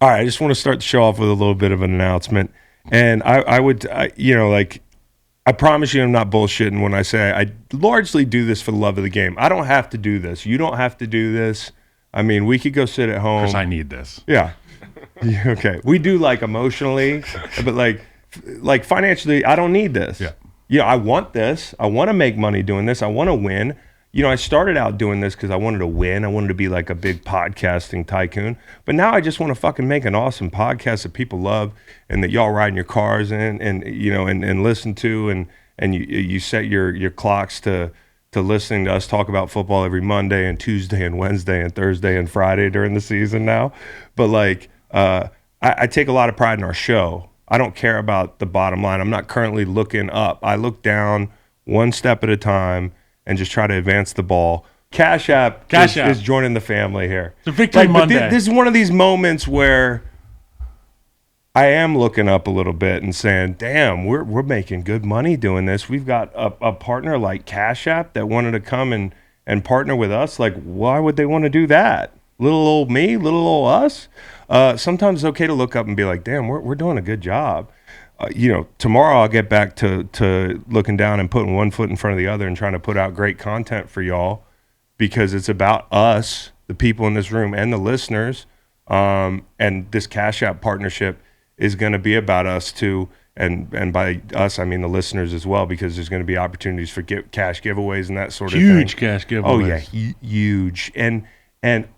All right, I just want to start the show off with a little bit of an announcement. And I promise you I'm not bullshitting when I say I largely do this for the love of the game. I don't have to do this. You don't have to do this. I mean, we could go sit at home. Because I need this. Yeah. Okay. We do like emotionally, but like financially, I don't need this. Yeah. I want this. I want to make money doing this. I want to win. I started out doing this because I wanted to win. I wanted to be like a big podcasting tycoon. But now I just want to fucking make an awesome podcast that people love and that y'all ride in your cars in and listen to and you set your clocks to listening to us talk about football every Monday and Tuesday and Wednesday and Thursday and Friday during the season now. But I take a lot of pride in our show. I don't care about the bottom line. I'm not currently looking up. I look down one step at a time and just try to advance the ball. Cash App is joining the family here. It's a Victory Monday. This is one of these moments where I am looking up a little bit and saying, damn, we're making good money doing this. We've got a partner like Cash App that wanted to come and partner with us. Like, why would they want to do that? Little old me, little old us. Sometimes it's okay to look up and be like, damn, we're doing a good job. Tomorrow I'll get back to looking down and putting one foot in front of the other and trying to put out great content for y'all because it's about us, the people in this room and the listeners. And this Cash App partnership is going to be about us too. And by us, I mean the listeners as well, because there's going to be opportunities for cash giveaways and that sort of thing. Huge cash giveaways. Oh yeah, huge. And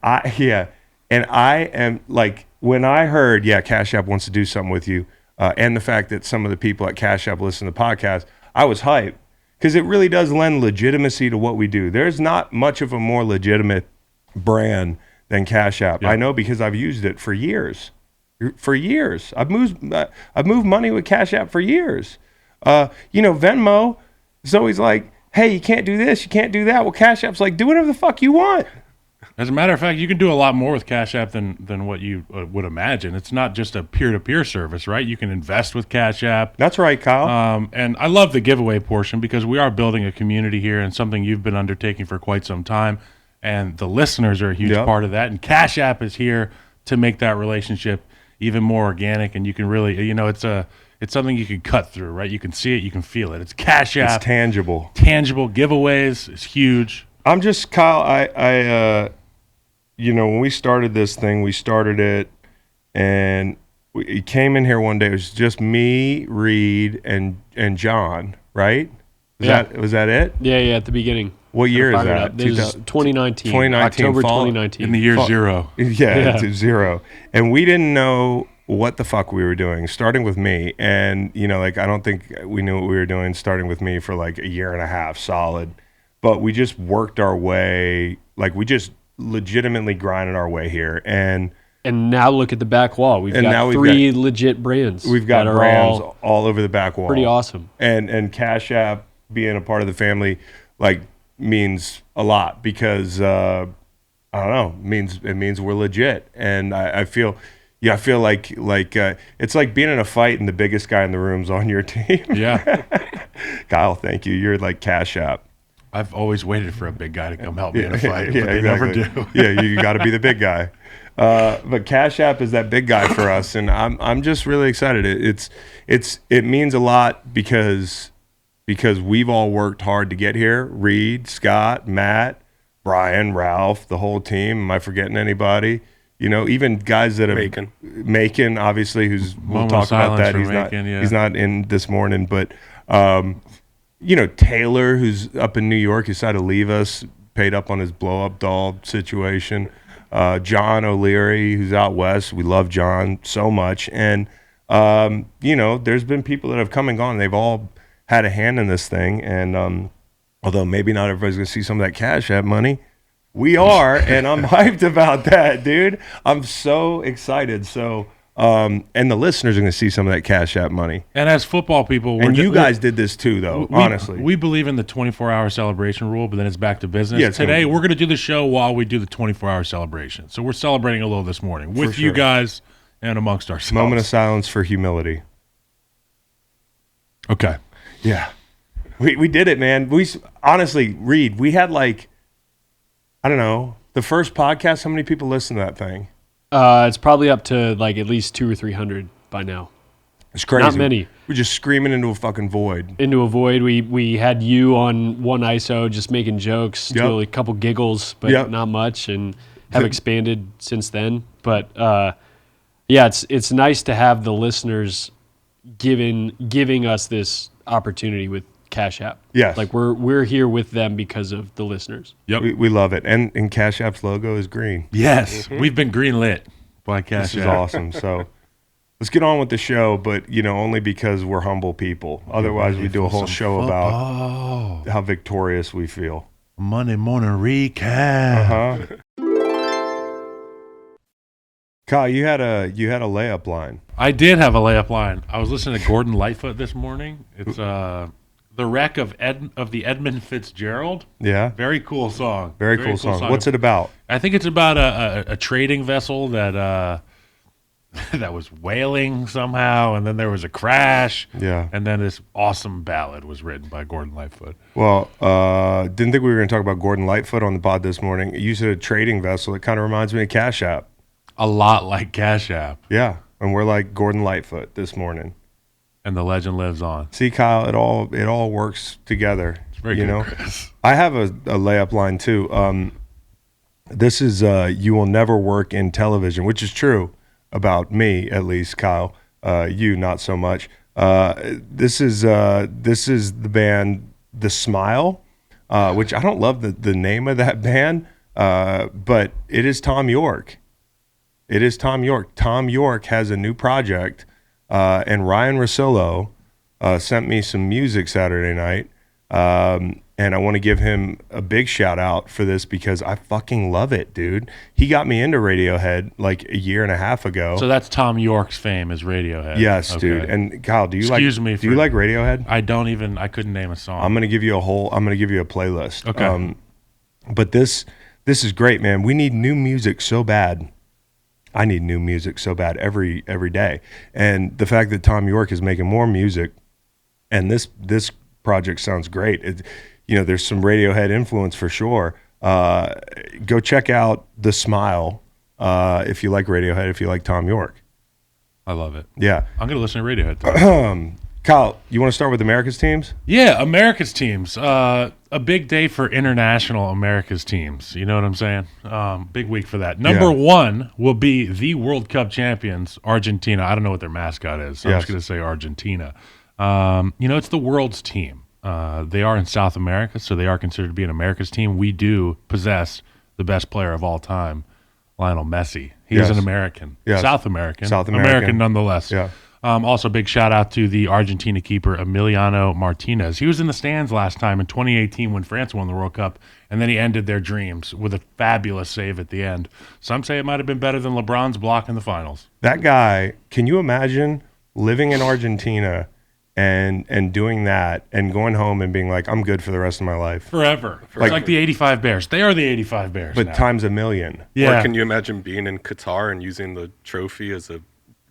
I am like, when I heard, Cash App wants to do something with you, and the fact that some of the people at Cash App listen to the podcast, I was hyped because it really does lend legitimacy to what we do. There's not much of a more legitimate brand than Cash App. Yeah. I know because I've used it for years. I've moved money with Cash App for years. Venmo is always like, hey, you can't do this, you can't do that. Well, Cash App's like, do whatever the fuck you want. As a matter of fact, you can do a lot more with Cash App than what you would imagine. It's not just a peer-to-peer service, right? You can invest with Cash App. That's right, Kyle. And I love the giveaway portion because we are building a community here and something you've been undertaking for quite some time. And the listeners are a huge part of that. And Cash App is here to make that relationship even more organic. And you can really, it's something you can cut through, right? You can see it, you can feel it. It's Cash App. It's tangible. Tangible giveaways is huge. I'm just, Kyle, when we started this thing, we started it, and we came in here one day. It was just me, Reed, and John, right? Was that it? Yeah, at the beginning. What year is that? This is 2019. 2019, October fall, 2019. In the year zero. Yeah, it's zero. And we didn't know what the fuck we were doing, starting with me. And, I don't think we knew what we were doing starting with me for like a year and a half solid. But we just worked our way, like we just legitimately grinded our way here. And now look at the back wall. We've got three legit brands. We've got brands all over the back wall. Pretty awesome. And Cash App being a part of the family, like, means a lot because, I don't know, it means we're legit. And I feel like it's like being in a fight and the biggest guy in the room's on your team. Yeah. Kyle, thank you. You're like Cash App. I've always waited for a big guy to come help me in a fight, yeah, but they exactly. never do. Yeah, you got to be the big guy. But Cash App is that big guy for us, and I'm just really excited. It means a lot because we've all worked hard to get here. Reed, Scott, Matt, Brian, Ralph, the whole team. Am I forgetting anybody? Even guys that have Macon, obviously, we'll talk about that. He's not in this morning, but. Taylor, who's up in New York, he decided to leave us, paid up on his blow-up doll situation. John O'Leary, who's out west. We love John so much. And, there's been people that have come and gone. They've all had a hand in this thing. And although maybe not everybody's going to see some of that Cash App money, we are. And I'm hyped about that, dude. I'm so excited. So... and the listeners are going to see some of that Cash App money. And as football people, you guys did this too, though. Honestly, we believe in the 24-hour celebration rule, but then it's back to business. Yeah, today we're going to do the show while we do the 24-hour celebration. So we're celebrating a little this morning with you guys and amongst ourselves. Moment of silence for humility. Okay. Yeah, we did it, man. We honestly, Reed, we had like, I don't know, the first podcast. How many people listened to that thing? It's probably up to like at least 200 or 300 by now. It's crazy. Not many. We're just screaming into a fucking void. Into a void. We had you on one ISO just making jokes, to a couple giggles, but not much, and have expanded since then. But it's nice to have the listeners giving us this opportunity with Cash App. Yes. Like we're here with them because of the listeners. Yep. We love it. And Cash App's logo is green. Yes. We've been green lit by Cash App. This is awesome. So let's get on with the show, but only because we're humble people. Otherwise we do a whole show about how victorious we feel. Monday morning recap. Kyle, you had a layup line. I did have a layup line. I was listening to Gordon Lightfoot this morning. It's the wreck of the Edmund Fitzgerald. Yeah. Very cool song. Very cool song. What's it about? I think it's about a trading vessel that that was whaling somehow, and then there was a crash. Yeah. And then this awesome ballad was written by Gordon Lightfoot. Well, didn't think we were going to talk about Gordon Lightfoot on the pod this morning. You said a trading vessel. It kind of reminds me of Cash App. A lot like Cash App. Yeah, and we're like Gordon Lightfoot this morning. And the legend lives on. See, Kyle, it all works together. It's very good, Chris. I have a layup line too. This is you will never work in television, which is true about me, at least, Kyle. You not so much. This is the band The Smile, which I don't love the name of that band, but it is Tom York. It is Tom York. Tom York has a new project, and Ryan Rosillo sent me some music Saturday night, and I want to give him a big shout out for this because I fucking love it, dude. He got me into Radiohead like a year and a half ago. So that's Tom York's fame is Radiohead. Yes, okay. Dude. And Kyle, do you like Radiohead? I couldn't name a song. I'm gonna give you a playlist. Okay. But this is great, man. We need new music so bad. I need new music so bad every day. And the fact that Tom York is making more music, and this project sounds great. There's some Radiohead influence for sure. Go check out The Smile if you like Radiohead, if you like Tom York. I love it. Yeah. I'm going to listen to Radiohead today. Kyle, you want to start with America's teams? Yeah, America's teams. A big day for international America's teams. You know what I'm saying? Big week for that. Number one will be the World Cup champions, Argentina. I don't know what their mascot is, so I'm just going to say Argentina. It's the world's team. They are in South America, so they are considered to be an America's team. We do possess the best player of all time, Lionel Messi. He is an American. Yes. South American. American nonetheless. Yeah. Also, big shout out to the Argentina keeper, Emiliano Martinez. He was in the stands last time in 2018 when France won the World Cup, and then he ended their dreams with a fabulous save at the end. Some say it might have been better than LeBron's block in the finals. That guy, can you imagine living in Argentina and doing that and going home and being like, I'm good for the rest of my life? Forever. It's like the 85 Bears. They are the 85 Bears But now. times a million. Yeah. Or can you imagine being in Qatar and using the trophy as a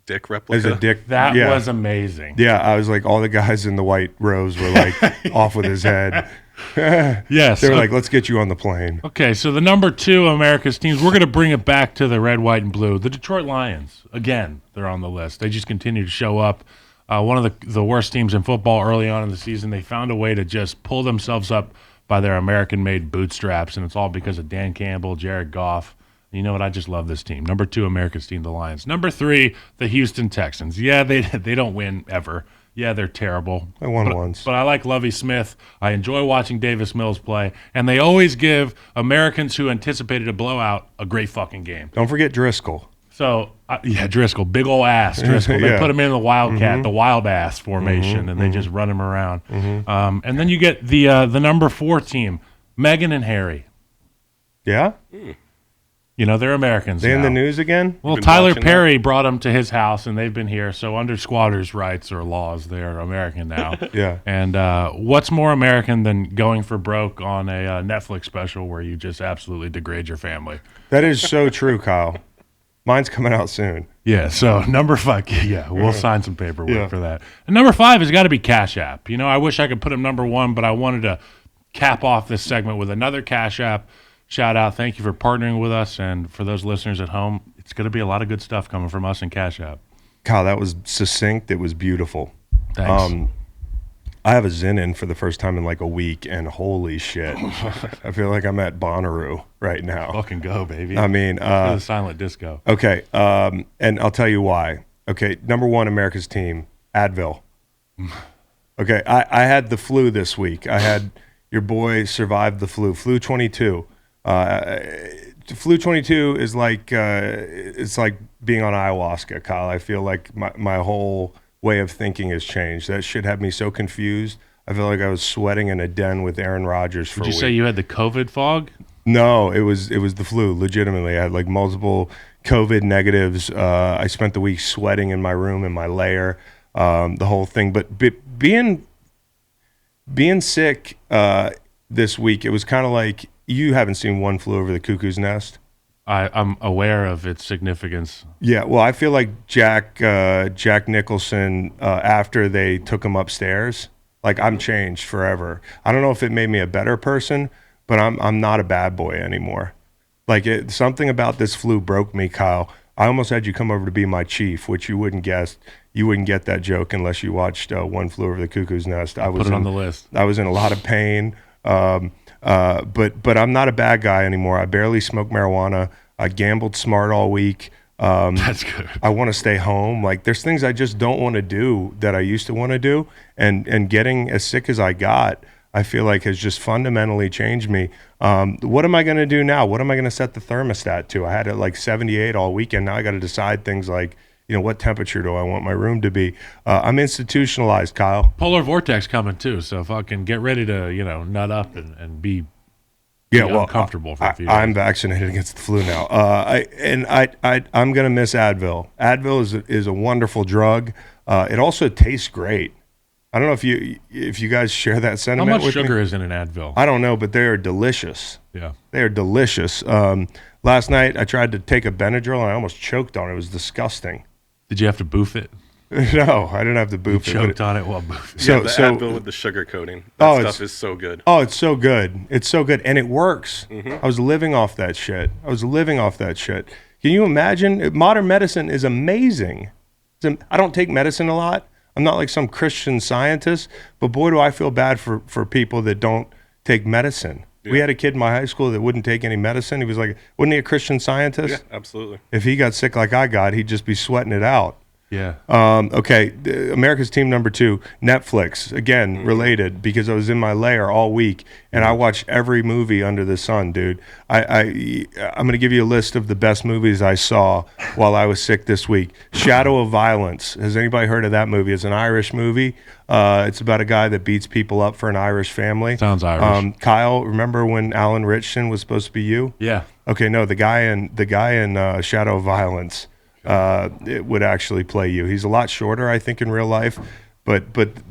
dick replica? As a dick. That was amazing. Yeah, I was like, all the guys in the white robes were like off with his head. Yes. They were like, let's get you on the plane. Okay, so the number two America's teams, we're going to bring it back to the red, white, and blue. The Detroit Lions, again, they're on the list. They just continue to show up. One of the worst teams in football early on in the season. They found a way to just pull themselves up by their American-made bootstraps, and it's all because of Dan Campbell, Jared Goff. You know what? I just love this team. Number two, America's team, the Lions. Number three, the Houston Texans. Yeah, they don't win ever. Yeah, they're terrible. I won once. But I like Lovie Smith. I enjoy watching Davis Mills play. And they always give Americans who anticipated a blowout a great fucking game. Don't forget Driscoll. So, Driscoll, big ol' ass Driscoll. They put him in the Wildcat, the wild ass formation, and they just run him around. And then you get the number four team, Meghan and Harry. Yeah? They're Americans. They in the news again? Well, Tyler Perry brought them to his house, and they've been here. So under squatters' rights or laws, they're American now. Yeah. And what's more American than going for broke on a Netflix special where you just absolutely degrade your family? That is so true, Kyle. Mine's coming out soon. Yeah, so number five, we'll sign some paperwork for that. And number five has got to be Cash App. I wish I could put him number one, but I wanted to cap off this segment with another Cash App shout out. Thank you for partnering with us. And for those listeners at home, it's going to be a lot of good stuff coming from us and Cash App. Kyle, that was succinct. It was beautiful. Thanks. I have a Zyn in for the first time in like a week, and holy shit. I feel like I'm at Bonnaroo right now. Fucking go, baby. I mean, the silent disco. Okay, and I'll tell you why. Okay, number one, America's team, Advil. Okay, I had the flu this week. I had your boy survived the flu 22. Flu 22 is like it's like being on ayahuasca, Kyle. I feel like my whole way of thinking has changed. That shit had me so confused. I feel like I was sweating in a den with Aaron Rodgers for a week. Did you say you had the COVID fog? No, it was the flu. Legitimately, I had like multiple COVID negatives. I spent the week sweating in my room in my lair, the whole thing. But being sick this week, it was kind of like you haven't seen One Flew Over the Cuckoo's Nest. I'm aware of its significance. Yeah, well, I feel like Jack Nicholson after they took him upstairs. Like I'm changed forever. I don't know if it made me a better person, but I'm not a bad boy anymore. Like something about this flu broke me, Kyle. I almost had you come over to be my chief, which you wouldn't guess. You wouldn't get that joke unless you watched One Flew Over the Cuckoo's Nest. Put it on the list. I was in a lot of pain, but I'm not a bad guy anymore. I barely smoke marijuana. I gambled smart all week. That's good. I want to stay home. Like there's things I just don't want to do that I used to want to do, and getting as sick as I got, I feel like has just fundamentally changed me. What am I going to do now? What am I going to set the thermostat to? I had it like 78 all weekend. Now I got to decide things like, what temperature do I want my room to be? I'm institutionalized, Kyle. Polar vortex coming too, so fucking get ready to, nut up and be uncomfortable for a few days. I'm vaccinated against the flu now. I'm going to miss Advil. Advil is a wonderful drug. It also tastes great. I don't know if you guys share that sentiment. How much with sugar me. is in an Advil? I don't know, but they are delicious. Yeah. They are delicious. Last night I tried to take a Benadryl and I almost choked on it. It was disgusting. Did you have to boof it? No, I didn't have to boof it. Choked on it while boofing. So Advil with the sugar coating. That stuff is so good. Oh, it's so good. It's so good. And it works. Mm-hmm. I was living off that shit. Can you imagine? Modern medicine is amazing. I don't take medicine a lot. I'm not like some Christian scientist, but boy, do I feel bad for people that don't take medicine. Yeah. We had a kid in my high school that wouldn't take any medicine. He was like, wasn't he a Christian scientist? Yeah, absolutely. If he got sick like I got, he'd just be sweating it out. Yeah. Okay. America's team number 2, Netflix. Again, related because I was in my lair all week and I watched every movie under the sun, dude. I'm going to give you a list of the best movies I saw while I was sick this week. Shadow of Violence. Has anybody heard of that movie? It's an Irish movie. It's about a guy that beats people up for an Irish family. Sounds Irish. Kyle, remember when Alan Richardson was supposed to be you? Yeah. Okay, no, the guy in Shadow of Violence. It would actually play you. He's a lot shorter, I think, in real life, but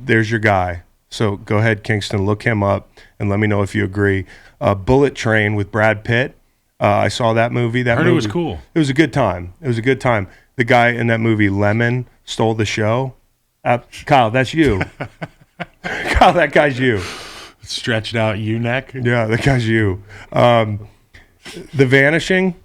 there's your guy. So go ahead, Kingston, look him up and let me know if you agree. Bullet Train with Brad Pitt. I saw that movie. I heard it was cool. It was a good time. The guy in that movie, Lemon, stole the show. Kyle, that's you. Kyle, that guy's you. Stretched out U-neck. Yeah, that guy's you. The Vanishing.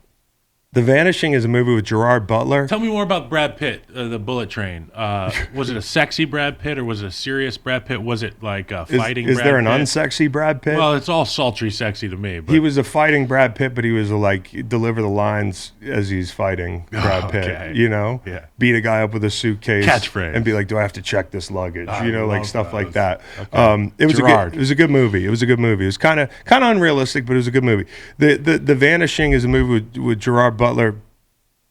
The Vanishing is a movie with Gerard Butler. Tell me more about Brad Pitt, the Bullet Train. Was it a sexy Brad Pitt or was it a serious Brad Pitt? Was it like a fighting Brad Pitt? Is there an unsexy Brad Pitt? Well, it's all sultry sexy to me. But. He was a fighting Brad Pitt, but he was deliver the lines as he's fighting Brad Pitt, okay. Yeah. Beat a guy up with a suitcase. Catchphrase. And be like, do I have to check this luggage? Like stuff those. like that. Okay. It was a good movie. It was kind of unrealistic, but it was a good movie. The Vanishing is a movie with Gerard Butler.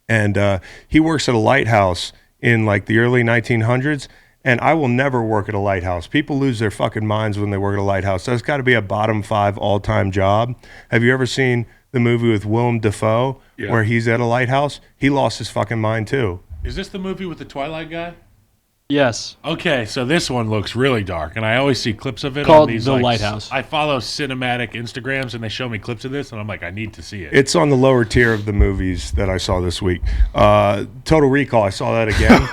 And he works at a lighthouse in like the early 1900s. And I will never work at a lighthouse. People lose their fucking minds when they work at a lighthouse. That's got to be a bottom 5 all-time job. Have you ever seen the movie with Willem Dafoe where he's at a lighthouse? He lost his fucking mind too. Is this the movie with the Twilight guy? Yes. Okay, so this one looks really dark, and I always see clips of it Called on these The Lighthouse. I follow cinematic Instagrams, and they show me clips of this, and I'm like, I need to see it. It's on the lower tier of the movies that I saw this week. Total Recall, I saw that again.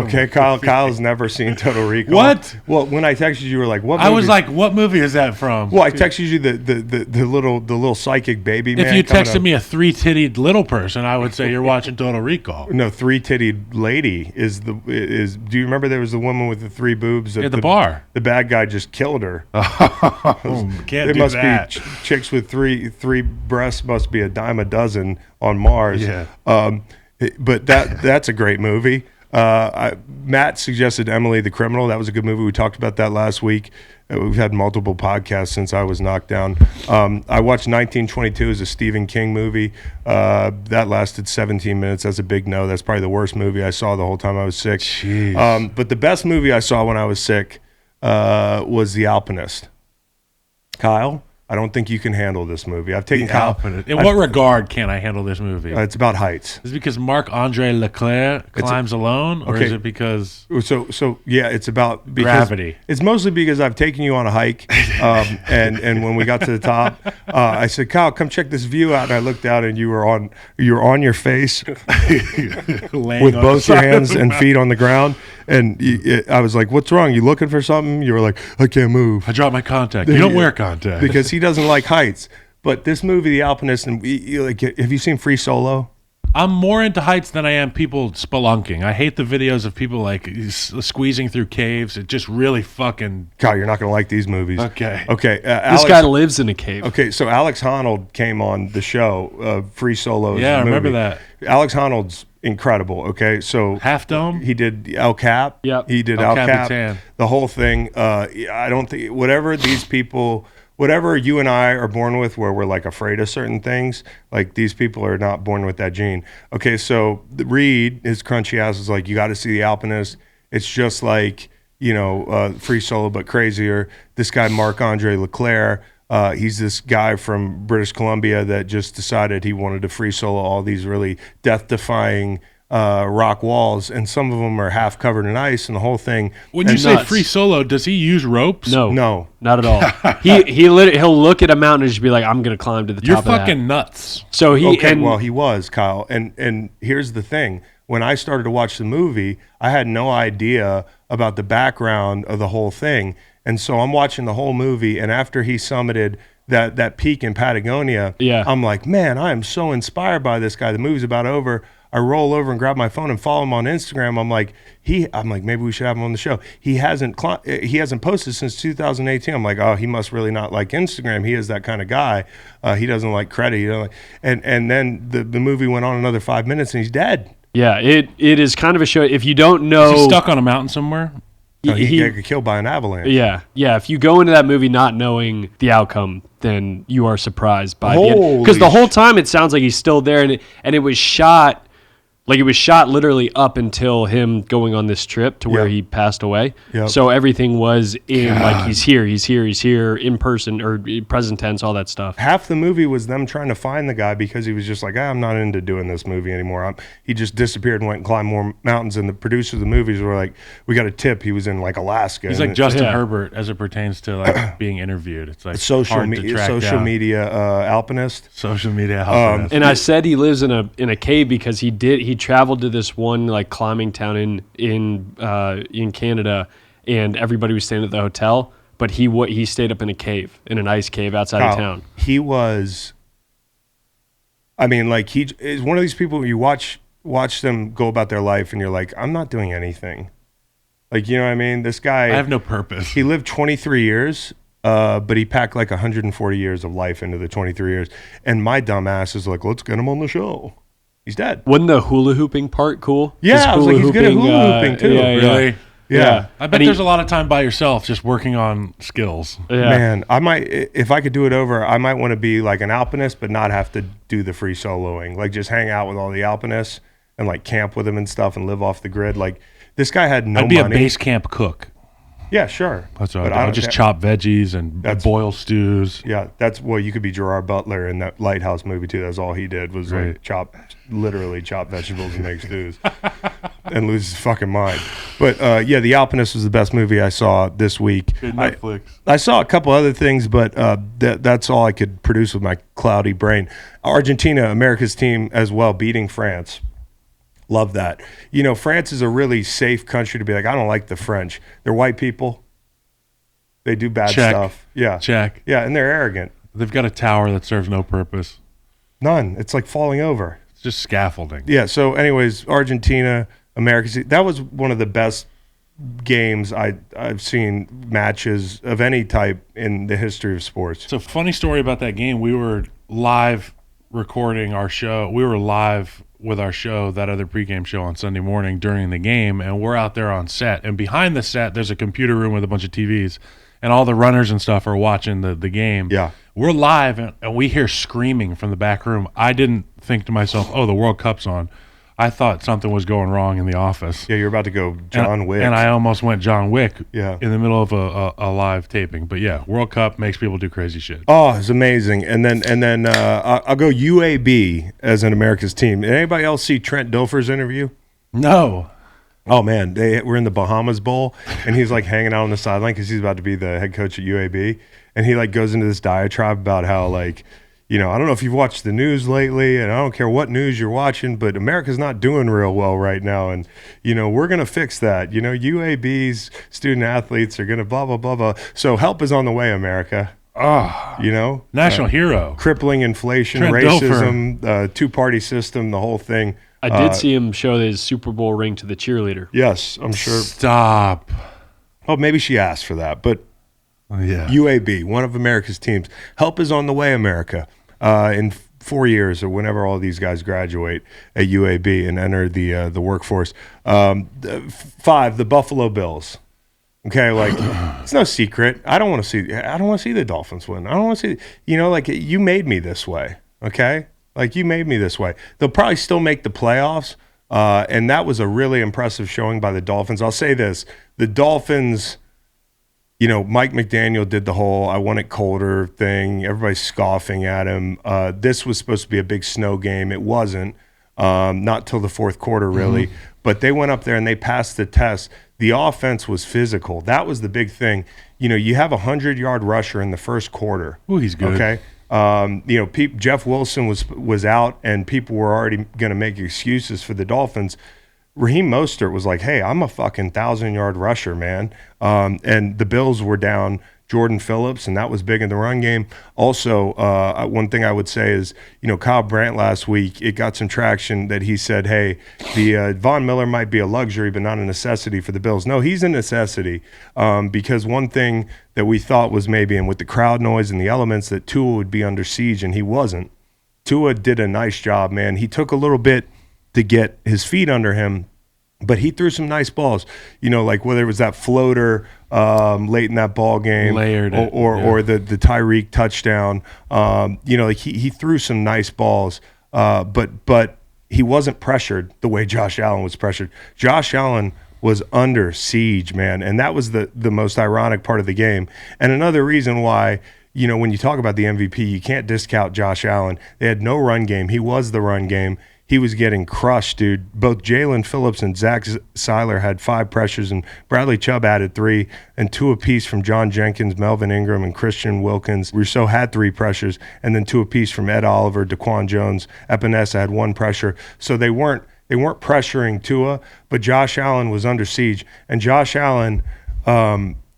Okay, Kyle's never seen Total Recall. What? Well, when I texted you, you were like, "What?" Movie? I was like, what movie is that from? "Well, I texted you the little psychic baby man." If you coming texted up. me a 3-tittied little person, I would say you're watching Total Recall. No, 3-tittied lady is. Do you remember there was the woman with the 3 boobs At the bar. The bad guy just killed her. Can't It do must that. be chicks with three breasts must be a dime a dozen on Mars. Yeah. But that's a great movie. Matt suggested Emily the Criminal. That was a good movie. We talked about that last week. We've had multiple podcasts since I was knocked down. I watched 1922 as a Stephen King movie. That lasted 17 minutes. That's a big no. That's probably the worst movie I saw the whole time I was sick. Jeez. But the best movie I saw when I was sick was The Alpinist. Kyle, I don't think you can handle this movie. I've taken Kyle. In what regard can I handle this movie? It's about heights. Is it because Marc-Andre Leclerc climbs alone, or okay. is it because So yeah, it's about gravity? It's mostly because I've taken you on a hike, and when we got to the top, I said, "Kyle, come check this view out." And I looked out, and you were on your face with both your hands and feet on the ground. And I was like, "What's wrong? You looking for something?" You were like, "I can't move." I dropped my contact. You don't wear contact because he doesn't like heights. But this movie, The Alpinist, and have you seen Free Solo? I'm more into heights than I am people spelunking. I hate the videos of people like squeezing through caves. It just really fucking. God, you're not going to like these movies. Okay. This guy lives in a cave. Okay, so Alex Honnold came on the show, Free Solo. Yeah, I remember that. Alex Honnold's incredible. Okay, so Half Dome. He did El Cap. Yep. He did El Cap. The whole thing. I don't think whatever these people. Whatever you and I are born with, where we're like afraid of certain things, like these people are not born with that gene. Okay, so Reed, his crunchy ass is like, you got to see The Alpinist. It's just like, Free Solo, but crazier. This guy, Marc-Andre Leclerc, he's this guy from British Columbia that just decided he wanted to free solo all these really death-defying rock walls, and some of them are half covered in ice, and the whole thing. When you say free solo, does he use ropes? No, not at all. He'll look at a mountain and just be like, "I'm gonna climb to the top." You're of that. fucking nuts. So he he was, Kyle, and here's the thing: when I started to watch the movie, I had no idea about the background of the whole thing, and so I'm watching the whole movie, and after he summited that peak in Patagonia, I'm like, man, I am so inspired by this guy. The movie's about over. I roll over and grab my phone and follow him on Instagram. I'm like, maybe we should have him on the show. He hasn't posted since 2018. I'm like, oh, he must really not like Instagram. He is that kind of guy. He doesn't like credit. And then the movie went on another 5 minutes and he's dead. Yeah, it is kind of a show. If you don't know, is he stuck on a mountain somewhere? No, he got killed by an avalanche. Yeah. If you go into that movie not knowing the outcome, then you are surprised by it. Because the whole time it sounds like he's still there, and it was shot. Like, it was shot literally up until him going on this trip to where he passed away. Yep. So everything was in, like, he's here, in person, or present tense, all that stuff. Half the movie was them trying to find the guy because he was just like, I'm not into doing this movie anymore. He just disappeared and went and climbed more mountains. And the producers of the movies were like, we got a tip. He was in, like, Alaska. He's like Justin Herbert as it pertains to, like, being interviewed. It's like social media alpinist. Social media alpinist. And I said he lives in a cave because he traveled to this one like climbing town in Canada, and everybody was staying at the hotel, but he stayed up in a cave, in an ice cave outside of town. He was, he is one of these people where you watch them go about their life and you're like, I'm not doing anything. Like, you know what I mean? This guy, I have no purpose. He lived 23 years. But he packed like 140 years of life into the 23 years. And my dumb ass is like, let's get him on the show. He's dead. Wasn't the hula hooping part cool? Yeah, I was like, he's good at hula hooping too. Really? Yeah. I bet there's a lot of time by yourself just working on skills. Yeah. Man, I might, if I could do it over, I might want to be like an alpinist, but not have to do the free soloing. Like, just hang out with all the alpinists and like camp with them and stuff and live off the grid. Like, this guy had no money. I'd be a base camp cook. Yeah, sure. That's what I just chop veggies and boil stews. Yeah, you could be Gerard Butler in that Lighthouse movie too. That's all he did was like literally chop vegetables and make stews and lose his fucking mind. But The Alpinist was the best movie I saw this week. Good Netflix. I saw a couple other things, but that's all I could produce with my cloudy brain. Argentina, America's team as well, beating France. Love that. France is a really safe country to be like, I don't like the French. They're white people. They do bad stuff. Yeah. Check. Yeah, and they're arrogant. They've got a tower that serves no purpose. None. It's like falling over. It's just scaffolding. Yeah, so anyways, Argentina, America, that was one of the best games I've seen, matches of any type in the history of sports. So funny story about that game. We were live recording our show. We were live with our show, that other pregame show on Sunday morning during the game, and we're out there on set. And behind the set, there's a computer room with a bunch of TVs. And all the runners and stuff are watching the game. Yeah. We're live, and we hear screaming from the back room. I didn't think to myself, oh, the World Cup's on. I thought something was going wrong in the office. Yeah, you're about to go John Wick. And I almost went John Wick in the middle of a live taping. But, yeah, World Cup makes people do crazy shit. Oh, it's amazing. And then I'll go UAB as an America's team. Did anybody else see Trent Dilfer's interview? No. Oh, man, they were in the Bahamas Bowl, and he's, like, hanging out on the sideline because he's about to be the head coach at UAB. And he, like, goes into this diatribe about how, like, I don't know if you've watched the news lately, and I don't care what news you're watching, but America's not doing real well right now. And, we're going to fix that. UAB's student athletes are going to blah, blah, blah, blah. So help is on the way, America. Oh, national hero. Crippling inflation, Trent racism, two-party system, the whole thing. I did see him show his Super Bowl ring to the cheerleader. Yes, I'm sure. Stop. Oh, maybe she asked for that, but yeah. UAB, one of America's teams. Help is on the way, America. In 4 years or whenever all these guys graduate at UAB and enter the workforce. 5, the Buffalo Bills. Okay, like it's no secret. I don't want to see the Dolphins win. I don't want to see. You made me this way. Okay. Like, you made me this way. They'll probably still make the playoffs, and that was a really impressive showing by the Dolphins. I'll say this. The Dolphins, Mike McDaniel did the whole I want it colder thing. Everybody's scoffing at him. This was supposed to be a big snow game. It wasn't, not till the fourth quarter, really. Mm-hmm. But they went up there and they passed the test. The offense was physical. That was the big thing. You have a 100-yard rusher in the first quarter. Ooh, he's good. Okay. Jeff Wilson was out, and people were already going to make excuses for the Dolphins. Raheem Mostert was like, hey, I'm a fucking 1,000-yard rusher, man. And the Bills were down Jordan Phillips, and that was big in the run game. Also, one thing I would say is, Kyle Brandt last week, it got some traction that he said, hey, the Von Miller might be a luxury but not a necessity for the Bills. No, he's a necessity because one thing that we thought was maybe, and with the crowd noise and the elements, that Tua would be under siege, and he wasn't. Tua did a nice job, man. He took a little bit to get his feet under him, but he threw some nice balls, like whether it was that floater late in that ball game, or the Tyreek touchdown. Like he threw some nice balls, but he wasn't pressured the way Josh Allen was pressured. Josh Allen was under siege, man, and that was the most ironic part of the game. And another reason why, when you talk about the MVP, you can't discount Josh Allen. They had no run game. He was the run game. He was getting crushed, dude. Both Jalen Phillips and Zach Seiler had 5 pressures, and Bradley Chubb added 3, and 2 apiece from John Jenkins, Melvin Ingram, and Christian Wilkins. Rousseau had 3 pressures, and then 2 apiece from Ed Oliver, Daquan Jones. Epinesa had 1 pressure. So they weren't pressuring Tua, but Josh Allen was under siege. And Josh Allen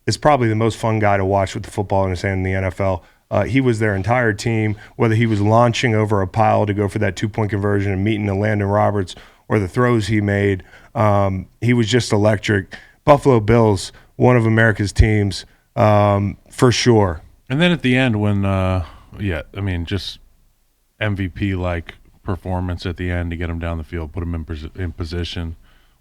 is probably the most fun guy to watch with the football in his hand in the NFL. He was their entire team, whether he was launching over a pile to go for that 2-point conversion and meeting to Landon Roberts or the throws he made. He was just electric. Buffalo Bills, one of America's teams, for sure. And then at the end when, just MVP-like performance at the end to get him down the field, put him in position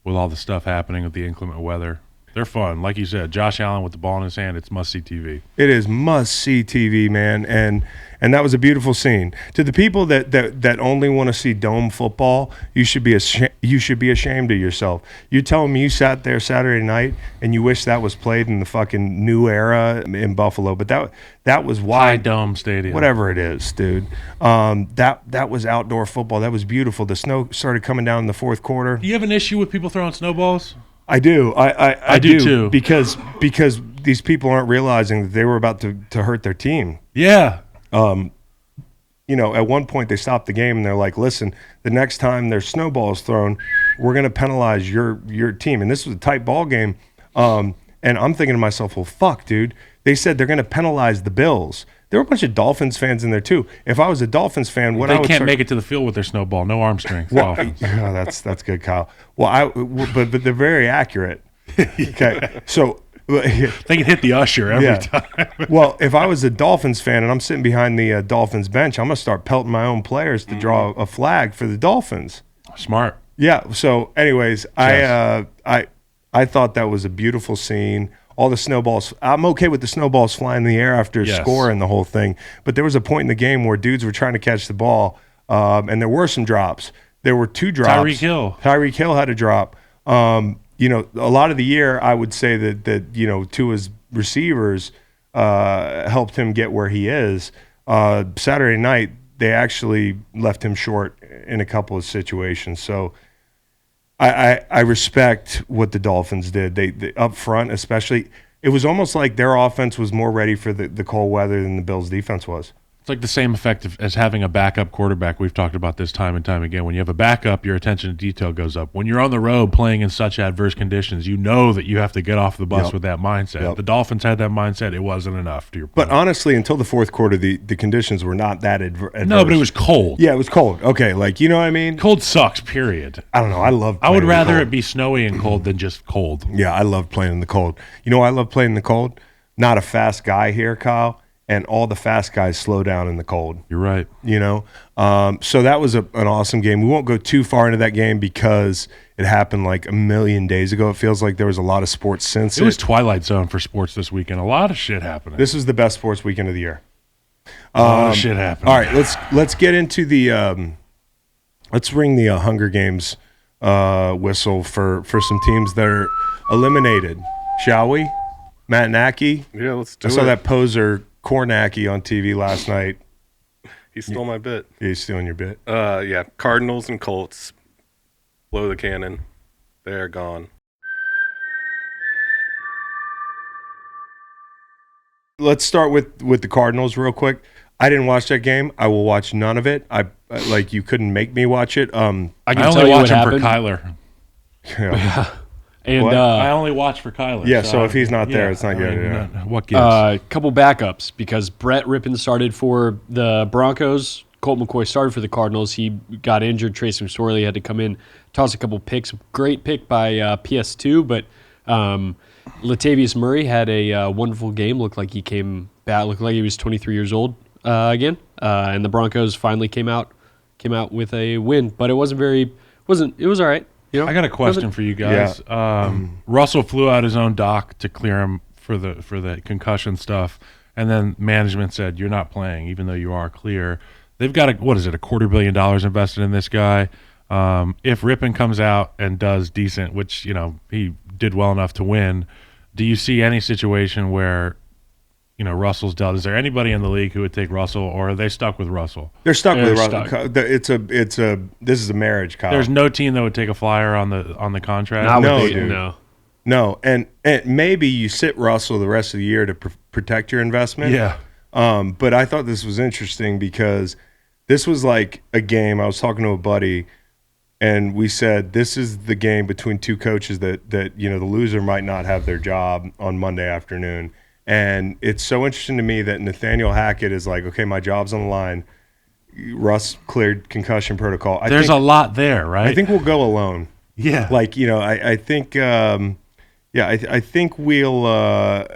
with all the stuff happening with the inclement weather. They're fun. Like you said, Josh Allen with the ball in his hand, it's must-see TV. It is must-see TV, man, and that was a beautiful scene. To the people that only want to see dome football, you should be ashamed of yourself. You're telling me you sat there Saturday night and you wish that was played in the fucking new era in Buffalo, but that was wide. High Dome Stadium. Whatever it is, dude. That was outdoor football. That was beautiful. The snow started coming down in the fourth quarter. Do you have an issue with people throwing snowballs? I do. I do too. because these people aren't realizing that they were about to hurt their team. Yeah. At one point they stopped the game and they're like, listen, the next time there's snowballs thrown, we're going to penalize your team. And this was a tight ball game. And I'm thinking to myself, well, fuck, dude. They said they're going to penalize the Bills. There were a bunch of Dolphins fans in there too. If I was a Dolphins fan, they can't make it to the field with their snowball. No arm strength. Well, that's good, Kyle. Well, but they're very accurate. Okay, so they can hit the usher every time. Well, if I was a Dolphins fan and I'm sitting behind the Dolphins bench, I'm gonna start pelting my own players to draw a flag for the Dolphins. Smart. Yeah. So, anyways, yes. I thought that was a beautiful scene. All the snowballs. I'm okay with the snowballs flying in the air after scoring the whole thing. But there was a point in the game where dudes were trying to catch the ball, and there were some drops. There were 2 drops. Tyreek Hill had a drop. A lot of the year, I would say that Tua's receivers helped him get where he is. Saturday night, they actually left him short in a couple of situations. So I respect what the Dolphins did. They up front, especially, it was almost like their offense was more ready for the cold weather than the Bills' defense was. It's like the same effect as having a backup quarterback. We've talked about this time and time again. When you have a backup, your attention to detail goes up. When you're on the road playing in such adverse conditions, you know that you have to get off the bus with that mindset. Yep. The Dolphins had that mindset. It wasn't enough, to your point. But honestly, until the fourth quarter, the conditions were not that adverse. No, but it was cold. Yeah, it was cold. Okay, you know what I mean? Cold sucks, period. I don't know. I would rather it be snowy and cold than just cold. Yeah, I love playing in the cold. You know why I love playing in the cold? Not a fast guy here, Kyle. And all the fast guys slow down in the cold. You're right. So that was an awesome game. We won't go too far into that game because it happened like a million days ago. It feels like there was a lot of sports since it. It was Twilight Zone for sports this weekend. A lot of shit happening. This was the best sports weekend of the year. A lot of shit happening. All right, let's get into the let's ring the Hunger Games whistle for some teams that are eliminated, shall we? Matt Nacky. Yeah, let's do it. I saw that poser Kornacki on TV last night. He stole my bit. He's stealing your bit. Yeah. Cardinals and Colts. Blow the cannon. They're gone. Let's start with the Cardinals real quick. I didn't watch that game. I will watch none of it. You couldn't make me watch it. I can only tell you watch what him for happened. Kyler. Yeah. And I only watch for Kyler. Yeah, so if he's not there, it's not good. Yeah. What gives? A couple backups because Brett Rippon started for the Broncos. Colt McCoy started for the Cardinals. He got injured. Trace McSorley had to come in, toss a couple picks. Great pick by PS2, but Latavius Murray had a wonderful game. Looked like he came back. Looked like he was 23 years old again. And the Broncos finally came out with a win, but it wasn't. It was all right. I got a question for you guys. Yeah. Russell flew out his own doc to clear him for the concussion stuff, and then management said you're not playing, even though you are clear. They've got a $250 million invested in this guy. If Rippon comes out and does decent, which he did well enough to win, do you see any situation where Russell's dealt? Is there anybody in the league who would take Russell, or are they stuck with Russell? They're stuck with Russell. This is a marriage, Kyle. There's no team that would take a flyer on the contract. No, and maybe you sit Russell the rest of the year to protect your investment. Yeah. But I thought this was interesting because this was like a game. I was talking to a buddy, and we said this is the game between two coaches that the loser might not have their job on Monday afternoon. And it's so interesting to me that Nathaniel Hackett is like, okay, my job's on the line. Russ cleared concussion protocol. There's a lot there, right? I think we'll go alone. Yeah. I think, I think we'll,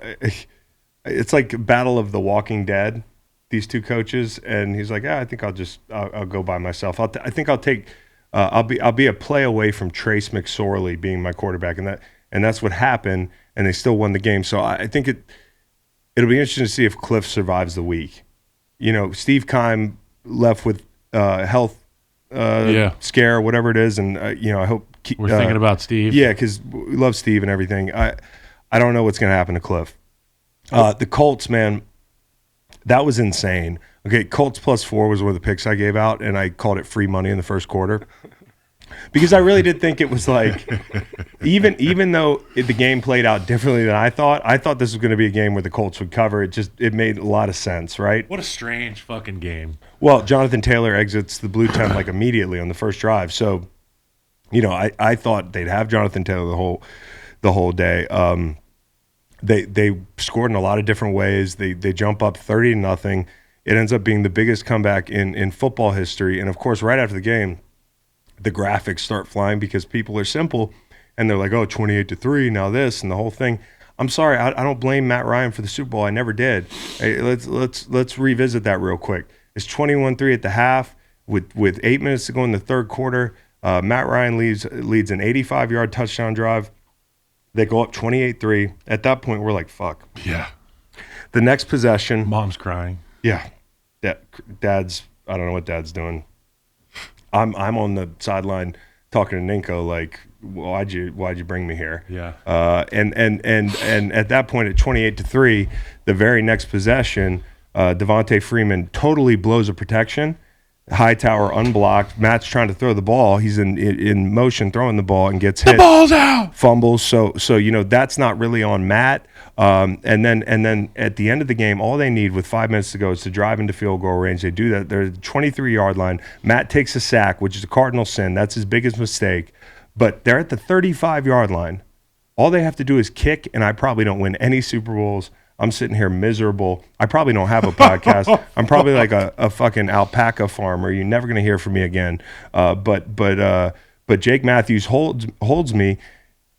it's like Battle of the Walking Dead, these two coaches. And he's like, I think I'll go by myself. I think I'll take, I'll be a play away from Trace McSorley being my quarterback. And that's what happened. And they still won the game. So I think it'll be interesting to see if Cliff survives the week. Steve Keim left with health scare, whatever it is, and I hope we're thinking about Steve. Yeah, because we love Steve and everything. I don't know what's going to happen to Cliff. The Colts, man, that was insane. Okay, Colts +4 was one of the picks I gave out, and I called it free money in the first quarter. Because I really did think it was like, even though the game played out differently than I thought this was going to be a game where the Colts would cover. It made a lot of sense, right? What a strange fucking game. Well, Jonathan Taylor exits the blue tent like immediately on the first drive. So, I thought they'd have Jonathan Taylor the whole day. They scored in a lot of different ways. They jump up 30-0. It ends up being the biggest comeback in football history. And of course, right after the game, the graphics start flying because people are simple and they're like, oh, 28-3, now this and the whole thing. I'm sorry, I don't blame Matt Ryan for the Super Bowl. I never did. Hey, let's revisit that real quick. It's 21-3 at the half with 8 minutes to go in the third quarter. Matt Ryan leads an 85-yard touchdown drive. They go up 28-3. At that point, we're like, fuck. Yeah. The next possession. Mom's crying. Yeah. Dad's, I don't know what Dad's doing. I'm on the sideline talking to Ninko like, why'd you bring me here? Yeah. And at that point at 28-3, the very next possession, Devontae Freeman totally blows a protection. Hightower unblocked. Matt's trying to throw the ball. He's in motion throwing the ball and gets hit. The ball's out. Fumbles. So that's not really on Matt. And then at the end of the game, all they need with 5 minutes to go is to drive into field goal range. They do that. They're at the 23-yard line. Matt takes a sack, which is a cardinal sin. That's his biggest mistake. But they're at the 35-yard line. All they have to do is kick, and I probably don't win any Super Bowls. I'm sitting here miserable. I probably don't have a podcast. I'm probably like a fucking alpaca farmer. You're never going to hear from me again. But Jake Matthews holds me.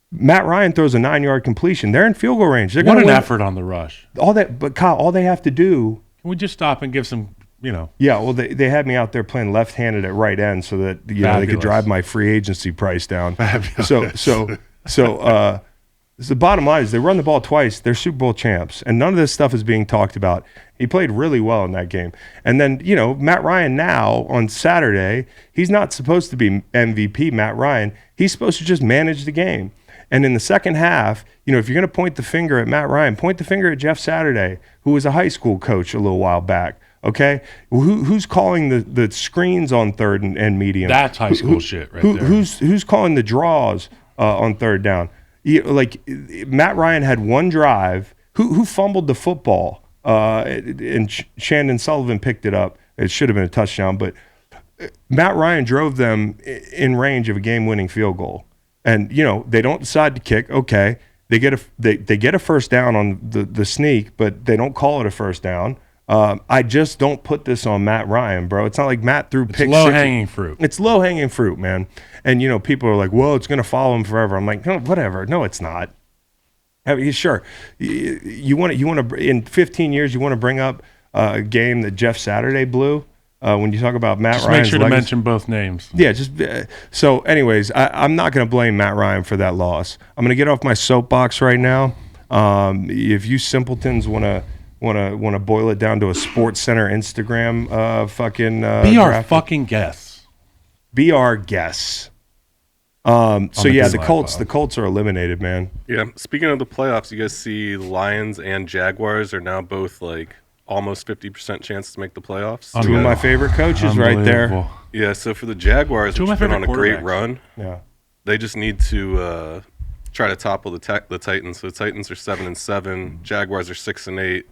Matt Ryan throws a 9-yard completion. They're in field goal range. What an effort on the rush. But Kyle, all they have to do. Can we just stop and give some, Yeah, well, they had me out there playing left-handed at right end so that they could drive my free agency price down. Fabulous. So the bottom line is they run the ball twice. They're Super Bowl champs, and none of this stuff is being talked about. He played really well in that game. And then, Matt Ryan now on Saturday, he's not supposed to be MVP Matt Ryan. He's supposed to just manage the game. And in the second half, if you're going to point the finger at Matt Ryan, point the finger at Jeff Saturday, who was a high school coach a little while back. Okay? Who's calling the screens on third and medium? That's high school shit right there. Who's calling the draws on third down? Matt Ryan had one drive. Who fumbled the football? And Shandon Sullivan picked it up. It should have been a touchdown, but Matt Ryan drove them in range of a game-winning field goal. And they don't decide to kick. Okay, they get a first down on the sneak, but they don't call it a first down. I just don't put this on Matt Ryan, bro. It's not like Matt threw pick. It's low-hanging fruit. It's low-hanging fruit, man. And, people are like, well, it's going to follow him forever. I'm like, no, whatever. No, it's not. I mean, sure. You want to in 15 years, you want to bring up a game that Jeff Saturday blew when you talk about Matt Ryan. Make sure to mention both names. Yeah, so anyways, I'm not going to blame Matt Ryan for that loss. I'm going to get off my soapbox right now. If you simpletons want to boil it down to a Sports Center Instagram be our fucking guests. Be our guests. The Colts are eliminated, man. Yeah. Speaking of the playoffs, you guys see the Lions and Jaguars are now both like almost 50% chance to make the playoffs. Two of my favorite coaches right there. Yeah. So for the Jaguars, which have been on a great run, they just need to try to topple the Titans. So the Titans are 7-7. Jaguars are 6-8.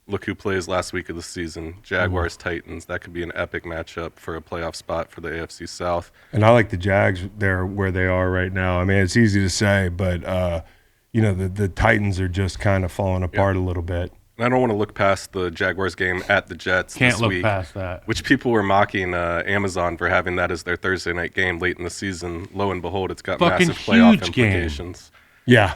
Look who plays last week of the season. Jaguars, Titans. That could be an epic matchup for a playoff spot for the AFC South. And I like the Jags there where they are right now. I mean, it's easy to say, but the Titans are just kind of falling apart a little bit. And I don't want to look past the Jaguars game at the Jets Can't this look week, past that. which people were mocking Amazon for having that as their Thursday night game late in the season. Lo and behold, it's got Fucking massive playoff huge implications. Game. Yeah.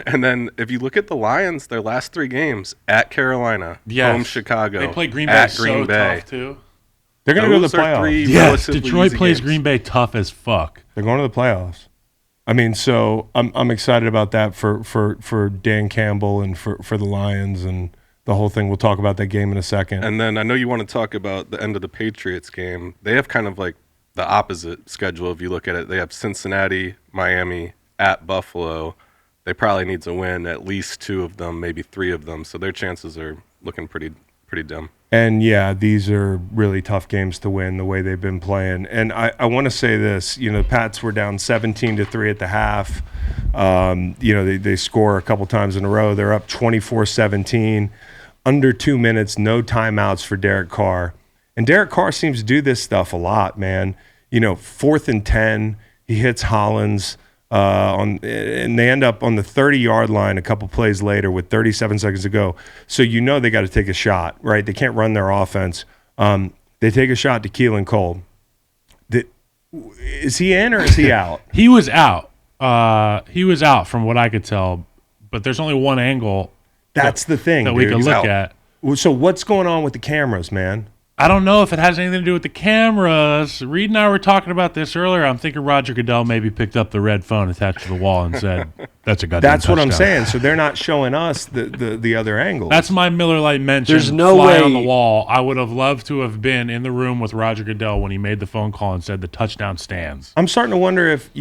And then if you look at the Lions, their last 3 games at Carolina, home Chicago, they play Green Bay at Green Bay. Tough too. They're going to go to the playoffs. Yes, Detroit plays Green Bay tough as fuck. They're going to the playoffs. I mean, so I'm excited about that for Dan Campbell and for the Lions and the whole thing. We'll talk about that game in a second. And then I know you want to talk about the end of the Patriots game. They have kind of like the opposite schedule if you look at it. They have Cincinnati, Miami, at Buffalo. They probably need to win at least 2 of them, maybe 3 of them. So their chances are looking pretty dim. And yeah, these are really tough games to win the way they've been playing. And I want to say this, the Pats were down 17-3 at the half. They score a couple times in a row. They're up 24-17, under 2 minutes, no timeouts for Derek Carr. And Derek Carr seems to do this stuff a lot, man. 4th and 10, he hits Hollins, and they end up on the 30-yard line a couple plays later with 37 seconds to go. So they got to take a shot, right? They can't run their offense. They take a shot to Keelan Cole. Is he in or is he out? He was out. He was out from what I could tell, but there's only one angle. That's the thing that we can look at. So what's going on with the cameras, man? I don't know if it has anything to do with the cameras. Reed and I were talking about this earlier. I'm thinking Roger Goodell maybe picked up the red phone attached to the wall and said, "That's a goddamn touchdown." What I'm saying. So they're not showing us the other angles. That's my Miller Lite mention. There's no fly way on the wall. I would have loved to have been in the room with Roger Goodell when he made the phone call and said the touchdown stands. I'm starting to wonder if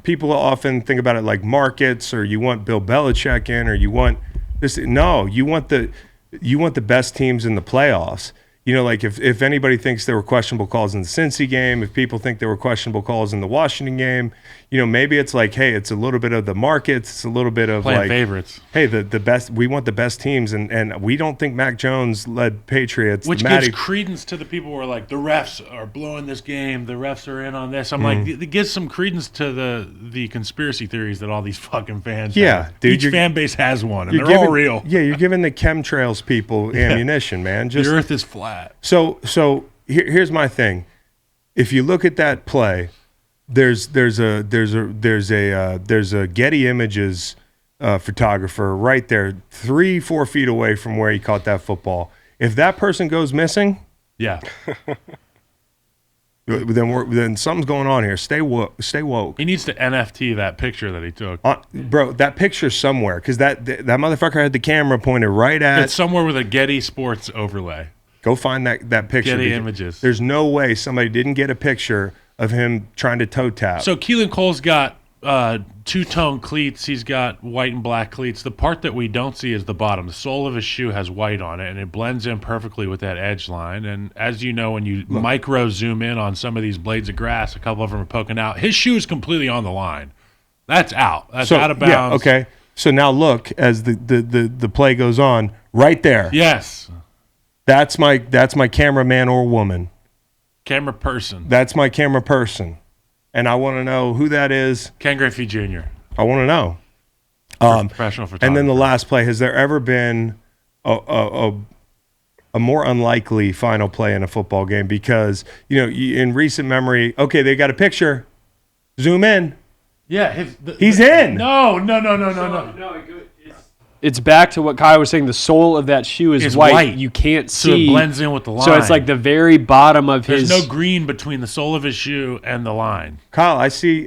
people often think about it like markets, or you want Bill Belichick in, or you want this. No, you want the best teams in the playoffs. If anybody thinks there were questionable calls in the Cincy game, if people think there were questionable calls in the Washington game, maybe it's like, hey, it's a little bit of the markets, it's a little bit of playing favorites. Hey, the best. We want the best teams, and we don't think Mac Jones led Patriots. Which gives credence to the people who are like, the refs are blowing this game, the refs are in on this. I'm like, it gives some credence to the conspiracy theories that all these fucking fans have. Dude, each fan base has one, and they're all real. Yeah, you're giving the chemtrails people ammunition, man. The earth is flat. So here's my thing. If you look at that play, there's a Getty Images photographer right there, 3-4 feet away from where he caught that football. If that person goes missing, yeah, then something's going on here. Stay woke. He needs to NFT that picture that he took, bro. That picture's somewhere because that motherfucker had the camera pointed right at. It's somewhere with a Getty Sports overlay. Go find that picture. Getty Images. There's no way somebody didn't get a picture of him trying to toe tap. So Keelan Cole's got two-tone cleats. He's got white and black cleats. The part that we don't see is the bottom. The sole of his shoe has white on it, and it blends in perfectly with that edge line. And as you know, when you micro zoom in on some of these blades of grass, a couple of them are poking out. His shoe is completely on the line. That's out. That's out of bounds. Yeah, okay. So now look as the play goes on. Right there. Yes. That's my cameraman or woman. Camera person. That's my camera person. And I want to know who that is. Ken Griffey Jr. I want to know. Professional photographer. And then the last play, has there ever been a more unlikely final play in a football game? Because, in recent memory, okay, they got a picture. Zoom in. Yeah. He's in. No. It's back to what Kai was saying. The sole of that shoe is white. You can't see. So it blends in with the line. So it's like the very bottom of There's his. There's no green between the sole of his shoe and the line. Kyle, I see.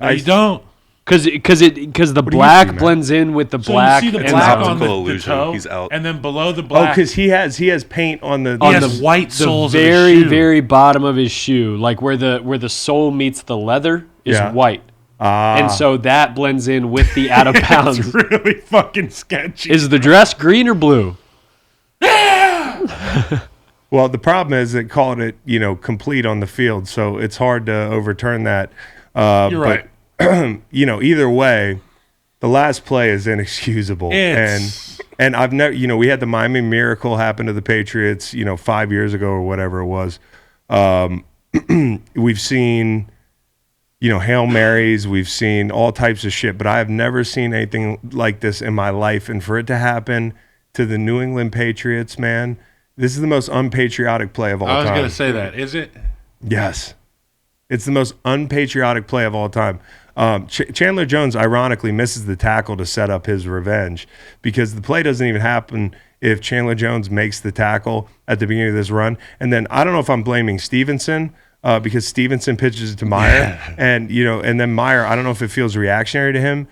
No, you don't. Because the black blends in with the black. So you see the black on the toe. He's out. And then below the black. Oh, because he has paint on the. He has white soles the of his very, shoe. very bottom of his shoe, like where the sole meets the leather, is white. And so that blends in with the out of bounds. It's really fucking sketchy. Is the dress green or blue? Well, the problem is it called it, complete on the field, so it's hard to overturn that. You're right. Either way, the last play is inexcusable. And I've never, we had the Miami Miracle happen to the Patriots, 5 years ago or whatever it was. We've seen. Hail Marys, we've seen all types of shit, but I have never seen anything like this in my life. And for it to happen to the New England Patriots, man, this is the most unpatriotic play of all time. I was going to say that. Is it? Yes. It's the most unpatriotic play of all time. Chandler Jones, ironically, misses the tackle to set up his revenge because the play doesn't even happen if Chandler Jones makes the tackle at the beginning of this run. And then I don't know if I'm blaming Stevenson, because Stevenson pitches it to Meyer, and then Meyer, I don't know if it feels reactionary to him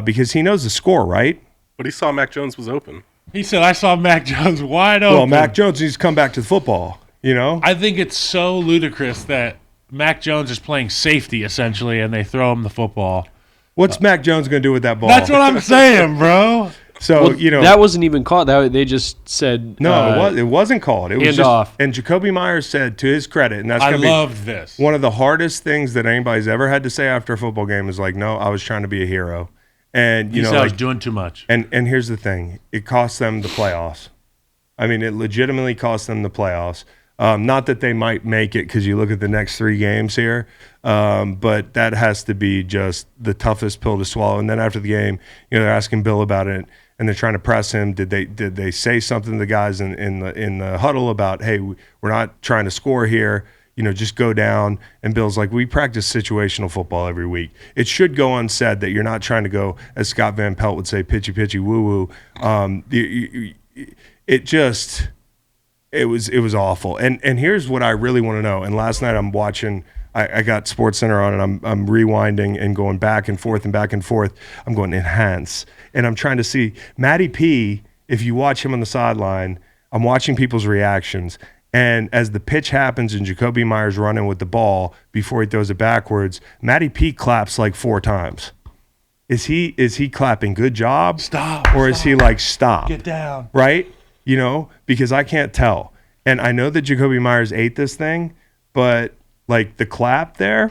because he knows the score, right? But he saw Mac Jones was open. He said, "I saw Mac Jones wide open." Well, Mac Jones needs to come back to the football. I think it's so ludicrous that Mac Jones is playing safety essentially, and they throw him the football. What's Mac Jones going to do with that ball? That's what I'm saying, bro. So, that wasn't even called. They just said no. It wasn't called. It was hand just off. And Jacoby Myers said, to his credit, and that's I gonna loved be this. one of the hardest things that anybody's ever had to say after a football game is like, no, I was trying to be a hero, and he said I was doing too much. And here's the thing: it cost them the playoffs. I mean, it legitimately cost them the playoffs. Not that they might make it because you look at the next 3 games here, but that has to be just the toughest pill to swallow. And then after the game, they're asking Bill about it, and they're trying to press him. Did they say something to the guys in the huddle about, hey, we're not trying to score here, just go down? And Bill's like, we practice situational football every week. It should go unsaid that you're not trying to go, as Scott Van Pelt would say, pitchy pitchy woo woo. It was awful. And here's what I really want to know. And last night I'm watching. I got SportsCenter on, and I'm rewinding and going back and forth and back and forth. I'm going enhance, and I'm trying to see Matty P. If you watch him on the sideline, I'm watching people's reactions. And as the pitch happens and Jacoby Myers running with the ball before he throws it backwards, Matty P. claps like 4 times. Is he clapping good job? Stop. Or is he like stop? Get down. Right? Because I can't tell. And I know that Jacoby Myers ate this thing, but like the clap there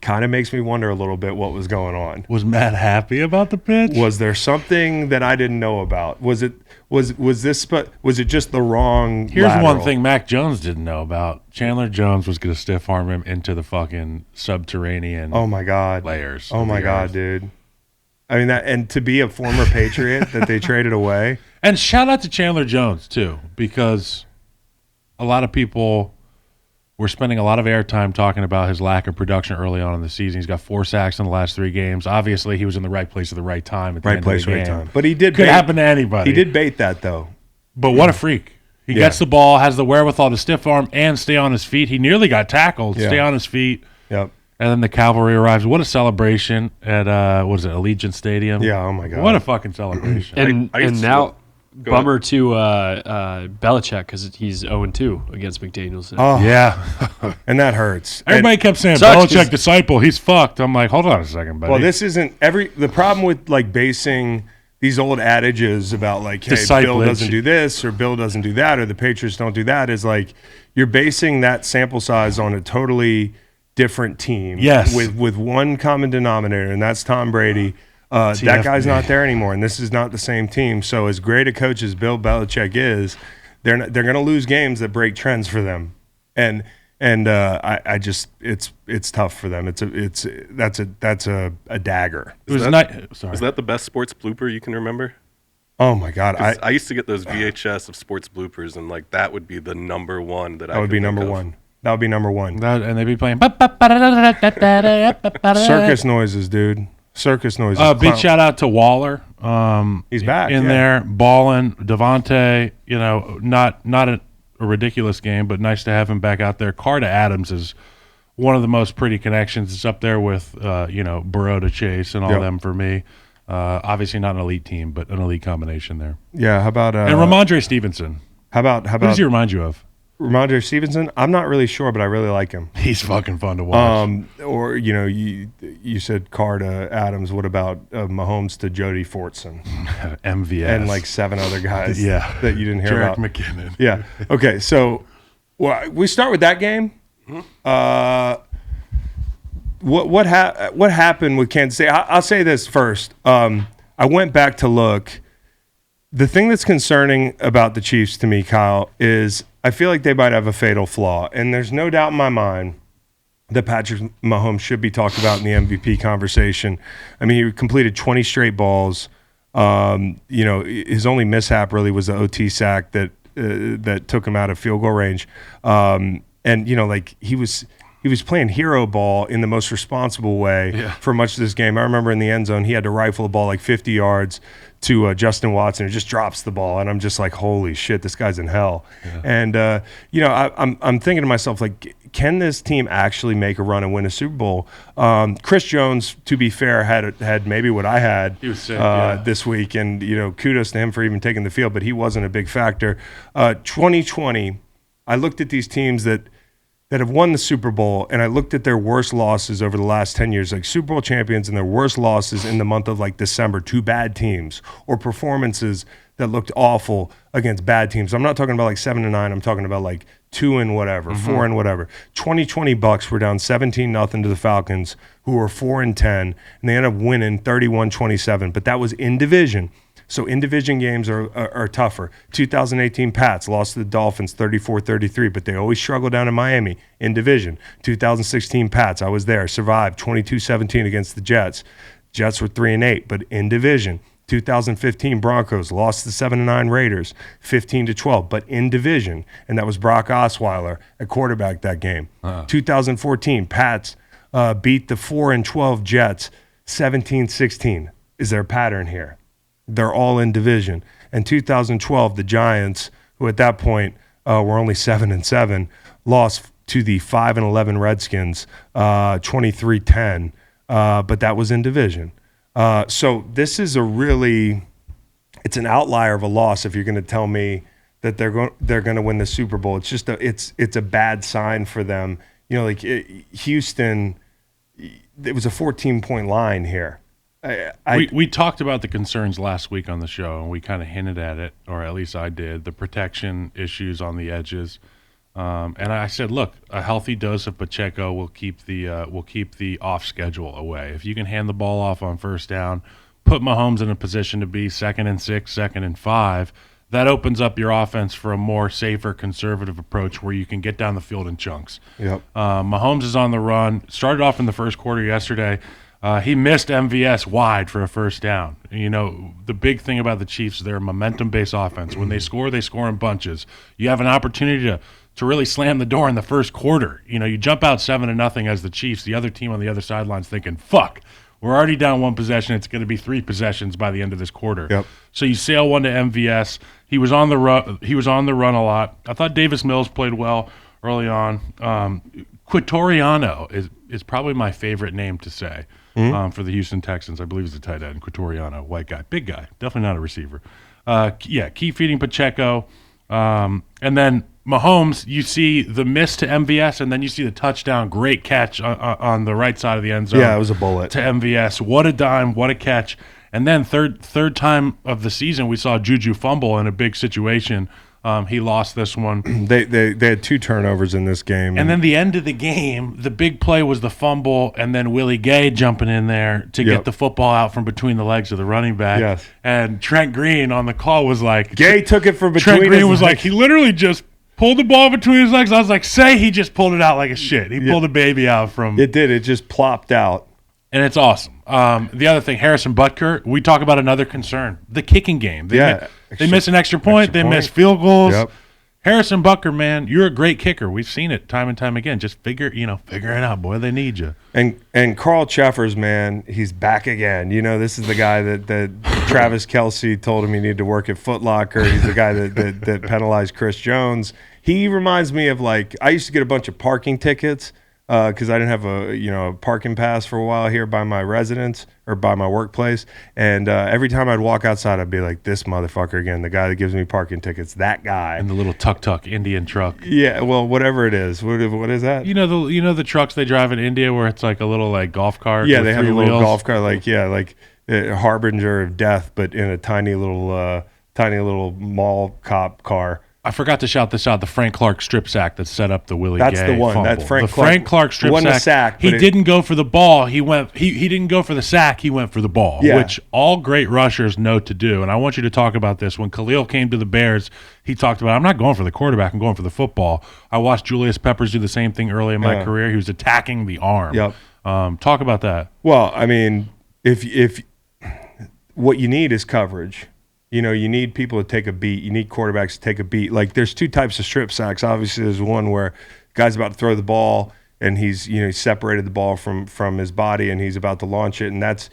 kind of makes me wonder a little bit what was going on. Was Matt happy about the pitch? Was there something that I didn't know about? Was it just the wrong Here's lateral? one thing Mac Jones didn't know about. Chandler Jones was going to stiff arm him into the fucking subterranean layers. Oh my God, dude. I mean, and to be a former Patriot that they traded away. And shout out to Chandler Jones, too, because a lot of people were spending a lot of airtime talking about his lack of production early on in the season. He's got 4 sacks in the last 3 games. Obviously, he was in the right place at the right time at the end of the game. Right time. But he did Could happen to anybody. He did bait that, though. But what a freak. He gets the ball, has the wherewithal to stiff arm and stay on his feet. He nearly got tackled, stay on his feet. Yep. And then the cavalry arrives. What a celebration at Allegiant Stadium. Yeah, oh my God. What a fucking celebration. And now bummer to Belichick because he's 0-2 against McDaniels. Oh yeah. And that hurts. Everybody kept saying Belichick disciple, he's fucked. I'm like, hold on a second, buddy. Well, this isn't the problem with like basing these old adages about like, hey, Bill doesn't do this or Bill doesn't do that or the Patriots don't do that is like you're basing that sample size on a totally different team. Yes. With one common denominator, and that's Tom Brady. That guy's not there anymore, and this is not the same team. So as great a coach as Bill Belichick is, they're going to lose games that break trends for them, and I just it's tough for them. That's a dagger. Is that the best sports blooper you can remember? Oh my God! I used to get those VHS of sports bloopers, and like that would be the number one that would be number one. That would be number one. And they'd be playing circus noises, dude. Circus noises. Big shout out to Waller. He's back in there, balling. Devontae, not a ridiculous game, but nice to have him back out there. Carter Adams is one of the most pretty connections. It's up there with Burrow to Chase and all them for me. Obviously not an elite team, but an elite combination there. Yeah, how about and Ramondre Stevenson? How about who does he remind you of? Ramondre Stevenson? I'm not really sure, but I really like him. He's fucking fun to watch. Or you said Carr to Adams. What about Mahomes to Jody Fortson? MVS and like 7 other guys. That you didn't hear Jarek about. McKinnon. Yeah. Okay. So we start with that game. Mm-hmm. What happened with Kansas City? I'll say this first. I went back to look. The thing that's concerning about the Chiefs to me, Kyle, is I feel like they might have a fatal flaw. And there's no doubt in my mind that Patrick Mahomes should be talked about in the MVP conversation. I mean, he completed 20 straight balls. His only mishap really was the OT sack that took him out of field goal range. He was playing hero ball in the most responsible way for much of this game. I remember in the end zone, he had to rifle the ball like 50 yards to Justin Watson, who just drops the ball. And I'm just like, holy shit, this guy's in hell. Yeah. And, I'm thinking to myself, like, can this team actually make a run and win a Super Bowl? Chris Jones, to be fair, had maybe what I had this week. And, kudos to him for even taking the field, but he wasn't a big factor. 2020, I looked at these teams that that have won the Super Bowl, and I looked at their worst losses over the last 10 years, like Super Bowl champions and their worst losses in the month of like December to bad teams, or performances that looked awful against bad teams. I'm not talking about like 7-9. I'm talking about like 2 and whatever, 4 and whatever. 2020 Bucs were down 17-0 to the Falcons, who were 4-10, and they ended up winning 31-27. But that was in division. So in-division games are tougher. 2018 Pats lost to the Dolphins 34-33, but they always struggle down in Miami in division. 2016 Pats, I was there, survived 22-17 against the Jets. Jets were 3-8, but in division. 2015 Broncos lost to 7-9 Raiders 15-12, but in division, and that was Brock Osweiler at quarterback that game. 2014 Pats beat the 4-12 Jets 17-16. Is there a pattern here? They're all in division. And 2012, the Giants, who at that point were only 7-7, lost to the 5-11 Redskins 23-10, but that was in division. So this is it's an outlier of a loss if you're going to tell me that they're going to win the Super Bowl. It's just it's a bad sign for them. Like Houston, it was a 14-point line here. We talked about the concerns last week on the show, and we kind of hinted at it, or at least I did, the protection issues on the edges. And I said, look, a healthy dose of Pacheco will keep the off schedule away. If you can hand the ball off on first down, put Mahomes in a position to be 2nd and 6, 2nd and 5, that opens up your offense for a more safer, conservative approach where you can get down the field in chunks. Yep. Mahomes is on the run. Started off in the first quarter yesterday. He missed MVS wide for a first down. The big thing about the Chiefs, they're a momentum-based offense. When they score in bunches. You have an opportunity to really slam the door in the first quarter. You jump out 7-0 as the Chiefs. The other team on the other sideline's thinking, fuck, we're already down 1 possession. It's going to be 3 possessions by the end of this quarter. Yep. So you sail one to MVS. He was on the run a lot. I thought Davis Mills played well early on. Quitoriano is probably my favorite name to say. For the Houston Texans. I believe he's a tight end. Quitoriano, white guy, big guy, definitely not a receiver. Keep feeding Pacheco. And then Mahomes, you see the miss to MVS, and then you see the touchdown. Great catch on the right side of the end zone. Yeah, it was a bullet. To MVS. What a dime, what a catch. And then third time of the season, we saw Juju fumble in a big situation. He lost this one. They had 2 turnovers in this game. And then the end of the game, the big play was the fumble, and then Willie Gay jumping in there to get the football out from between the legs of the running back. Yes. And Trent Green on the call was like... Gay took it from between Trent Green was like, he literally just pulled the ball between his legs. I was like, say he just pulled it out like a shit. He pulled a baby out from... It did. It just plopped out. And it's awesome. The other thing, Harrison Butker, we talk about another concern, the kicking game. They miss an extra point. They miss field goals. Yep. Harrison Butker, man, you're a great kicker. We've seen it time and time again. Just figure it out, boy. They need you. And Carl Cheffers, man, he's back again. This is the guy that Travis Kelce told him he needed to work at Foot Locker. He's the guy that penalized Chris Jones. He reminds me of I used to get a bunch of parking tickets because I didn't have a parking pass for a while here by my residence or by my workplace, and every time I'd walk outside, I'd be like, "This motherfucker again, the guy that gives me parking tickets, that guy." And the little tuk Indian truck. Yeah, well, whatever it is, what is that? The trucks they drive in India where it's like a little golf cart. Yeah, they have a little golf cart, like a harbinger of death, but in a tiny little mall cop car. I forgot to shout this out. The Frank Clark strip sack that set up the Willie Gay. That's the one. Fumble. That Frank Clark strip won sack. the sack. He didn't go for the ball. He didn't go for the sack. He went for the ball, which all great rushers know to do. And I want you to talk about this. When Khalil came to the Bears, he talked about, I'm not going for the quarterback. I'm going for the football. I watched Julius Peppers do the same thing early in my career. He was attacking the arm. Yep. Talk about that. Well, I mean, if what you need is coverage. You need people to take a beat. You need quarterbacks to take a beat. Like, there's 2 types of strip sacks. Obviously, there's one where the guy's about to throw the ball and he's separated the ball from his body and he's about to launch it, and that's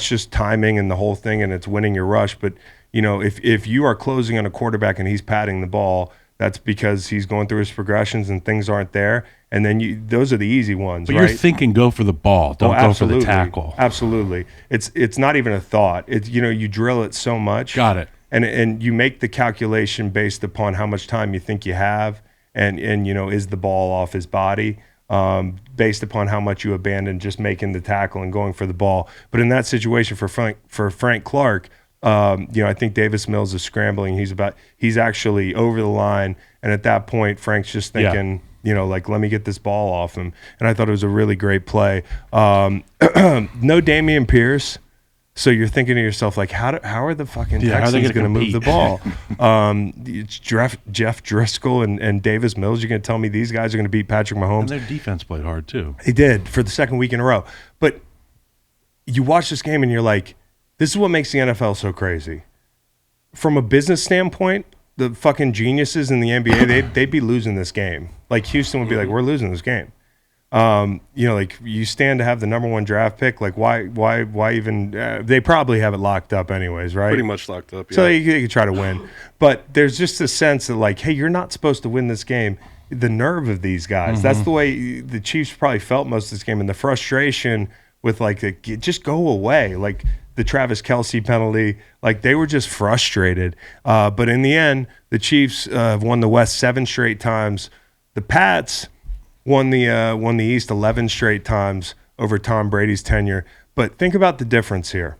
just timing and the whole thing, and it's winning your rush. But if you are closing on a quarterback and he's patting the ball, that's because he's going through his progressions and things aren't there. And then those are the easy ones, but right? You're thinking go for the ball, don't go for the tackle. Absolutely. It's not even a thought. It's you drill it so much. Got it. And you make the calculation based upon how much time you think you have, and is the ball off his body based upon how much you abandon just making the tackle and going for the ball. But in that situation for Frank Clark, I think Davis Mills is scrambling. He's actually over the line, and at that point, Frank's just thinking, let me get this ball off him. And I thought it was a really great play. No Dameon Pierce. So you're thinking to yourself, like, how are the fucking Texans going to move the ball? It's Jeff Driscoll and Davis Mills. You're going to tell me these guys are going to beat Patrick Mahomes? And their defense played hard, too. They did for the second week in a row. But you watch this game and you're like, this is what makes the NFL so crazy. From a business standpoint, the fucking geniuses in the NBA, they'd be losing this game. Like, Houston would be like, we're losing this game. Like, you stand to have the number 1 draft pick. Like, why even? They probably have it locked up anyways, right? Pretty much locked up. Yeah. So they could try to win, but there's just a sense that, like, hey, you're not supposed to win this game. The nerve of these guys. That's the way the Chiefs probably felt most of this game, and the frustration with, like, just go away, like the Travis Kelce penalty. Like, they were just frustrated. But in the end, the Chiefs have won the West 7 straight times. The Pats won the East 11 straight times over Tom Brady's tenure. But think about the difference here.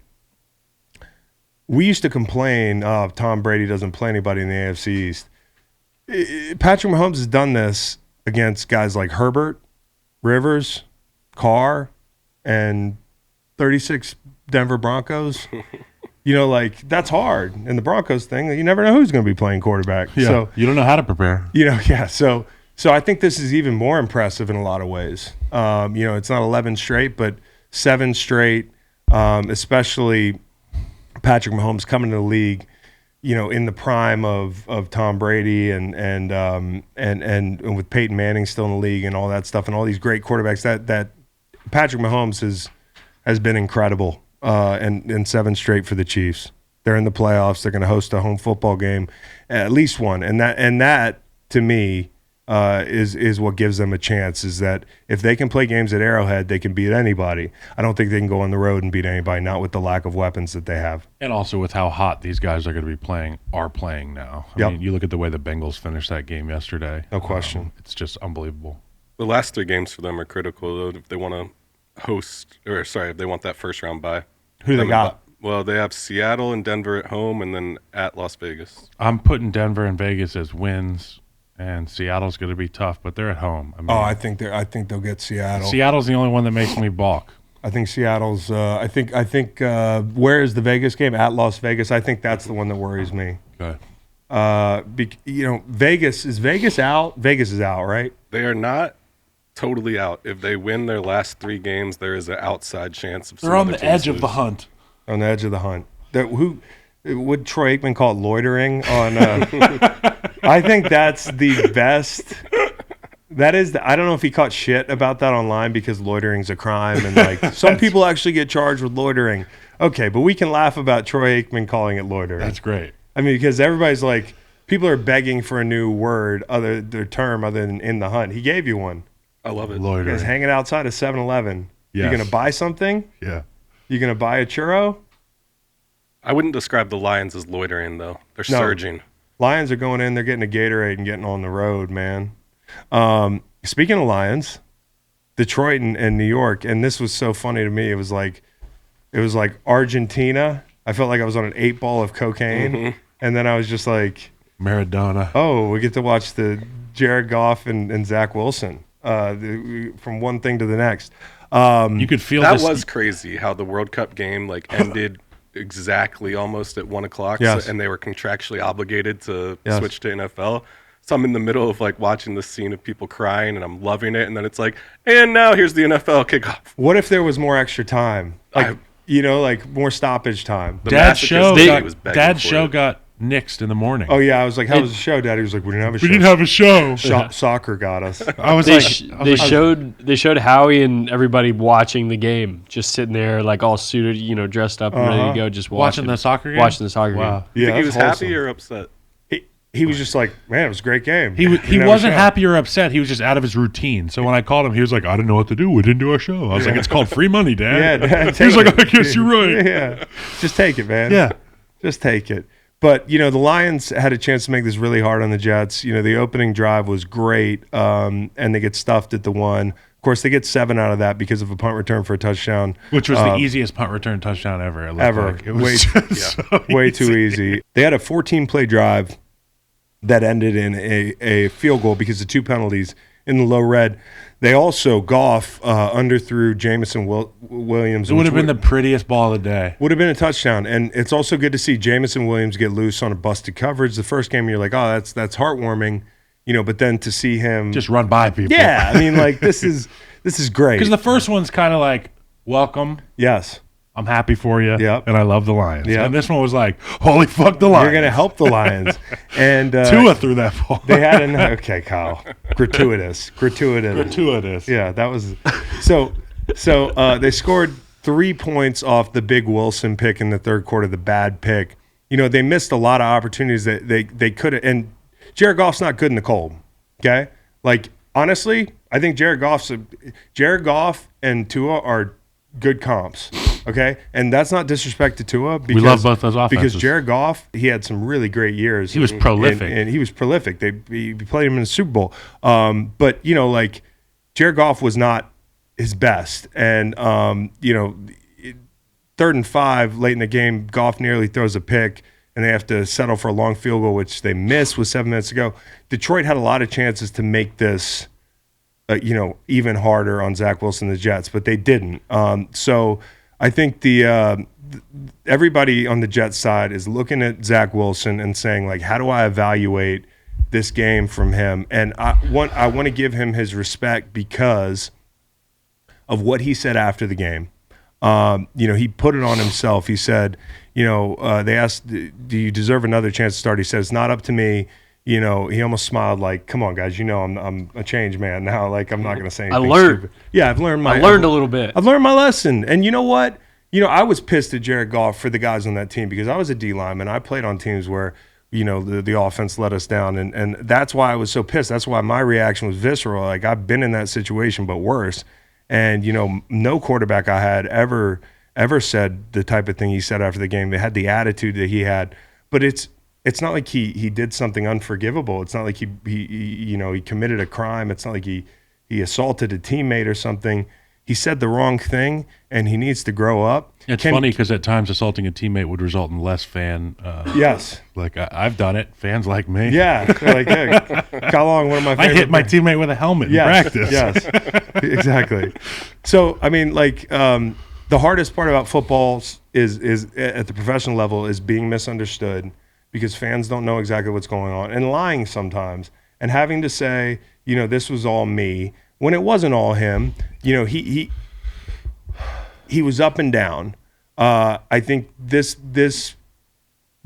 We used to complain, Tom Brady doesn't play anybody in the AFC East. Patrick Mahomes has done this against guys like Herbert, Rivers, Carr, and 36 Denver Broncos. That's hard. And the Broncos thing, you never know who's going to be playing quarterback. Yeah, so you don't know how to prepare. So I think this is even more impressive in a lot of ways. It's not 11 straight, but 7 straight, especially Patrick Mahomes coming to the league, in the prime of Tom Brady and with Peyton Manning still in the league and all that stuff and all these great quarterbacks. That Patrick Mahomes has been incredible, and 7 straight for the Chiefs. They're in the playoffs. They're going to host a home football game, at least one, and that to me. Is what gives them a chance, is that if they can play games at Arrowhead, they can beat anybody. I don't think they can go on the road and beat anybody, not with the lack of weapons that they have. And also with how hot these guys are going to be playing now. I mean, you look at the way the Bengals finished that game yesterday. No question. It's just unbelievable. The last 3 games for them are critical, though, if they want to if they want that first round bye. Who they got? Well, they have Seattle and Denver at home and then at Las Vegas. I'm putting Denver and Vegas as wins. And Seattle's going to be tough, but they're at home. I think they'll get Seattle. Seattle's the only one that makes me balk. I think Seattle's. I think. Where is the Vegas game? At Las Vegas. I think that's the one that worries me. Okay. Vegas is Vegas out. Vegas is out, right? They are not totally out. If they win their last 3 games, there is an outside chance of. They're on the edge of the hunt. On the edge of the hunt. Who would Troy Aikman call it loitering on? I think that's the best. That is, I don't know if he caught shit about that online because loitering's a crime and like some people actually get charged with loitering. Okay, but we can laugh about Troy Aikman calling it loitering. That's great. I mean, because everybody's like, people are begging for a new word, their term other than in the hunt. He gave you one. I love it. Loitering. You guys hanging outside of 7-Eleven. Yes. You're gonna buy something? Yeah. You're gonna buy a churro? I wouldn't describe the Lions as loitering though. They're surging. Lions are going in. They're getting a Gatorade and getting on the road, man. Speaking of Lions, Detroit and New York, and this was so funny to me. It was like Argentina. I felt like I was on an 8 ball of cocaine, and then I was just like Maradona. Oh, we get to watch the Jared Goff and Zach Wilson from one thing to the next. You could feel that was crazy how the World Cup game ended. Exactly almost at 1:00, yes. And they were contractually obligated to switch to NFL. So I'm in the middle of watching this scene of people crying and I'm loving it, and then it's and now here's the NFL kickoff. What if there was more extra time? More stoppage time. Dad's show got nixed in the morning. Oh yeah, I was like, "How was the show, Dad?" He was like, "We didn't have a show." We didn't have a show. Soccer got us. They showed Howie and everybody watching the game, just sitting there all suited, dressed up and ready to go, just watching the soccer game. Watching the soccer game. Yeah, you think he was happy or upset? He was just like, "Man, it was a great game." He wasn't happy or upset. He was just out of his routine. So when I called him, he was like, "I didn't know what to do. We didn't do our show." I was like, "It's called free money, Dad." Yeah, Dad, he was like, "I guess you're right." Yeah, just take it, man. Yeah, just take it. But, the Lions had a chance to make this really hard on the Jets. The opening drive was great, and they get stuffed at the one. Of course, they get 7 out of that because of a punt return for a touchdown. Which was the easiest punt return touchdown ever. It was way too easy. They had a 14-play drive that ended in a field goal because of 2 penalties in the low red. They also, Goff underthrew Jamison Williams. It would have been the prettiest ball of the day. Would have been a touchdown. And it's also good to see Jamison Williams get loose on a busted coverage. The first game, you're like, oh, that's heartwarming. But then to see him just run by people. Yeah, I mean, like, this is great. Because the first one's kind of like, welcome. Yes. I'm happy for you. Yep. And I love the Lions. Yep. And this one was like, holy fuck the Lions. You're going to help the Lions. And Tua threw that ball. They had okay, Kyle. Gratuitous. Yeah, that was so they scored 3 points off the big Wilson pick in the third quarter, the bad pick. They missed a lot of opportunities that they could have, and Jared Goff's not good in the cold. Okay? Like, honestly, I think Jared Goff and Tua are good comps, okay? And that's not disrespect to Tua. Because, we love both those offenses. Because Jared Goff, he had some really great years. He was prolific. And he was prolific. He played him in the Super Bowl. But, like, Jared Goff was not his best. And, 3rd and 5, late in the game, Goff nearly throws a pick, and they have to settle for a long field goal, which they missed with 7 minutes to go. Detroit had a lot of chances to make this even harder on Zach Wilson and the Jets, but they didn't. So I think everybody on the Jets side is looking at Zach Wilson and saying, like, how do I evaluate this game from him? And I want to give him his respect because of what he said after the game. He put it on himself. He said, they asked, do you deserve another chance to start? He said, it's not up to me. He almost smiled like, come on, guys, I'm a changed man now. Like, I'm not going to say anything stupid. Yeah, I learned a little bit. I've learned my lesson. And you know what? I was pissed at Jared Goff for the guys on that team because I was a D lineman. I played on teams where, the offense let us down. And that's why I was so pissed. That's why my reaction was visceral. Like, I've been in that situation, but worse. And, no quarterback I had ever said the type of thing he said after the game. They had the attitude that he had. But it's not like he did something unforgivable. It's not like he committed a crime. It's not like he assaulted a teammate or something. He said the wrong thing, and he needs to grow up. It's funny because at times assaulting a teammate would result in less fan. Yes. Like, I've done it. Fans like me. Yeah. Like, hey, how long? One of my favorite. I hit my teammate with a helmet in practice. Yes. Exactly. So, I mean, like, the hardest part about football is at the professional level is being misunderstood, because fans don't know exactly what's going on, and lying sometimes, and having to say, this was all me, when it wasn't all him. He was up and down. I think this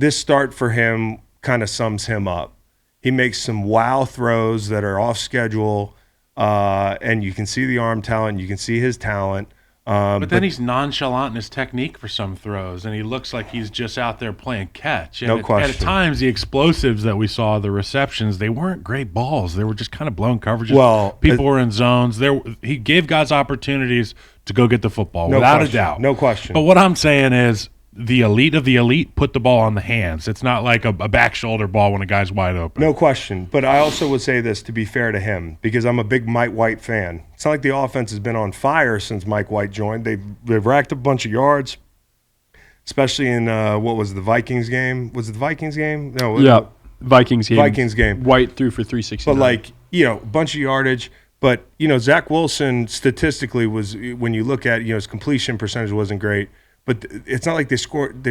start for him kind of sums him up. He makes some wow throws that are off schedule, and you can see the arm talent, you can see his talent. But then he's nonchalant in his technique for some throws, and he looks like he's just out there playing catch. And no question. At times, the explosives that we saw, the receptions, they weren't great balls. They were just kind of blown coverages. Well, people were in zones. He gave guys opportunities to go get the football, without a doubt. No question. But what I'm saying is, the elite of the elite put the ball on the hands. It's not like a back shoulder ball when a guy's wide open. No question. But I also would say this to be fair to him, because I'm a big Mike White fan. It's not like the offense has been on fire since Mike White joined. They've racked up a bunch of yards, especially in what was the Vikings game? Was it the Vikings game? No. Yeah, Vikings game. Vikings game. White threw for 369. But a bunch of yardage. But Zach Wilson statistically was, when you look at his completion percentage wasn't great. But it's not like they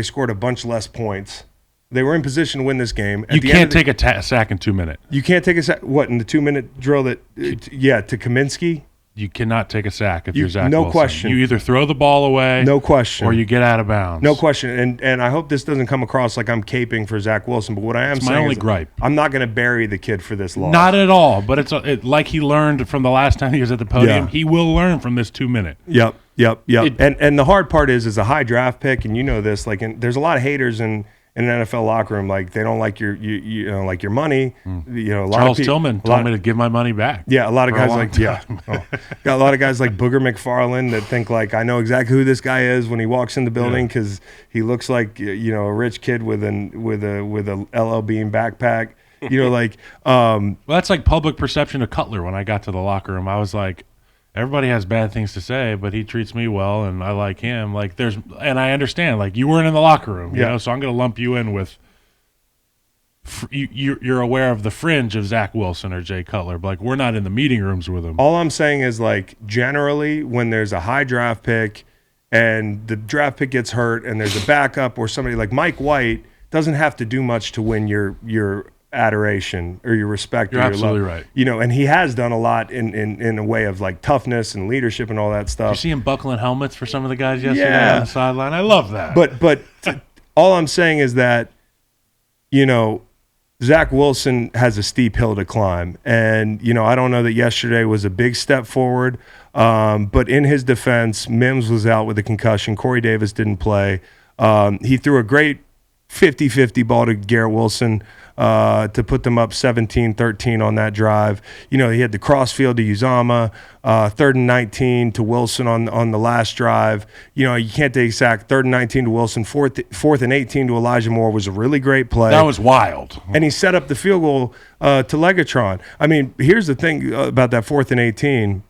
scored a bunch less points. They were in position to win this game. You can't take a sack in 2 minutes. You can't take a sack. What, in the 2-minute drill to Kaminsky? You cannot take a sack if you're Zach Wilson. No question. You either throw the ball away. No question. Or you get out of bounds. No question. And I hope this doesn't come across like I'm caping for Zach Wilson. But what I am saying my only is gripe. I'm not going to bury the kid for this loss. Not at all. But it's like he learned from the last time he was at the podium. Yeah. He will learn from this 2 minute. Yep. And the hard part is a high draft pick, and this. There's a lot of haters in in an NFL locker room, like they don't like your like your money. You know, Charles Tillman told me to give my money back. Yeah, a lot of guys got a lot of guys like Booger McFarland that think like I know exactly who this guy is when he walks in the building because he looks like a rich kid with a LL Bean backpack. You know, like well, that's like public perception of Cutler. When I got to the locker room, I was like, everybody has bad things to say, but he treats me well, and I like him. Like and I understand. Like you weren't in the locker room, you know, so I'm going to lump you in with. You're aware of the fringe of Zach Wilson or Jay Cutler, but like we're not in the meeting rooms with him. All I'm saying is like generally when there's a high draft pick and the draft pick gets hurt and there's a backup or somebody like Mike White doesn't have to do much to win your adoration or your respect. You're or your absolutely love. right. You know, and he has done a lot in a way of like toughness and leadership and all that stuff. You see him buckling helmets for some of the guys yesterday on the sideline. I love that. But all I'm saying is that, you know, Zach Wilson has a steep hill to climb. And, you know, I don't know that yesterday was a big step forward. But in his defense, Mims was out with a concussion. Corey Davis didn't play. He threw a great 50-50 ball to Garrett Wilson to put them up 17-13 on that drive. You know, he had the crossfield to Uzama, 3rd and 19 to Wilson on the last drive. You know, you can't take exact 3rd and 19 to Wilson. 4th and 18 to Elijah Moore was a really great play. That was wild. And he set up the field goal to Legatron. I mean, here's the thing about that 4th and 18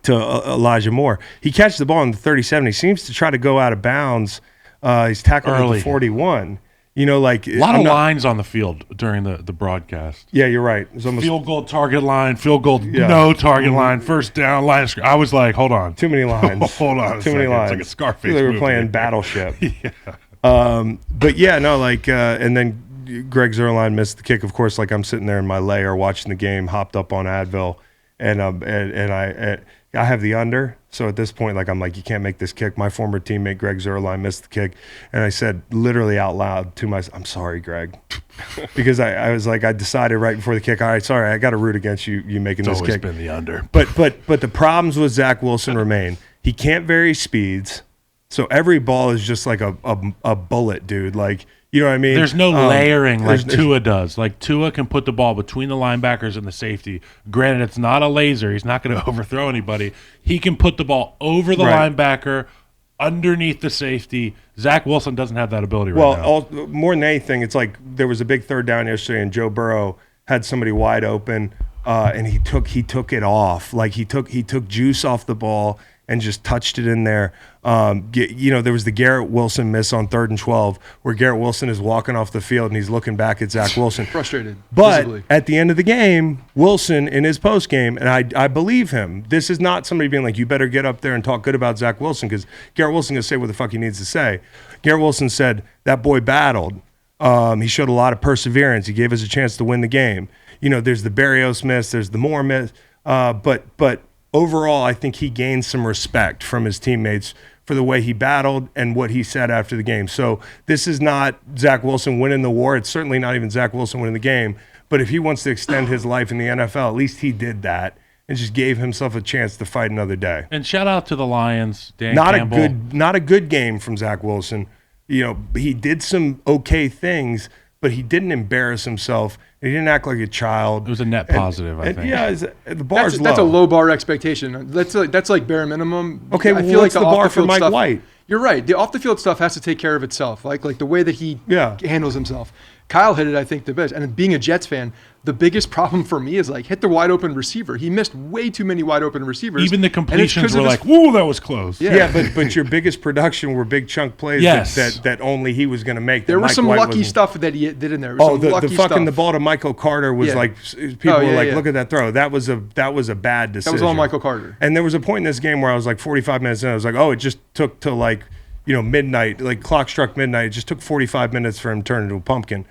to Elijah Moore. He catches the ball in the 37. He seems to try to go out of bounds. He's tackled at the 41. You know, like a lot of lines on the field during the broadcast. Yeah, you're right. It was almost field goal target line, field goal no target line, first down line. I was like, hold on, too many lines. Hold on, too many lines. It's like a Scarface. They were playing Battleship. Yeah. But yeah, no, like, and then Greg Zuerlein missed the kick. Of course, like I'm sitting there in my lair watching the game, hopped up on Advil, and I have the under. So at this point, like I'm like, you can't make this kick. My former teammate Greg Zuerlein missed the kick, and I said literally out loud to myself, "I'm sorry, Greg," because I was like, I decided right before the kick, all right, sorry, I got to root against you making this kick. It's always been the under. But the problems with Zach Wilson remain. He can't vary speeds, so every ball is just like a bullet, dude. Like. You know what I mean? There's no layering like Tua does. Like Tua can put the ball between the linebackers and the safety. Granted, it's not a laser. He's not going to overthrow anybody. He can put the ball over the linebacker, underneath the safety. Zach Wilson doesn't have that ability right now. More than anything, it's like there was a big 3rd down yesterday, and Joe Burrow had somebody wide open, and he took it off. Like he took juice off the ball and just touched it in there. You know, there was the Garrett Wilson miss on 3rd and 12 where Garrett Wilson is walking off the field and he's looking back at Zach Wilson. Frustrated. But visibly. At the end of the game, Wilson in his post game, and I believe him, this is not somebody being like, you better get up there and talk good about Zach Wilson because Garrett Wilson going to say what the fuck he needs to say. Garrett Wilson said, that boy battled. He showed a lot of perseverance. He gave us a chance to win the game. You know, there's the Berrios miss, there's the Moore miss, but overall, I think he gained some respect from his teammates for the way he battled and what he said after the game. So this is not Zach Wilson winning the war. It's certainly not even Zach Wilson winning the game. But if he wants to extend his life in the NFL, at least he did that and just gave himself a chance to fight another day. And shout out to the Lions, Dan Campbell. Not a good game from Zach Wilson. You know, he did some okay things, but he didn't embarrass himself. He didn't act like a child. It was a net positive, I think. Yeah, the bar's low. That's a low bar expectation. That's like bare minimum. Okay, well, what's the bar for Mike White? You're right. The off the field stuff has to take care of itself. Like the way that he handles himself. Kyle hit it, I think, the best. And being a Jets fan, the biggest problem for me is like hit the wide open receiver. He missed way too many wide open receivers. Even the completions were like, whoa, that was close. Yeah, but your biggest production were big chunk plays that only he was going to make. There was some lucky stuff that he did in there. The ball to Michael Carter was like people were like, look at that throw. That was a bad decision. That was all Michael Carter. And there was a point in this game where I was like 45 minutes in. I was like, it just took to like midnight, like clock struck midnight. It just took 45 minutes for him to turn into a pumpkin.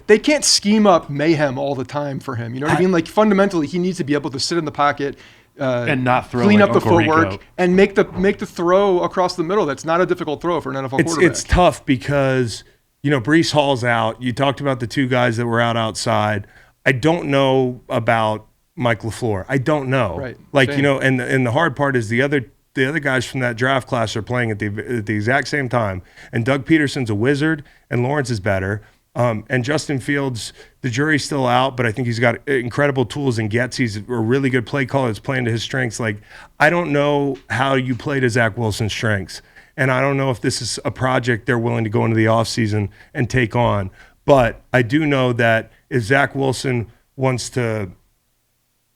They can't scheme up mayhem all the time for him. You know what I mean? Like fundamentally, he needs to be able to sit in the pocket and not throw, clean like up the Uncle footwork, Rico. and make the throw across the middle. That's not a difficult throw for an NFL quarterback. It's tough because Breece Hall's out. You talked about the two guys that were outside. I don't know about Mike LaFleur. I don't know. Right. Like, same. And the hard part is the other the other guys from that draft class are playing at the exact same time. And Doug Peterson's a wizard, and Lawrence is better. And Justin Fields, the jury's still out, but I think he's got incredible tools and gets. He's a really good play caller that's playing to his strengths. Like, I don't know how you play to Zach Wilson's strengths. And I don't know if this is a project they're willing to go into the offseason and take on. But I do know that if Zach Wilson wants to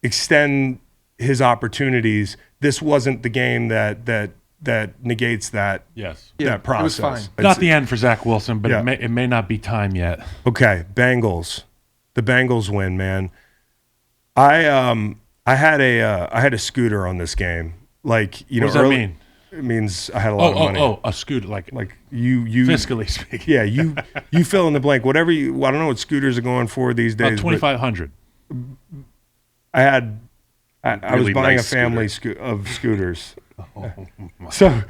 extend his opportunities, this wasn't the game that negates that. Yes. That process. It was fine. Not the end for Zach Wilson, but it may not be time yet. Okay, Bengals. The Bengals win, man. I had a scooter on this game. Like, you know, what does that mean? It means I had a lot of money. Oh, a scooter, like you fiscally speaking. Yeah, you fill in the blank. Whatever you. I don't know what scooters are going for these days. 2,500. I was buying a family of scooters. So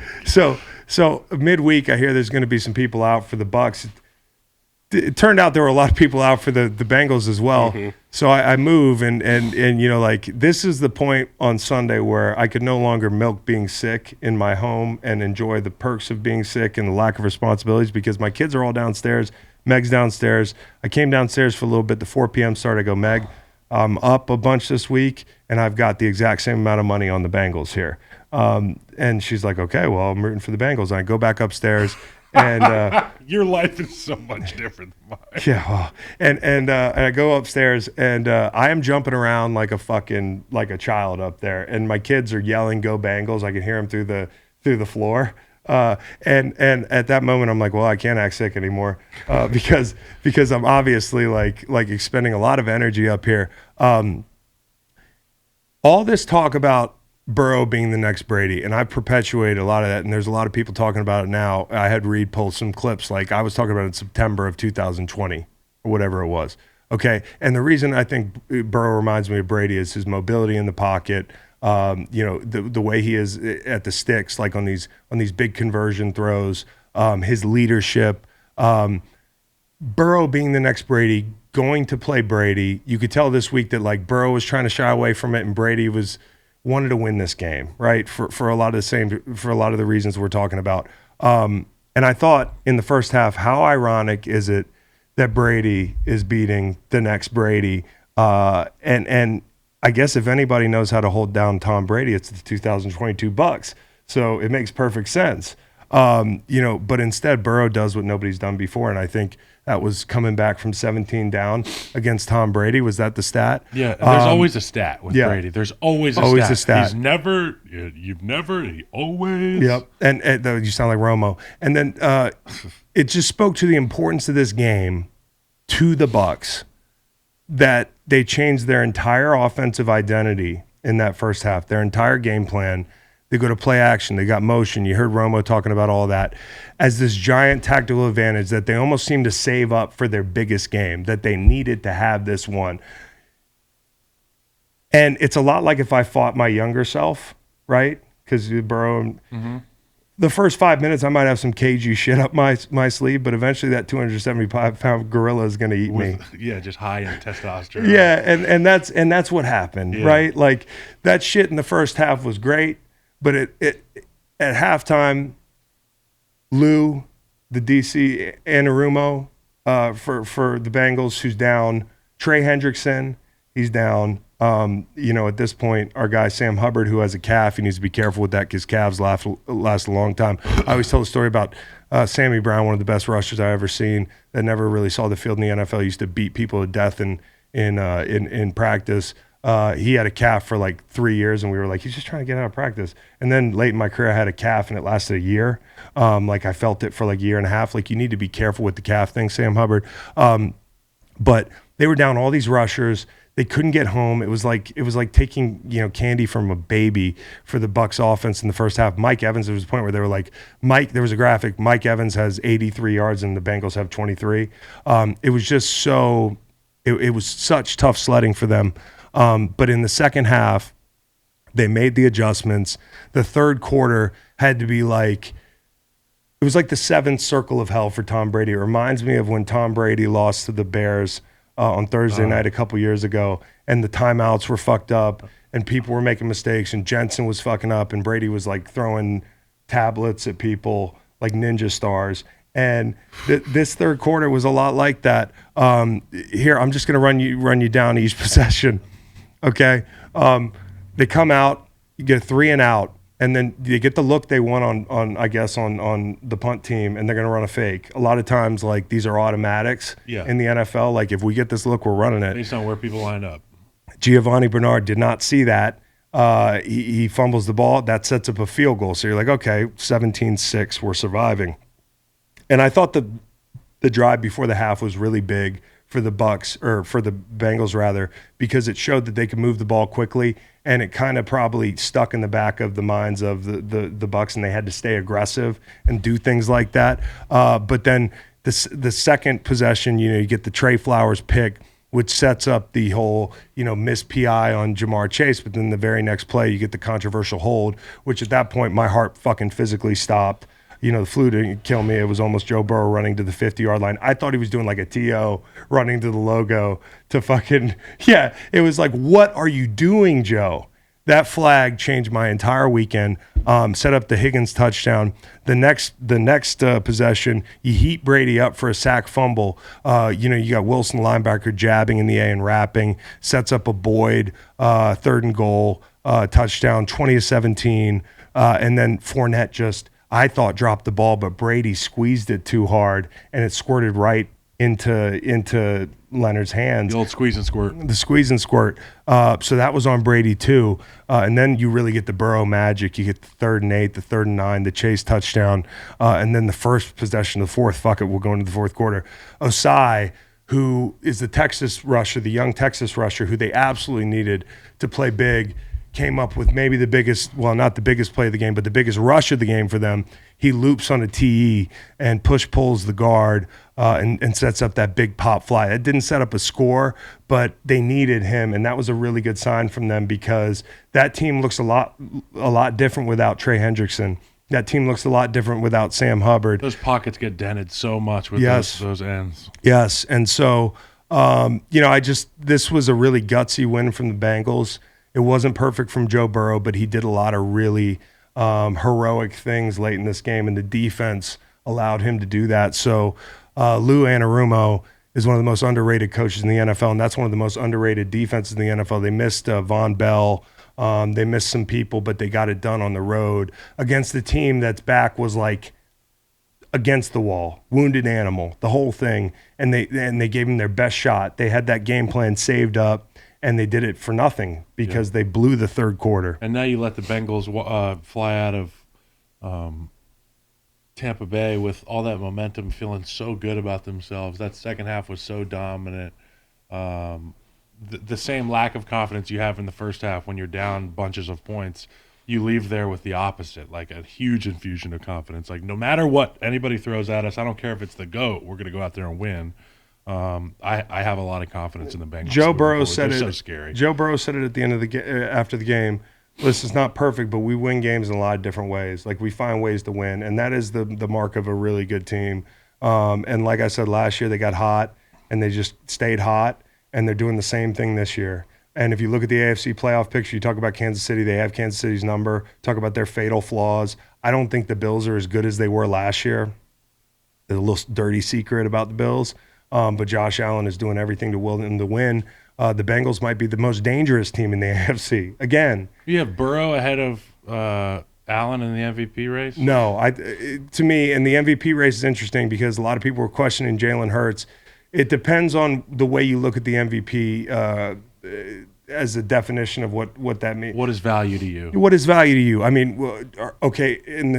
midweek, I hear there's going to be some people out for the Bucs. It turned out there were a lot of people out for the Bengals as well. Mm-hmm. So I move and you know, like, this is the point on Sunday where I could no longer milk being sick in my home and enjoy the perks of being sick and the lack of responsibilities, because my kids are all downstairs. Meg's downstairs. I came downstairs for a little bit. The 4 p.m. start. I go, Meg, I'm up a bunch this week, and I've got the exact same amount of money on the Bengals here. And she's like, okay, well, I'm rooting for the Bengals. And I go back upstairs. And your life is so much different than mine. Yeah, well, and I go upstairs, and I am jumping around like a child up there, and my kids are yelling, "Go Bengals!" I can hear them through the floor. And at that moment, I'm like, well, I can't act sick anymore because I'm obviously like expending a lot of energy up here. All this talk about Burrow being the next Brady, and I've perpetuated a lot of that, and there's a lot of people talking about it now. I had Reed pull some clips, like I was talking about in September of 2020 or whatever it was. Okay, and the reason I think Burrow reminds me of Brady is his mobility in the pocket. You know, the way he is at the sticks, like on these big conversion throws, his leadership. Burrow being the next Brady, going to play Brady. You could tell this week that like Burrow was trying to shy away from it, and Brady wanted to win this game, right? For a lot of the reasons we're talking about. And I thought in the first half, how ironic is it that Brady is beating the next Brady? And I guess if anybody knows how to hold down Tom Brady, it's the 2022 Bucs. So it makes perfect sense. You know, but instead Burrow does what nobody's done before, and I think that was coming back from 17 down against Tom Brady. Was that the stat? Yeah, there's always a stat with Brady. There's always a stat. He's never, you've never, he always. Yep, and you sound like Romo. And then it just spoke to the importance of this game to the Bucs, that they changed their entire offensive identity in that first half, their entire game plan. They go to play action. They got motion. You heard Romo talking about all that as this giant tactical advantage that they almost seemed to save up for their biggest game, that they needed to have this one. And it's a lot like if I fought my younger self, right? Because Burrow, the first 5 minutes, I might have some cagey shit up my sleeve, but eventually that 275-pound gorilla is going to eat me. Yeah, just high in testosterone. Yeah, and that's what happened, right? Like, that shit in the first half was great. But at halftime, Lou, the DC Anarumo for the Bengals, who's down. Trey Hendrickson, he's down. You know, at this point, our guy Sam Hubbard, who has a calf, he needs to be careful with that because calves last a long time. I always tell the story about Sammy Brown, one of the best rushers I've ever seen, that never really saw the field in the NFL. He used to beat people to death in practice. He had a calf for like 3 years, and we were like, he's just trying to get out of practice. And then late in my career, I had a calf, and it lasted a year. Like, I felt it for like a year and a half. Like, you need to be careful with the calf thing, Sam Hubbard. But they were down all these rushers. They couldn't get home. It was like taking, you know, candy from a baby for the Bucs offense in the first half. Mike Evans, there was a point where they were like, there was a graphic. Mike Evans has 83 yards, and the Bengals have 23. It was just so. It was such tough sledding for them. But in the second half, they made the adjustments. The third quarter had to be like, it was like the seventh circle of hell for Tom Brady. It reminds me of when Tom Brady lost to the Bears on Thursday night a couple years ago, and the timeouts were fucked up, and people were making mistakes, and Jensen was fucking up, and Brady was like throwing tablets at people like ninja stars. And this third quarter was a lot like that. Here, I'm just gonna run you down each possession. Okay, they come out, you get a 3 and out, and then you get the look they want on the punt team, and they're gonna run a fake. A lot of times, like, these are automatics in the NFL. Like, if we get this look, we're running it based on where people line up. Giovanni Bernard did not see that. He fumbles the ball. That sets up a field goal. So you're like, okay, 17-6, we're surviving. And I thought the drive before the half was really big for the Bucs, or for the Bengals rather, because it showed that they could move the ball quickly, and it kind of probably stuck in the back of the minds of the Bucs, and they had to stay aggressive and do things like that. But then the second possession, you get the Trey Flowers pick, which sets up the whole, missed PI on Jamar Chase. But then the very next play, you get the controversial hold, which at that point, my heart fucking physically stopped. The flu didn't kill me. It was almost Joe Burrow running to the 50-yard line. I thought he was doing like a TO running to the logo to fucking, it was like, what are you doing, Joe? That flag changed my entire weekend, set up the Higgins touchdown. The next possession, you heat Brady up for a sack fumble. You got Wilson, linebacker, jabbing in the A and wrapping, sets up a Boyd, 3rd and goal, touchdown, 20-17. And then Fournette just, I thought, dropped the ball, but Brady squeezed it too hard, and it squirted right into Leonard's hands. The old squeeze and squirt. The squeeze and squirt. So that was on Brady too. And then you really get the Burrow magic. You get the 3rd and 8, the 3rd and 9, the Chase touchdown, and then the first possession, the fourth. Fuck it, we'll go into the fourth quarter. Osai, who is the Texas rusher, the young Texas rusher, who they absolutely needed to play big, came up with maybe the biggest, well, not the biggest play of the game, but the biggest rush of the game for them. He loops on a TE and push-pulls the guard and sets up that big pop fly. That didn't set up a score, but they needed him, and that was a really good sign from them, because that team looks a lot different without Trey Hendrickson. That team looks a lot different without Sam Hubbard. Those pockets get dented so much with those ends. Yes, and so, this was a really gutsy win from the Bengals. It wasn't perfect from Joe Burrow, but he did a lot of really heroic things late in this game, and the defense allowed him to do that. So Lou Anarumo is one of the most underrated coaches in the NFL, and that's one of the most underrated defenses in the NFL. They missed Von Bell. They missed some people, but they got it done on the road against the team that's back was like against the wall, wounded animal, the whole thing, and they gave him their best shot. They had that game plan saved up, and they did it for nothing because they blew the third quarter. And now you let the Bengals fly out of Tampa Bay with all that momentum, feeling so good about themselves. That second half was so dominant. The same lack of confidence you have in the first half when you're down bunches of points, you leave there with the opposite, like a huge infusion of confidence. Like, no matter what anybody throws at us, I don't care if it's the GOAT, we're going to go out there and win. I have a lot of confidence in the Bengals. Joe Burrow said it. So scary. Joe Burrow said it at the end of the after the game. Listen, it's not perfect, but we win games in a lot of different ways. Like, we find ways to win, and that is the mark of a really good team. And like I said, last year they got hot, and they just stayed hot, and they're doing the same thing this year. And if you look at the AFC playoff picture, you talk about Kansas City, they have Kansas City's number. Talk about their fatal flaws. I don't think the Bills are as good as they were last year. There's a little dirty secret about the Bills. But Josh Allen is doing everything to will them to win. The Bengals might be the most dangerous team in the AFC. Again. You have Burrow ahead of Allen in the MVP race? No. To me, and the MVP race is interesting because a lot of people were questioning Jalen Hurts. It depends on the way you look at the MVP as a definition of what that means. What is value to you? What is value to you? I mean, okay, in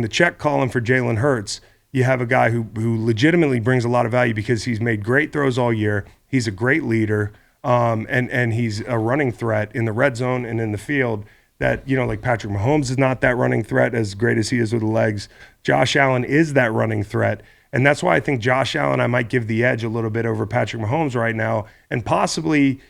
the check column for Jalen Hurts, you have a guy who legitimately brings a lot of value because he's made great throws all year. He's a great leader, and he's a running threat in the red zone and in the field that, like Patrick Mahomes is not that running threat as great as he is with the legs. Josh Allen is that running threat. And that's why I think Josh Allen, I might give the edge a little bit over Patrick Mahomes right now, and possibly,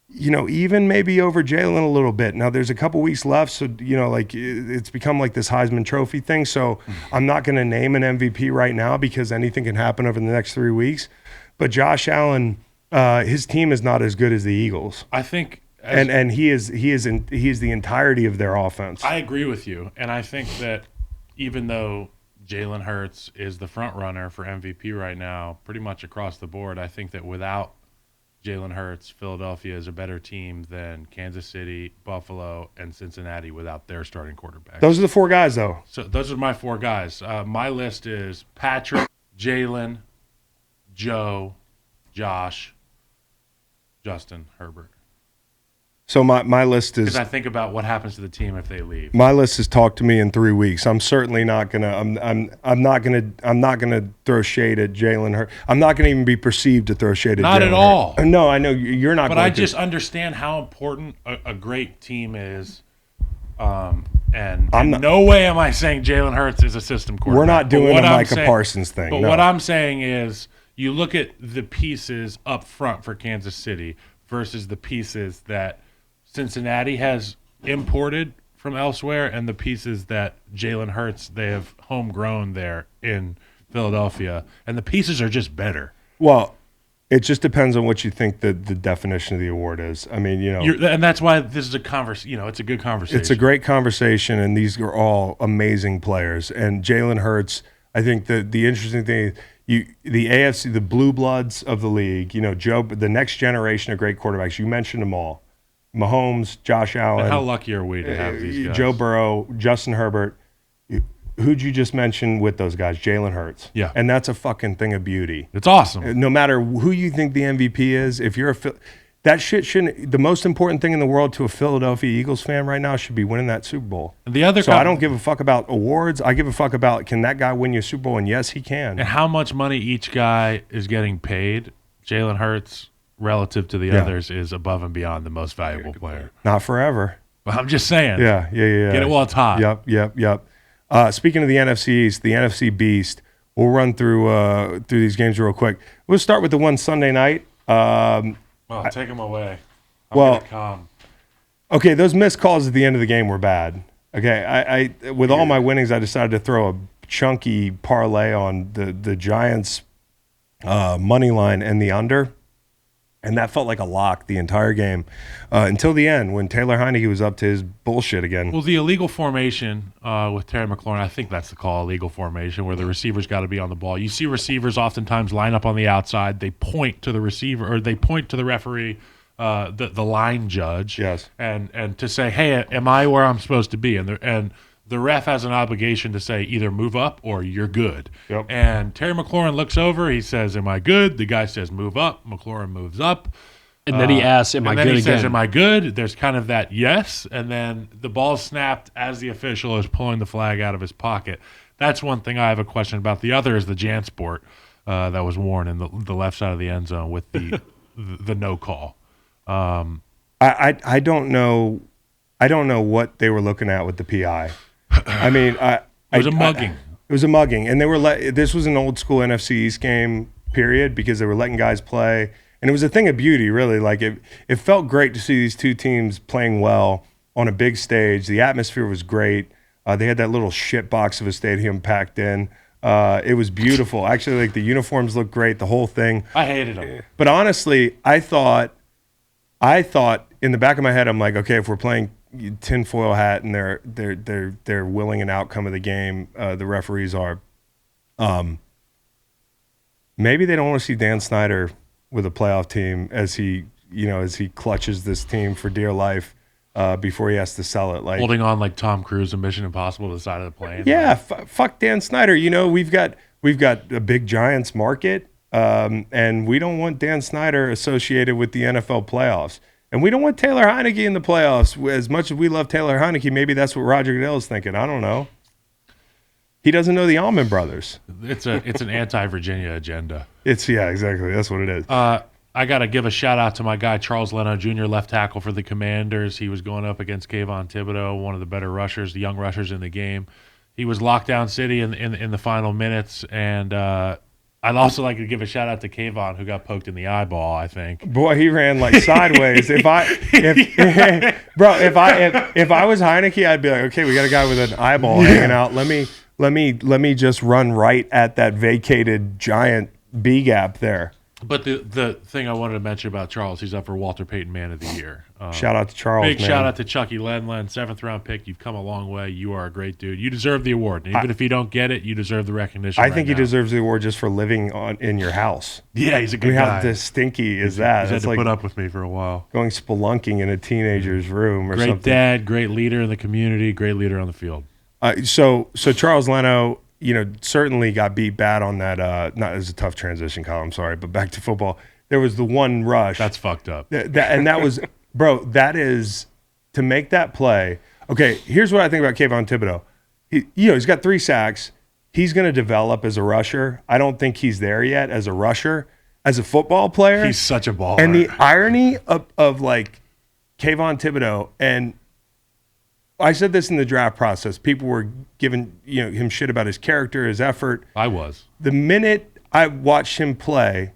even maybe over Jalen a little bit. Now, there's a couple weeks left, so, it's become like this Heisman Trophy thing. So I'm not going to name an MVP right now because anything can happen over the next 3 weeks. But Josh Allen, his team is not as good as the Eagles. I think and he is the entirety of their offense. I agree with you, and I think that even though Jalen Hurts is the front runner for MVP right now, pretty much across the board, I think that without Jalen Hurts, Philadelphia is a better team than Kansas City, Buffalo, and Cincinnati without their starting quarterback. Those are the 4 guys, though. So those are my 4 guys. My list is Patrick, Jalen, Joe, Josh, Justin, Herbert. So my list is. Because I think about what happens to the team if they leave. My list is talk to me in 3 weeks. I'm certainly not gonna. I'm not gonna throw shade at Jalen Hurts. I'm not gonna even be perceived to throw shade at. Not Jalen at all. Hurts. No, I know you're not. But going I just understand how important a great team is. And no way am I saying Jalen Hurts is a system quarterback. We're not doing the Micah Parsons thing. But what I'm saying is, you look at the pieces up front for Kansas City versus the pieces that Cincinnati has imported from elsewhere, and the pieces that Jalen Hurts, they have homegrown there in Philadelphia, and the pieces are just better. Well, it just depends on what you think the definition of the award is. I mean, and that's why this is a it's a good conversation. It's a great conversation, and these are all amazing players. And Jalen Hurts, I think the interesting thing is the AFC, the blue bloods of the league, Joe, the next generation of great quarterbacks. You mentioned them all. Mahomes, Josh Allen. And how lucky are we to have these guys? Joe Burrow, Justin Herbert. Who'd you just mention with those guys? Jalen Hurts. Yeah. And that's a fucking thing of beauty. It's awesome. No matter who you think the MVP is, if you're that shit shouldn't. The most important thing in the world to a Philadelphia Eagles fan right now should be winning that Super Bowl. And I don't give a fuck about awards. I give a fuck about, can that guy win you a Super Bowl? And yes, he can. And how much money each guy is getting paid. Jalen Hurts, relative to the others, is above and beyond the most valuable player. Not forever. Well, I'm just saying. Yeah. Get it while it's hot. Yep. Speaking of the NFC East, the NFC Beast, we'll run through these games real quick. We'll start with the one Sunday night. Take them away. I'm calm. Okay, those missed calls at the end of the game were bad. Okay, I with all my winnings, I decided to throw a chunky parlay on the Giants money line and the under. And that felt like a lock the entire game until the end when Taylor Heineke was up to his bullshit again. Well, the illegal formation with Terry McLaurin, I think that's the call, illegal formation, where the receivers got to be on the ball. You see receivers oftentimes line up on the outside. They point to the receiver or they point to the referee, the line judge, yes, and to say, hey, am I where I'm supposed to be? And the ref has an obligation to say either move up or you're good. Yep. And Terry McLaurin looks over. He says, am I good? The guy says, move up. McLaurin moves up. And then he asks, am I good again? And then he says, am I good? There's kind of that yes. And then the ball snapped as the official is pulling the flag out of his pocket. That's one thing I have a question about. The other is the JanSport that was worn in the left side of the end zone with the no call. I don't know. I don't know what they were looking at with the PI. I mean, it was a mugging. It was a mugging, and they were this was an old school NFC East game period because they were letting guys play, and it was a thing of beauty, really. Like it felt great to see these two teams playing well on a big stage. The atmosphere was great. They had that little shit box of a stadium packed in. It was beautiful. Actually, like the uniforms looked great. The whole thing. I hated them. But honestly, I thought in the back of my head, I'm like, okay, if we're playing tinfoil hat and they're willing an outcome of the game, the referees are. Maybe they don't want to see Dan Snyder with a playoff team as he clutches this team for dear life before he has to sell it. Like holding on like Tom Cruise in Mission Impossible to the side of the plane. Yeah, fuck Dan Snyder. We've got a big Giants market, and we don't want Dan Snyder associated with the NFL playoffs. And we don't want Taylor Heineke in the playoffs. As much as we love Taylor Heineke, maybe that's what Roger Goodell is thinking. I don't know. He doesn't know the Allman Brothers. It's an anti-Virginia agenda. Yeah, exactly. That's what it is. I got to give a shout-out to my guy, Charles Leno Jr., left tackle for the Commanders. He was going up against Kayvon Thibodeau, one of the better rushers, the young rushers in the game. He was lockdown city in the final minutes, and I'd also like to give a shout out to Kayvon, who got poked in the eyeball, I think. Boy, he ran like sideways. If I was Heineke, I'd be like, okay, we got a guy with an eyeball hanging out. Let me just run right at that vacated giant B gap there. But the thing I wanted to mention about Charles, he's up for Walter Payton Man of the Year. Shout out to Charles. Big shout out to Chucky Len, 7th-round pick. You've come a long way. You are a great dude. You deserve the award. And even if you don't get it, you deserve the recognition. I think he deserves the award just for living in your house. Yeah, he's a good guy. How stinky is that? He's had to put up with me for a while. Going spelunking in a teenager's room or something. Great dad, great leader in the community, great leader on the field. So Charles Leno, certainly got beat bad on that. Not as a tough transition, Kyle. I'm sorry, but back to football. There was the one rush. That's fucked up. And that was, bro, that is, to make that play. Okay, here's what I think about Kayvon Thibodeau. He's got 3 sacks. He's going to develop as a rusher. I don't think he's there yet as a rusher. As a football player. He's such a baller. And the irony of like Kayvon Thibodeau, and I said this in the draft process. People were giving him shit about his character, his effort. I was. The minute I watched him play,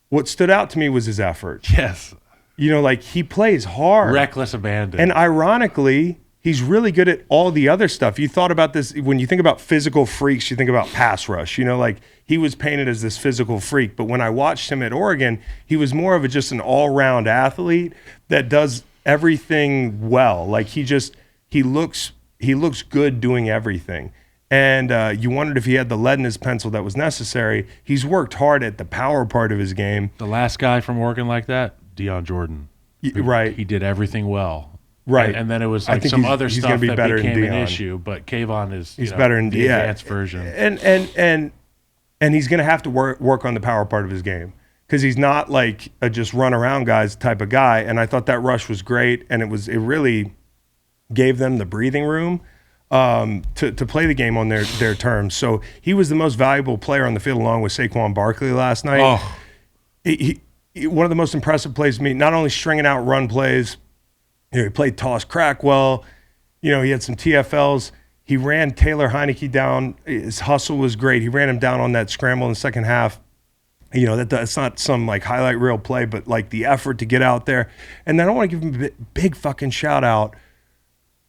what stood out to me was his effort. Yes. Like he plays hard. Reckless abandon. And ironically, he's really good at all the other stuff. You thought about this, when you think about physical freaks, you think about pass rush. Like he was painted as this physical freak. But when I watched him at Oregon, he was more of just an all-round athlete that does everything well. Like he looks good doing everything. And you wondered if he had the lead in his pencil that was necessary. He's worked hard at the power part of his game. The last guy from Oregon like that, Deion Jordan. Right. He did everything well. Right. And then it was like some other stuff that became an issue. But Kayvon is better than the advanced version. And he's going to have to work on the power part of his game, because he's not like a just run around guys type of guy. And I thought that rush was great, and it really gave them the breathing room to play the game on their terms. So he was the most valuable player on the field, along with Saquon Barkley last night. Oh. He one of the most impressive plays to me, not only stringing out run plays, he played toss crack well. He had some TFLs. He ran Taylor Heineke down. His hustle was great. He ran him down on that scramble in the second half. That's not some like highlight reel play, but like the effort to get out there. And then I want to give him a big fucking shout out.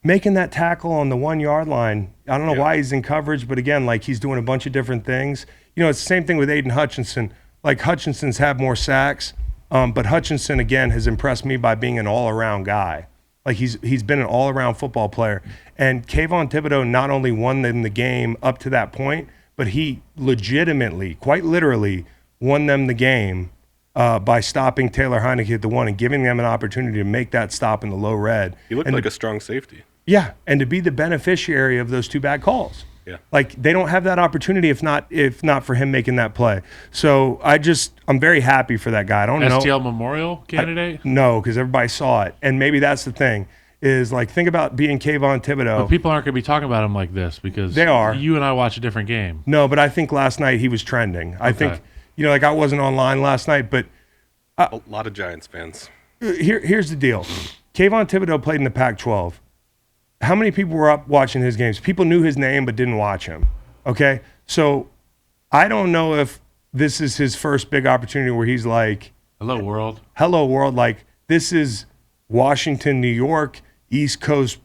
Making that tackle on the 1 yard line. I don't know why he's in coverage, but again, like he's doing a bunch of different things. It's the same thing with Aiden Hutchinson. Like Hutchinson's had more sacks, but Hutchinson again has impressed me by being an all-around guy. Like he's been an all-around football player. And Kayvon Thibodeau not only won them the game up to that point, but he legitimately, quite literally, won them the game by stopping Taylor Heineke at the 1 and giving them an opportunity to make that stop in the low red. He looked like a strong safety. Yeah, and to be the beneficiary of those 2 bad calls. Yeah. Like they don't have that opportunity if not for him making that play. So I'm very happy for that guy. I don't know. STL Memorial candidate? No, because everybody saw it. And maybe that's the thing. Is like, think about being Kayvon Thibodeau. But people aren't going to be talking about him like this because they are. You and I watch a different game. No, but I think last night he was trending. I think, like I wasn't online last night, but a lot of Giants fans. Here's the deal. Kayvon Thibodeau played in the Pac-12. How many people were up watching his games? People knew his name but didn't watch him. Okay? So I don't know if this is his first big opportunity where he's like, hello, world. Hello, world. Like, this is Washington, New York, East Coast,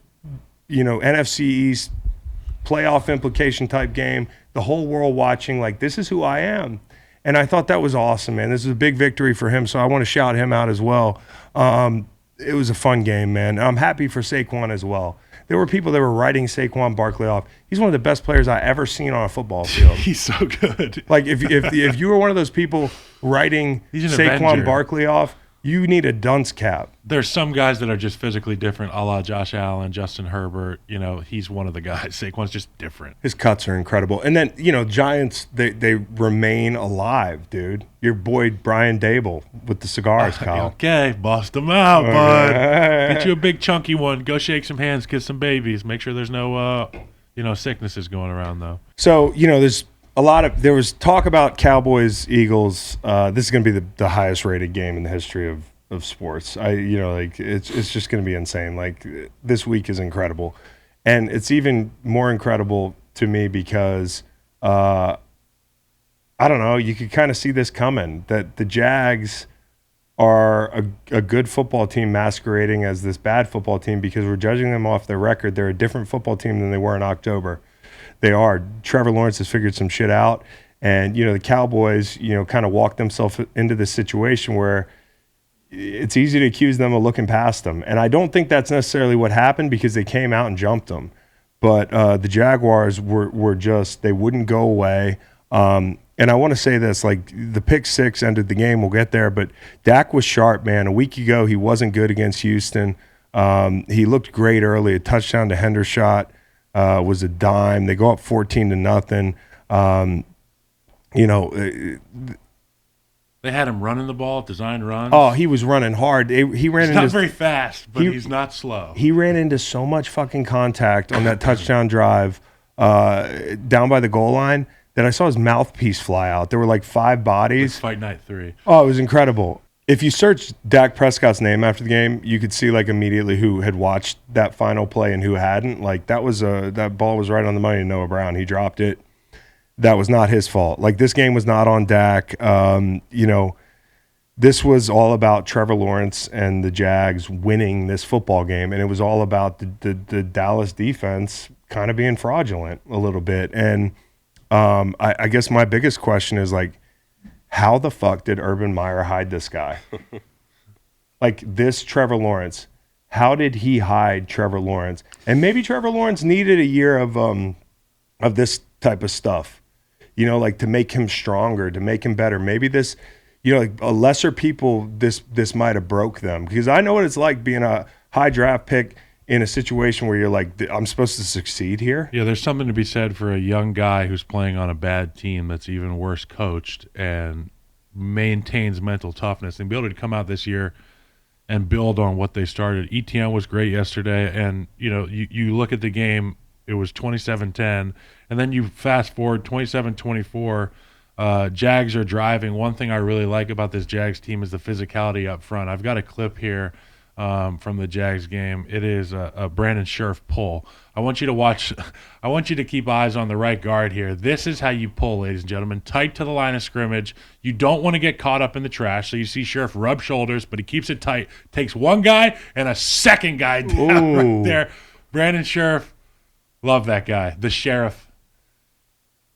NFC East, playoff implication type game. The whole world watching, like, this is who I am. And I thought that was awesome, man. This is a big victory for him, so I want to shout him out as well. It was a fun game, man. I'm happy for Saquon as well. There were people that were writing Saquon Barkley off. He's one of the best players I ever seen on a football field. He's so good. Like if you were one of those people writing Saquon Barkley off, you need a dunce cap. There's some guys that are just physically different, a la Josh Allen, Justin Herbert. He's one of the guys. Saquon's just different. His cuts are incredible. And then, Giants, they remain alive, dude. Your boy Brian Dable with the cigars, Kyle. Okay, bust them out, bud. Get you a big chunky one. Go shake some hands, kiss some babies. Make sure there's no, sicknesses going around, though. So, there was talk about Cowboys, Eagles. This is going to be the highest rated game in the history of sports. It's just going to be insane. Like, this week is incredible. And it's even more incredible to me because, I don't know, you could kind of see this coming, that the Jags are a good football team masquerading as this bad football team because we're judging them off their record. They're a different football team than they were in October. They are. Trevor Lawrence has figured some shit out, And, the Cowboys, kind of walked themselves into this situation where it's easy to accuse them of looking past them. And I don't think that's necessarily what happened because they came out and jumped them. But the Jaguars were just, they wouldn't go away. And I want to say this, like the pick six ended the game. We'll get there. But Dak was sharp, man. A week ago, he wasn't good against Houston. He looked great early. A touchdown to Hendershot was a dime. They go up 14-0. They had him running the ball, designed runs. Oh, he was running hard. He's not very fast, but he's not slow. He ran into so much fucking contact on that touchdown drive down by the goal line that I saw his mouthpiece fly out. There were like 5 bodies. Like Fight Night 3. Oh, it was incredible. If you search Dak Prescott's name after the game, you could see like immediately who had watched that final play and who hadn't. Like that ball was right on the money to Noah Brown. He dropped it. That was not his fault. Like this game was not on Dak. This was all about Trevor Lawrence and the Jags winning this football game, and it was all about the Dallas defense kind of being fraudulent a little bit. And I guess my biggest question is like, how the fuck did Urban Meyer hide this guy? Like this Trevor Lawrence, how did he hide Trevor Lawrence? And maybe Trevor Lawrence needed a year of this type of stuff. Like to make him stronger, to make him better. Maybe this, like a lesser people, this might have broke them. Because I know what it's like being a high draft pick in a situation where you're like, I'm supposed to succeed here. Yeah, there's something to be said for a young guy who's playing on a bad team that's even worse coached and maintains mental toughness and be able to come out this year and build on what they started. ETN was great yesterday, and you look at the game, it was 27-10. And then you fast forward 27-24, Jags are driving. One thing I really like about this Jags team is the physicality up front. I've got a clip here from the Jags game. It is a Brandon Scherff pull. I want you to watch. I want you to keep eyes on the right guard here. This is how you pull, ladies and gentlemen. Tight to the line of scrimmage. You don't want to get caught up in the trash. So you see Scherff rub shoulders, but he keeps it tight. Takes one guy and a second guy down right there. Brandon Scherff. Love that guy. The Sheriff.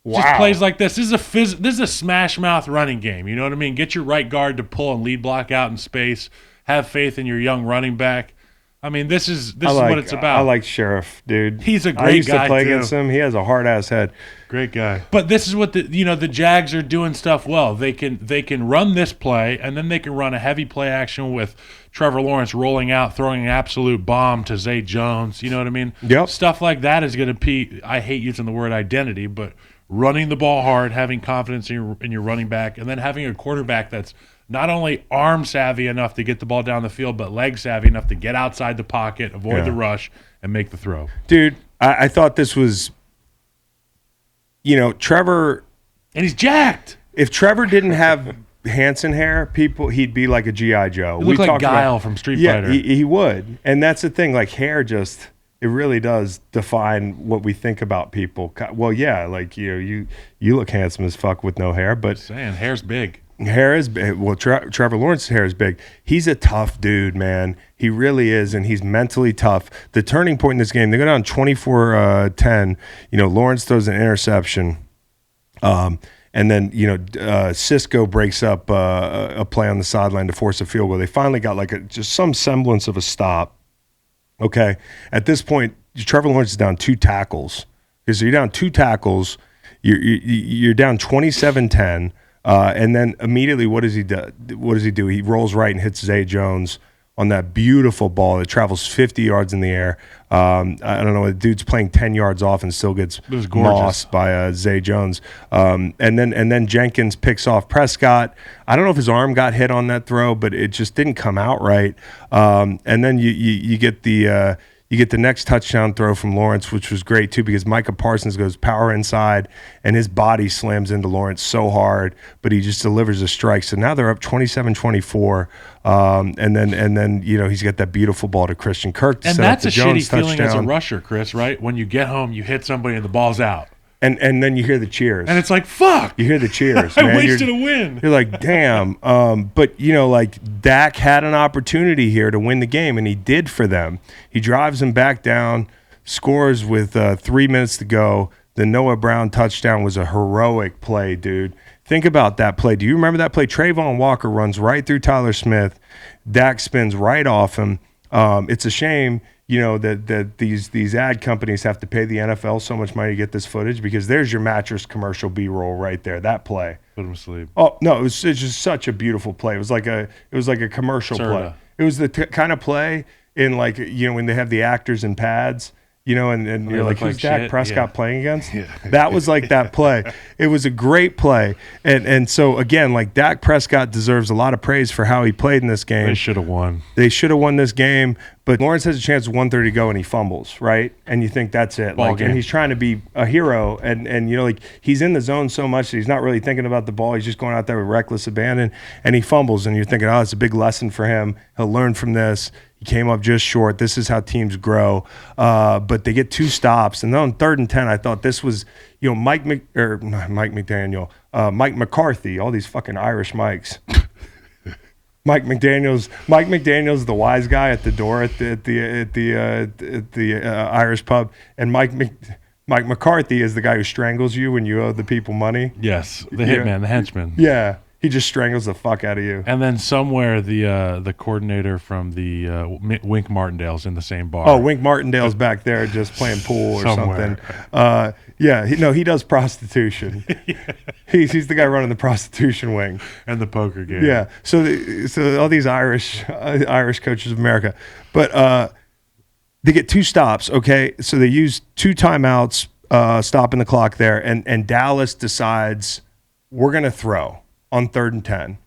Wow. Just plays like this. This is a smash mouth running game. You know what I mean? Get your right guard to pull and lead block out in space. Have faith in your young running back. I mean, this is what it's about. I like Sheriff, dude. He's a great guy. I used to play against him. He has a hard ass head. Great guy. But this is what the Jags are doing stuff well. They can run this play, and then they can run a heavy play action with Trevor Lawrence rolling out, throwing an absolute bomb to Zay Jones. You know what I mean? Yep. Stuff like that is going to be. I hate using the word identity, but running the ball hard, having confidence in your running back, and then having a quarterback that's not only arm savvy enough to get the ball down the field, but leg savvy enough to get outside the pocket, avoid the rush, and make the throw. Dude, I thought this was, Trevor. And he's jacked. If Trevor didn't have Hanson hair, he'd be like a G.I. Joe. He looked like Guile from Street Fighter. Yeah, he would. And that's the thing, like hair just, it really does define what we think about people. Well, yeah, like, you look handsome as fuck with no hair, but. Just saying, hair's big. Hair is big. Well, Trevor Lawrence's hair is big. He's a tough dude, man. He really is, and he's mentally tough. The turning point in this game, they go down 24-10. Lawrence throws an interception, and then Cisco breaks up a play on the sideline to force a field goal. They finally got just some semblance of a stop. Okay, at this point, Trevor Lawrence is down 2 tackles. So you're down 2 tackles. You're down 27-10. And then immediately, what does he do? He rolls right and hits Zay Jones on that beautiful ball that travels 50 yards in the air. I don't know, the dude's playing 10 yards off and still gets mossed by Zay Jones. And then Jenkins picks off Prescott. I don't know if his arm got hit on that throw, but it just didn't come out right. And then you get the next touchdown throw from Lawrence, which was great too, because Micah Parsons goes power inside and his body slams into Lawrence so hard, but he just delivers a strike. So now they're up 27-24. And then he's got that beautiful ball to Christian Kirk to and set that's up the a Jones shitty feeling touchdown. as a rusher, Chris, right? When you get home, you hit somebody and the ball's out. And then you hear the cheers. And it's like, fuck. You hear the cheers, I man. wasted a win. You're like, damn. But, Dak had an opportunity here to win the game, and he did for them. He drives them back down, scores with 3 minutes to go. The Noah Brown touchdown was a heroic play, dude. Think about that play. Do you remember that play? Trayvon Walker runs right through Tyler Smith. Dak spins right off him. It's a shame, that these ad companies have to pay the NFL so much money to get this footage, because there's your mattress commercial B-roll right there. That play. Put him to sleep. Oh no, it's just such a beautiful play. It was like a commercial play. It was the kind of play in when they have the actors in pads. And you're like, who's Dak Prescott playing against? Yeah. That was like that play. It was a great play. And so, again, Dak Prescott deserves a lot of praise for how he played in this game. They should have won. They should have won this game. But Lawrence has a chance with 1:30 to go, and he fumbles, right? And you think that's it. And he's trying to be a hero. And he's in the zone so much that he's not really thinking about the ball. He's just going out there with reckless abandon, and he fumbles. And you're thinking, it's a big lesson for him. He'll learn from this. He came up just short. This is how teams grow. But they get 2 stops. And then on 3rd and 10, I thought this was, Mike McDaniel, Mike McCarthy, all these fucking Irish Mikes. Mike McDaniel's the wise guy at the door at the Irish pub, and Mike McCarthy is the guy who strangles you when you owe the people money. Yes, the hitman, the henchman. Yeah. He just strangles the fuck out of you. And then somewhere the coordinator from the Wink Martindale's in the same bar. Oh, Wink Martindale's back there just playing pool or something. He does prostitution. Yeah. He's the guy running the prostitution wing and the poker game. Yeah. So all these Irish coaches of America, but they get 2 stops. Okay, so they use 2 timeouts, stopping the clock there, and Dallas decides we're gonna throw on 3rd and 10.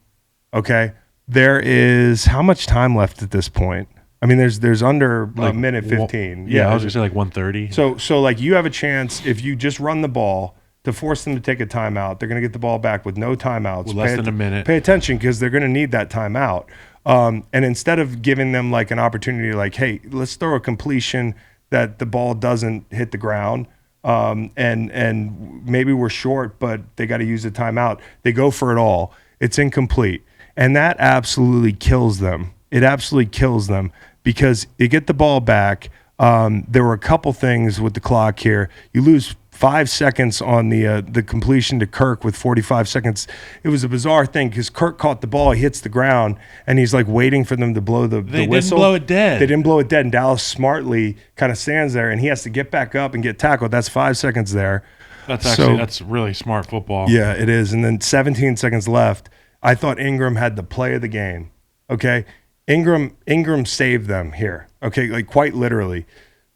Okay. There is how much time left at this point? I mean, there's under a minute 15. I was gonna say 1:30. So you have a chance if you just run the ball to force them to take a timeout. They're gonna get the ball back with no timeouts. With less than a minute. Pay attention, because they're gonna need that timeout. And instead of giving them an opportunity, hey, let's throw a completion that the ball doesn't hit the ground. And maybe we're short, but they got to use a timeout. They go for it all. It's incomplete. And that absolutely kills them. It absolutely kills them, because you get the ball back. There were a couple things with the clock here. You lose 5 seconds on the completion to Kirk with 45 seconds. It was a bizarre thing, because Kirk caught the ball, he hits the ground, and he's waiting for them to blow the whistle. They didn't blow it dead. They didn't blow it dead, and Dallas smartly kind of stands there, and he has to get back up and get tackled. That's 5 seconds there. That's really smart football. Yeah, it is. And then 17 seconds left. I thought Ingram had the play of the game. Okay, Ingram saved them here. Okay, quite literally.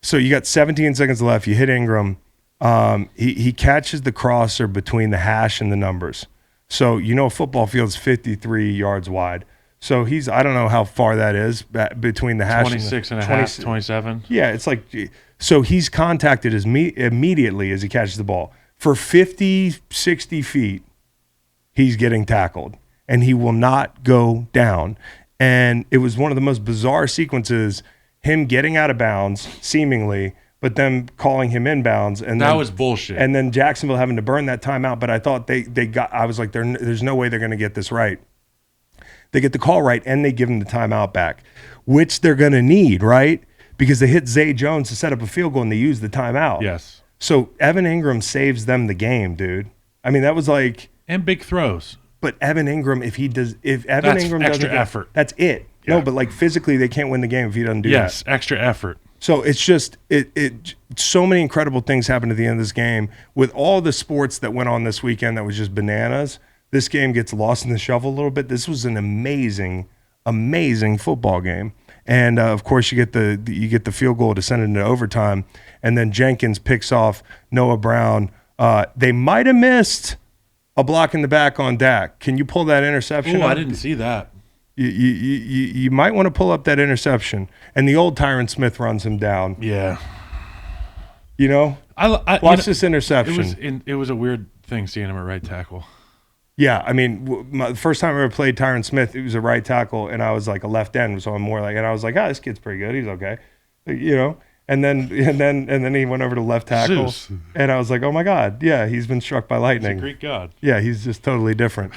So you got 17 seconds left. You hit Ingram. He catches the crosser between the hash and the numbers. So, a football field's 53 yards wide. So I don't know how far that is between the hash 26 and a half, 27. Yeah, it's so he's contacted immediately as he catches the ball. For 50, 60 feet, he's getting tackled, and he will not go down. And it was one of the most bizarre sequences, him getting out of bounds, seemingly, but them calling him inbounds, and that was bullshit. And then Jacksonville having to burn that timeout. But I thought I was like, there's no way they're going to get this right. They get the call right, and they give him the timeout back, which they're going to need, right? Because they hit Zay Jones to set up a field goal, and they use the timeout. Yes. So Evan Ingram saves them the game, dude. I mean, that was and big throws. But Evan Ingram, if Evan Ingram doesn't extra effort. That's it. Yeah. No, but physically, they can't win the game if he doesn't do that. Yes, extra effort. So it's just so many incredible things happened at the end of this game. With all the sports that went on this weekend that was just bananas, this game gets lost in the shuffle a little bit. This was an amazing, amazing football game. And of course, you get the field goal to send it into overtime, and then Jenkins picks off Noah Brown. They might have missed a block in the back on Dak. Can you pull that interception? Oh, I didn't see that. You might want to pull up that interception. And the old Tyron Smith runs him down. Yeah. Watch this interception. It was a weird thing seeing him at right tackle. Yeah, I mean, the first time I ever played Tyron Smith, he was a right tackle, and I was a left end, so I'm more and I was this kid's pretty good. He's okay, And then he went over to left tackle, and I was like, oh my God, yeah, he's been struck by lightning. He's a Greek god. Yeah, he's just totally different.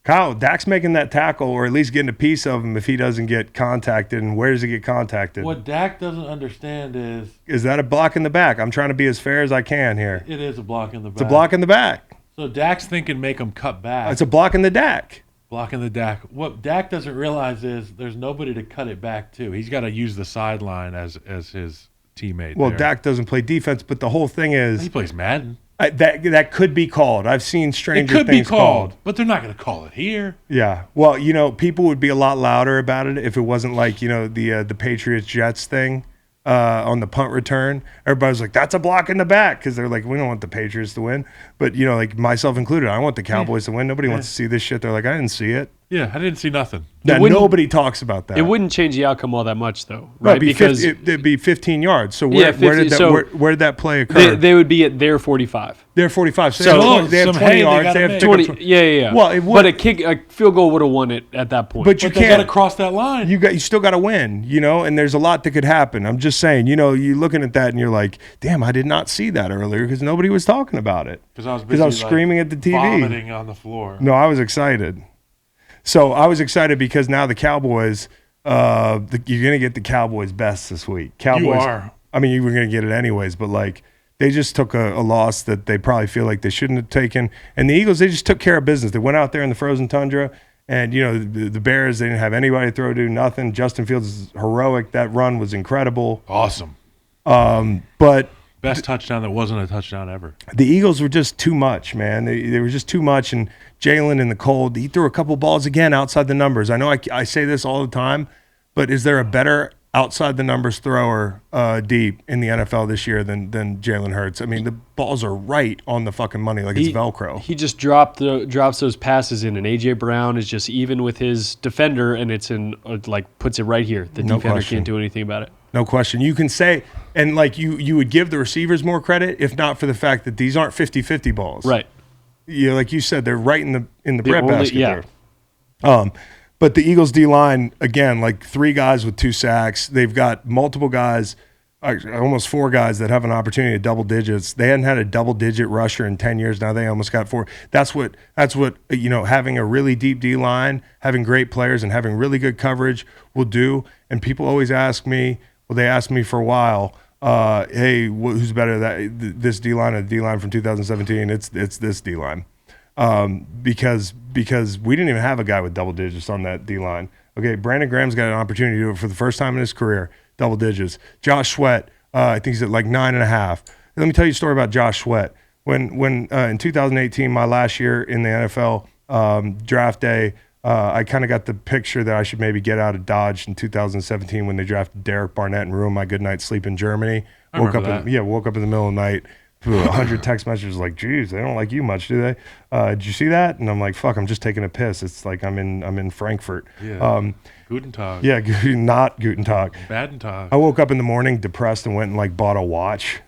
Kyle, Dak's making that tackle, or at least getting a piece of him if he doesn't get contacted. And where does he get contacted? What Dak doesn't understand is that a block in the back? I'm trying to be as fair as I can here. It is a block in the back. It's a block in the back. So Dak's thinking make him cut back. It's a block in the Dak. Blocking the Dak. What Dak doesn't realize is there's nobody to cut it back to. He's got to use the sideline as his teammate. Well, there. Dak doesn't play defense, but the whole thing is he plays Madden. That could be called. I've seen stranger things called. It could be called, but they're not going to call it here. Yeah. Well, people would be a lot louder about it if it wasn't like, the Patriots Jets thing on the punt return. Everybody's like, that's a block in the back, because they're like, we don't want the Patriots to win. But, like myself included, I want the Cowboys to win. Nobody wants to see this shit. They're like, I didn't see it. Yeah, I didn't see nothing. Nobody talks about that. It wouldn't change the outcome all that much, though, right? Because it'd be 15 yards. So where did that play occur? They would be at their 45. They're 45. So they have 20 yards. They have 20. Yeah. Well, it would, but a field goal would have won it at that point. But they got to cross that line. You still got to win, and there's a lot that could happen. I'm just saying, you're looking at that and you're like, damn, I did not see that earlier because nobody was talking about it. Because I was screaming at the TV, vomiting on the floor. No, I was excited. So I was excited because now the Cowboys, you're going to get the Cowboys' best this week. Cowboys, you are. I mean, you were going to get it anyways, but they just took a loss that they probably feel like they shouldn't have taken. And the Eagles, they just took care of business. They went out there in the frozen tundra, and the Bears, they didn't have anybody to throw to, nothing. Justin Fields is heroic. That run was incredible. Awesome. But best touchdown that wasn't a touchdown ever. The Eagles were just too much, man. They were just too much, and Jalen in the cold, he threw a couple balls again outside the numbers. I know I say this all the time, but is there a better outside the numbers thrower deep in the NFL this year than Jalen Hurts? I mean, the balls are right on the fucking money, like it's Velcro. He just drops those passes in, and A.J. Brown is just even with his defender, and it's puts it right here. The defender can't do anything about it. No question. You can say, and you would give the receivers more credit if not for the fact that these aren't 50-50 balls. Right. Like you said, they're right in the breadbasket there. But the Eagles D-line, again, like 3 guys with 2 sacks. They've got multiple guys, almost 4 guys that have an opportunity at double digits. They hadn't had a double-digit rusher in 10 years. Now they almost got 4. That's what having a really deep D-line, having great players, and having really good coverage will do. And people always ask me, they asked me for a while, hey, who's better, this D-line or the D-line from 2017? It's this D-line. Because we didn't even have a guy with double digits on that D-line. Okay, Brandon Graham's got an opportunity to do it for the first time in his career, double digits. Josh Sweat, I think he's at like 9.5. Let me tell you a story about Josh Sweat. When in 2018, my last year in the NFL, draft day, I kind of got the picture that I should maybe get out of Dodge in 2017 when they drafted Derek Barnett and ruined my good night's sleep in Germany. Woke up in the middle of the night. 100 text messages like, geez, they don't like you much, do they? Did you see that? And I'm like, fuck, I'm just taking a piss. It's like I'm in Frankfurt. Yeah. Guten Tag. Yeah, not Guten Tag. Baden Tag. I woke up in the morning depressed and went and bought a watch.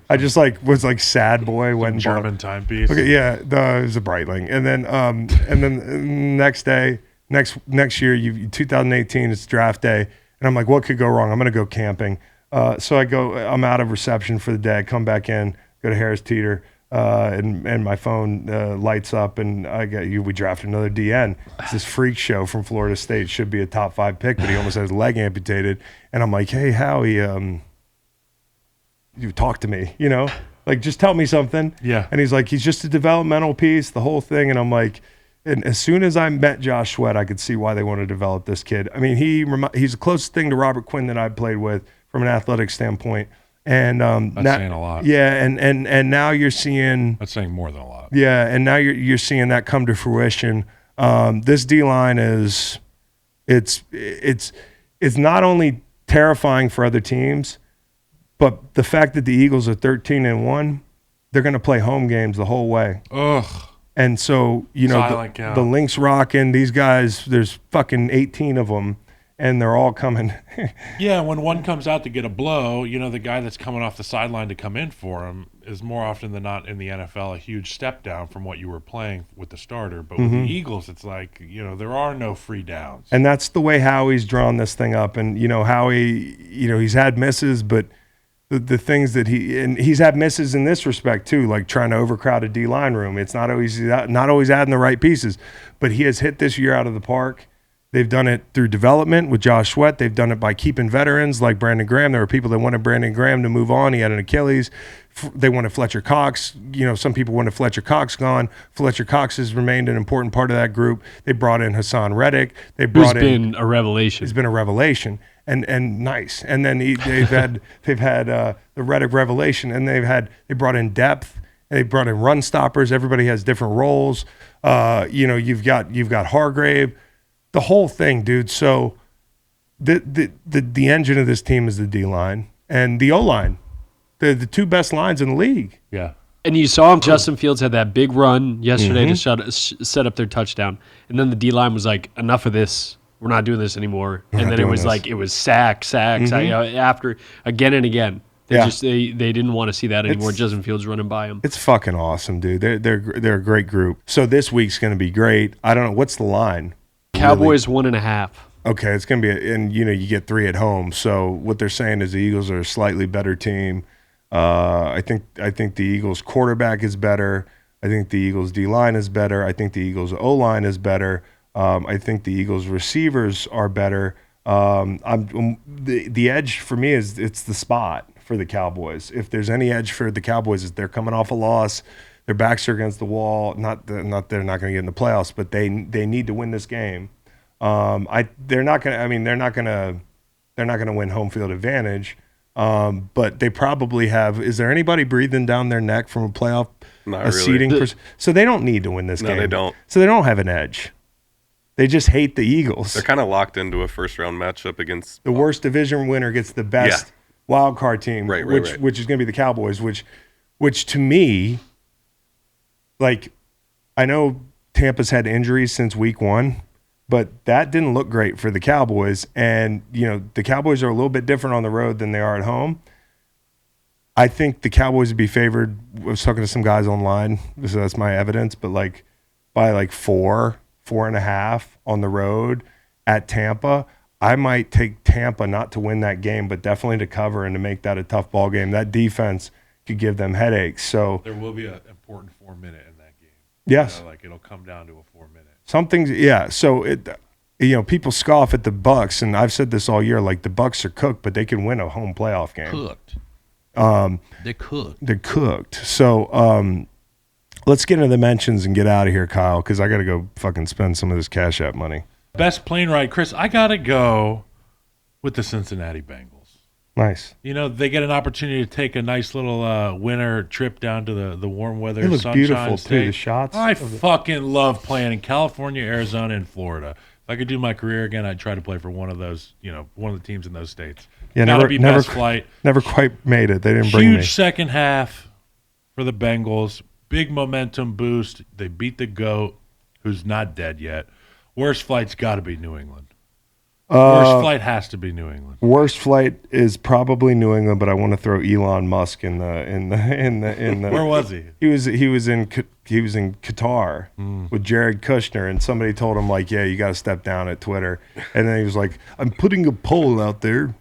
I just was sad boy. Went German timepiece. Okay, yeah, it was a Breitling. And then next day, next year, 2018, it's draft day, and I'm like, what could go wrong? I'm gonna go camping. So I'm out of reception for the day. I come back in, go to Harris Teeter, and my phone lights up, and we drafted another DN. It's this freak show from Florida State. Should be a top 5 pick, but he almost had his leg amputated. And I'm like, hey, Howie, you talk to me, just tell me something. Yeah. And he's like, he's just a developmental piece, the whole thing. And I'm like, and as soon as I met Josh Sweat, I could see why they want to develop this kid. I mean, he's the closest thing to Robert Quinn that I've played with from an athletic standpoint. And that's saying a lot. Yeah, and now you're seeing that's saying more than a lot. Yeah, and now you're seeing that come to fruition. This D-line is it's not only terrifying for other teams, but the fact that the Eagles are 13-1, they're going to play home games the whole way. Ugh. And so, the Lynx rocking, these guys, there's fucking 18 of them, and they're all coming. Yeah, when one comes out to get a blow, the guy that's coming off the sideline to come in for him is more often than not in the NFL a huge step down from what you were playing with the starter. But with the Eagles, it's like, there are no free downs. And that's the way Howie's drawn this thing up. And, Howie, he's had misses, but the things that he's had misses in this respect too, like trying to overcrowd a D-line room. It's not always adding the right pieces, but he has hit this year out of the park. They've done it through development with Josh Sweat. They've done it by keeping veterans like Brandon Graham. There were people that wanted Brandon Graham to move on. He had an Achilles. They wanted Fletcher Cox. Some people wanted Fletcher Cox gone. Fletcher Cox has remained an important part of that group. They brought in Hassan Reddick. Who's been a revelation. He's been a revelation. And nice. And then they've had the Reddick revelation, and they brought in depth. They brought in run stoppers. Everybody has different roles. You've got Hargrave, the whole thing, dude. So the engine of this team is the D line and the O line. They're the two best lines in the league. Yeah. And you saw him. Justin Fields had that big run yesterday to set up their touchdown, and then the D line was like, "Enough of this. We're not doing this anymore." And then it was like it was sack, after again and again. They didn't want to see that anymore. Justin Fields running by him. It's fucking awesome, dude. They're a great group. So this week's going to be great. I don't know what's the line. Cowboys 1.5. Okay, it's going to be and you get 3 at home. So what they're saying is the Eagles are a slightly better team. I think the Eagles quarterback is better. I think the Eagles D line is better. I think the Eagles O line is better. I think the Eagles receivers are better. The edge for me is it's the spot for the Cowboys. If there's any edge for the Cowboys, is they're coming off a loss. Their backs are against the wall. Not they're not going to get in the playoffs, but they need to win this game. They're not going to win home field advantage. But they probably have. Is there anybody breathing down their neck from a playoff seeding? So they don't need to win this game. No, they don't. So they don't have an edge. They just hate the Eagles. They're kind of locked into a first-round matchup against the worst division winner gets the best wild card team, which is going to be the Cowboys. Which to me, like, I know Tampa's had injuries since week 1, but that didn't look great for the Cowboys. And the Cowboys are a little bit different on the road than they are at home. I think the Cowboys would be favored. I was talking to some guys online, so that's my evidence, but by 4.5 on the road at Tampa. I might take Tampa not to win that game, but definitely to cover and to make that a tough ball game. That defense could give them headaches. So there will be an important 4-minute in that game. Yes, it'll come down to a 4-minute. Something's So people scoff at the Bucs, and I've said this all year. Like the Bucs are cooked, but they can win a home playoff game. They're cooked. So let's get into the mentions and get out of here, Kyle, because I got to go fucking spend some of this Cash App money. Best plane ride, Chris. I got to go with the Cincinnati Bengals. Nice. They get an opportunity to take a nice little winter trip down to the warm weather. It looks Sunshine beautiful, State. too, the shots. I fucking love playing in California, Arizona, and Florida. If I could do my career again, I'd try to play for one of those, one of the teams in those states. Yeah, never flight. Never quite made it. They didn't bring me. Huge second half for the Bengals. Big momentum boost. They beat the GOAT, who's not dead yet. Worst flight's got to be New England. Worst flight has to be New England. Worst flight is probably New England, but I want to throw Elon Musk in the. Where was he? He was in Qatar with Jared Kushner, and somebody told him you got to step down at Twitter, and then he was like, "I'm putting a poll out there,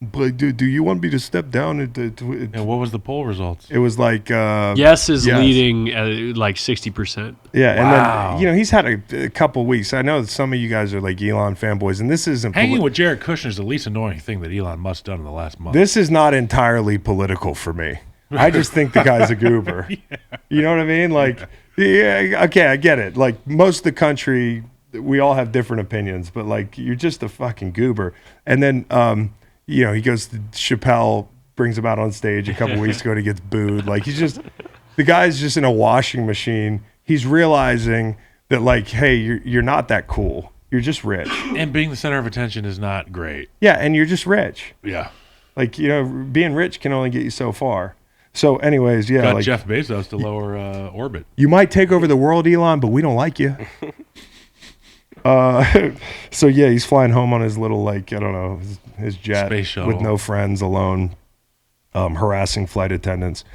but do you want me to step down?" And what was the poll results? It was like yes is leading at 60%. Yeah, wow. And then he's had a couple weeks. I know that some of you guys are like Elon fanboys, and this isn't hanging with Jared Kushner is the least annoying thing that Elon Musk's done in the last month. This is not entirely political for me. I just think the guy's a goober. Yeah. You know what I mean? Okay, I get it. Like most of the country, we all have different opinions, but you're just a fucking goober. And then he goes to Chappelle, brings him out on stage a couple weeks ago, and he gets booed. The guy's just in a washing machine. He's realizing that hey, you're not that cool. You're just rich. And being the center of attention is not great. Yeah, and you're just rich. Yeah. Being rich can only get you so far. So anyways, yeah. Got Jeff Bezos to lower orbit. You might take over the world, Elon, but we don't like you. So yeah, he's flying home on his little I don't know, his jet space shuttle with no friends, alone, harassing flight attendants.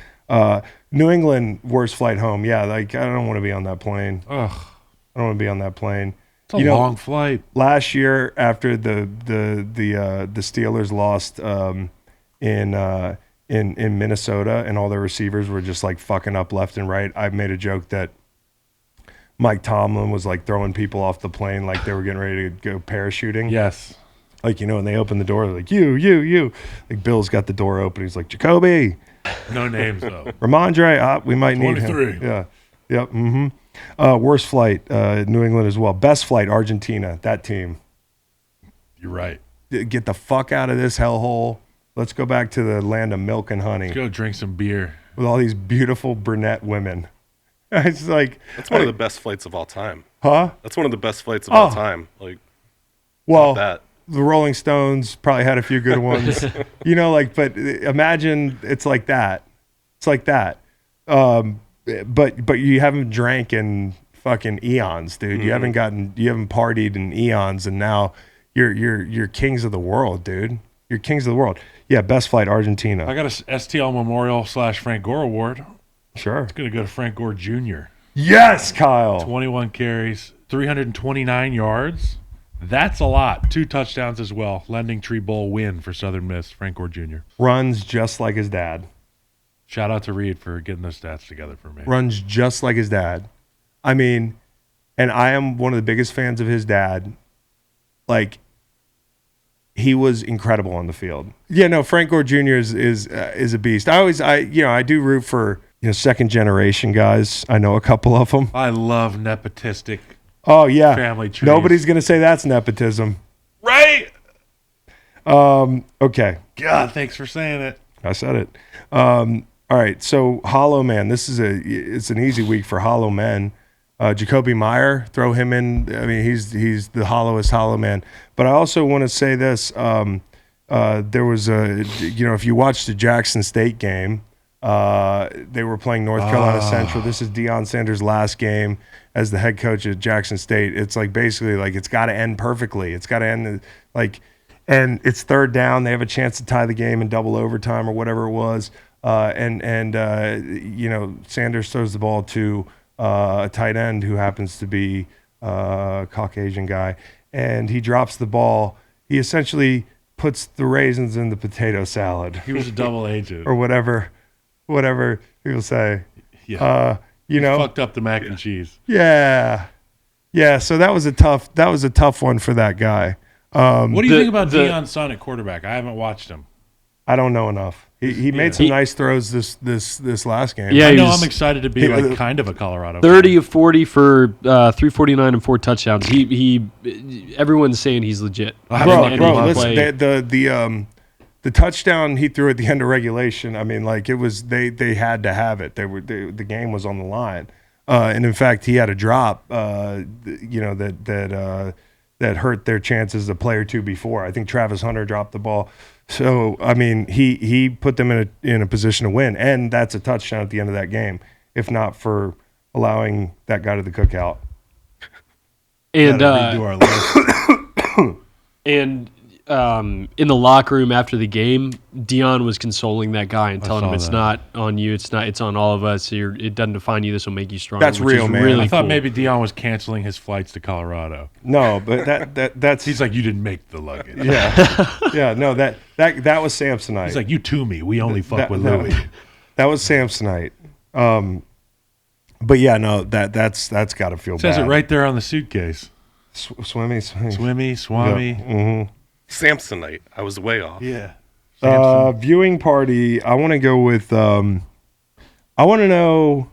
New England worst flight home. Yeah, I don't want to be on that plane. Ugh. I don't want to be on that plane. It's a long flight. Last year, after the Steelers lost in Minnesota, and all their receivers were just like fucking up left and right. I made a joke that Mike Tomlin was like throwing people off the plane like they were getting ready to go parachuting. Yes. Like, and they open the door, they're like, you. Like, Bill's got the door open. He's like, Jacoby. No names, though. Ramondre, we might 23. Need him. Yeah. Yep. Mm-hmm. Worst flight, New England as well. Best flight, Argentina. That team. You're right. Get the fuck out of this hellhole. Let's go back to the land of milk and honey. Let's go drink some beer. With all these beautiful brunette women. It's like... That's one of the best flights of all time. Huh? That's one of the best flights of all time. Like, well, the Rolling Stones probably had a few good ones. But imagine it's like that. It's like that. But you haven't drank in fucking eons, dude. Mm-hmm. You haven't partied in eons, and now you're kings of the world, dude. You're kings of the world. Yeah, best flight, Argentina. I got a STL Memorial / Frank Gore Award. Sure. It's going to go to Frank Gore Jr. Yes, Kyle. 21 carries, 329 yards. That's a lot. 2 touchdowns as well. Lending Tree Bowl win for Southern Miss, Frank Gore Jr. Runs just like his dad. Shout out to Reed for getting those stats together for me. Runs just like his dad. I mean, and I am one of the biggest fans of his dad. Like, he was incredible on the field. Yeah, no, Frank Gore Jr. is a beast. I do root for second generation guys. I know a couple of them. I love nepotistic. Oh yeah, family trees. Nobody's gonna say that's nepotism, right? Okay. God, thanks for saying it. I said it. All right. So Hollow Man, it's an easy week for Hollow Men. Jacoby Meyer, throw him in. I mean, he's the hollowest Hollow Man. But I also want to say this. There was if you watched the Jackson State game, they were playing North Carolina Central. This is Deion Sanders' last game as the head coach at Jackson State. It's like basically like it's got to end perfectly. It's got to end and it's third down. They have a chance to tie the game in double overtime or whatever it was. Sanders throws the ball to a tight end who happens to be a Caucasian guy, and he drops the ball. He essentially puts the raisins in the potato salad. He was a double agent. Or whatever people say. Yeah. He fucked up the mac and cheese. Yeah. Yeah, so that was a tough one for that guy. What do you think about Deion's son at quarterback? I haven't watched him. I don't know enough. He made some nice throws this last game. Yeah, I'm excited to be kind of a Colorado 30 of 40 for 349 and 4 touchdowns. Everyone's saying he's legit. Bro, listen, the touchdown he threw at the end of regulation, I mean, like, it was they had to have it. The game was on the line. And in fact, he had a drop that hurt their chances a play or two before. I think Travis Hunter dropped the ball. So, I mean, he put them in a position to win, and that's a touchdown at the end of that game, if not for allowing that guy to the cookout. And redo our list. And in the locker room after the game, Deion was consoling that guy and telling him it's not on you, it's on all of us. It doesn't define you. This will make you stronger. That's real, man. Really I thought cool. Maybe Deion was canceling his flights to Colorado. No, but that's he's like, you didn't make the luggage. Yeah. No, that was Samsonite. He's like, you to me. We only fuck with Louis. That was Samsonite. But yeah, no, that's got to feel bad. Says it right there on the suitcase. Swimmy. Swami. Yeah. Mm-hmm. Samsonite. I was way off. Yeah. Viewing party. I want to go with. I want to know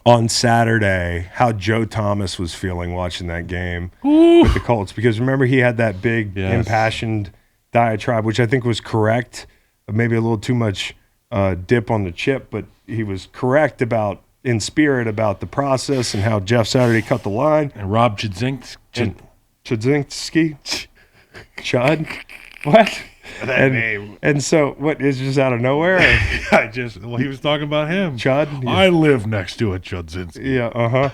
on Saturday how Joe Thomas was feeling watching that game with the Colts, because remember he had that big impassioned diatribe, which I think was correct. Maybe a little too much dip on the chip, but he was correct in spirit about the process and how Jeff Saturday cut the line. And Rob Chudzinski. Chud? What? That name. And so, what, is just out of nowhere? He was talking about him. Chud? I live next to a Chudzinski. Yeah,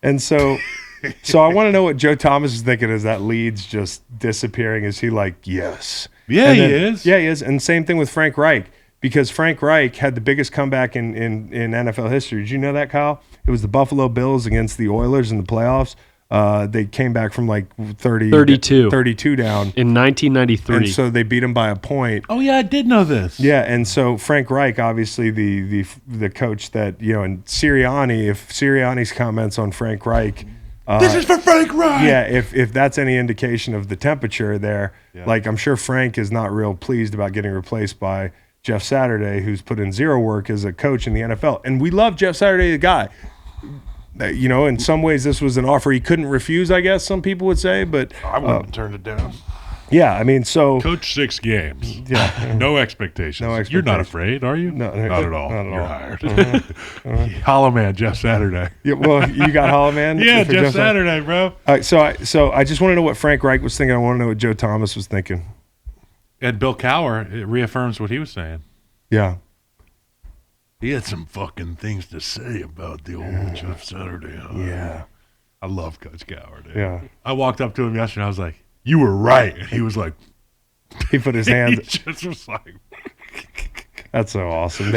And so I want to know what Joe Thomas is thinking as that lead's just disappearing. Is he like, yes? Yeah, he is. Yeah, he is. And same thing with Frank Reich, because Frank Reich had the biggest comeback in NFL history. Did you know that, Kyle? It was the Buffalo Bills against the Oilers in the playoffs. They came back from like 32 down in 1993. And so they beat them by a point. Oh yeah, I did know this. Yeah, and so Frank Reich, obviously the coach that, and Sirianni, if Sirianni's comments on Frank Reich, this is for Frank Reich. Yeah, if that's any indication of the temperature there, like I'm sure Frank is not real pleased about getting replaced by Jeff Saturday, who's put in zero work as a coach in the NFL. And we love Jeff Saturday, the guy. In some ways this was an offer he couldn't refuse, I guess some people would say, but I wouldn't have turned it down. Yeah, I mean, so coach 6 games. Yeah, no expectations. You're not afraid, are you? No, not at all. Not at You're all. hired. Hollow Man, Jeff Saturday. Yeah, well, you got Hollow Man. Yeah, Jeff Saturday, bro. All right, so I just want to know what Frank Reich was thinking. I want to know what Joe Thomas was thinking. And Bill Cowher, it reaffirms what he was saying. Yeah. He had some fucking things to say about the old Jeff Saturday. Yeah. I love Coach Cowher, dude. Yeah. I walked up to him yesterday and I was like, you were right. And he was like, he put his hand. He just was like, that's so awesome.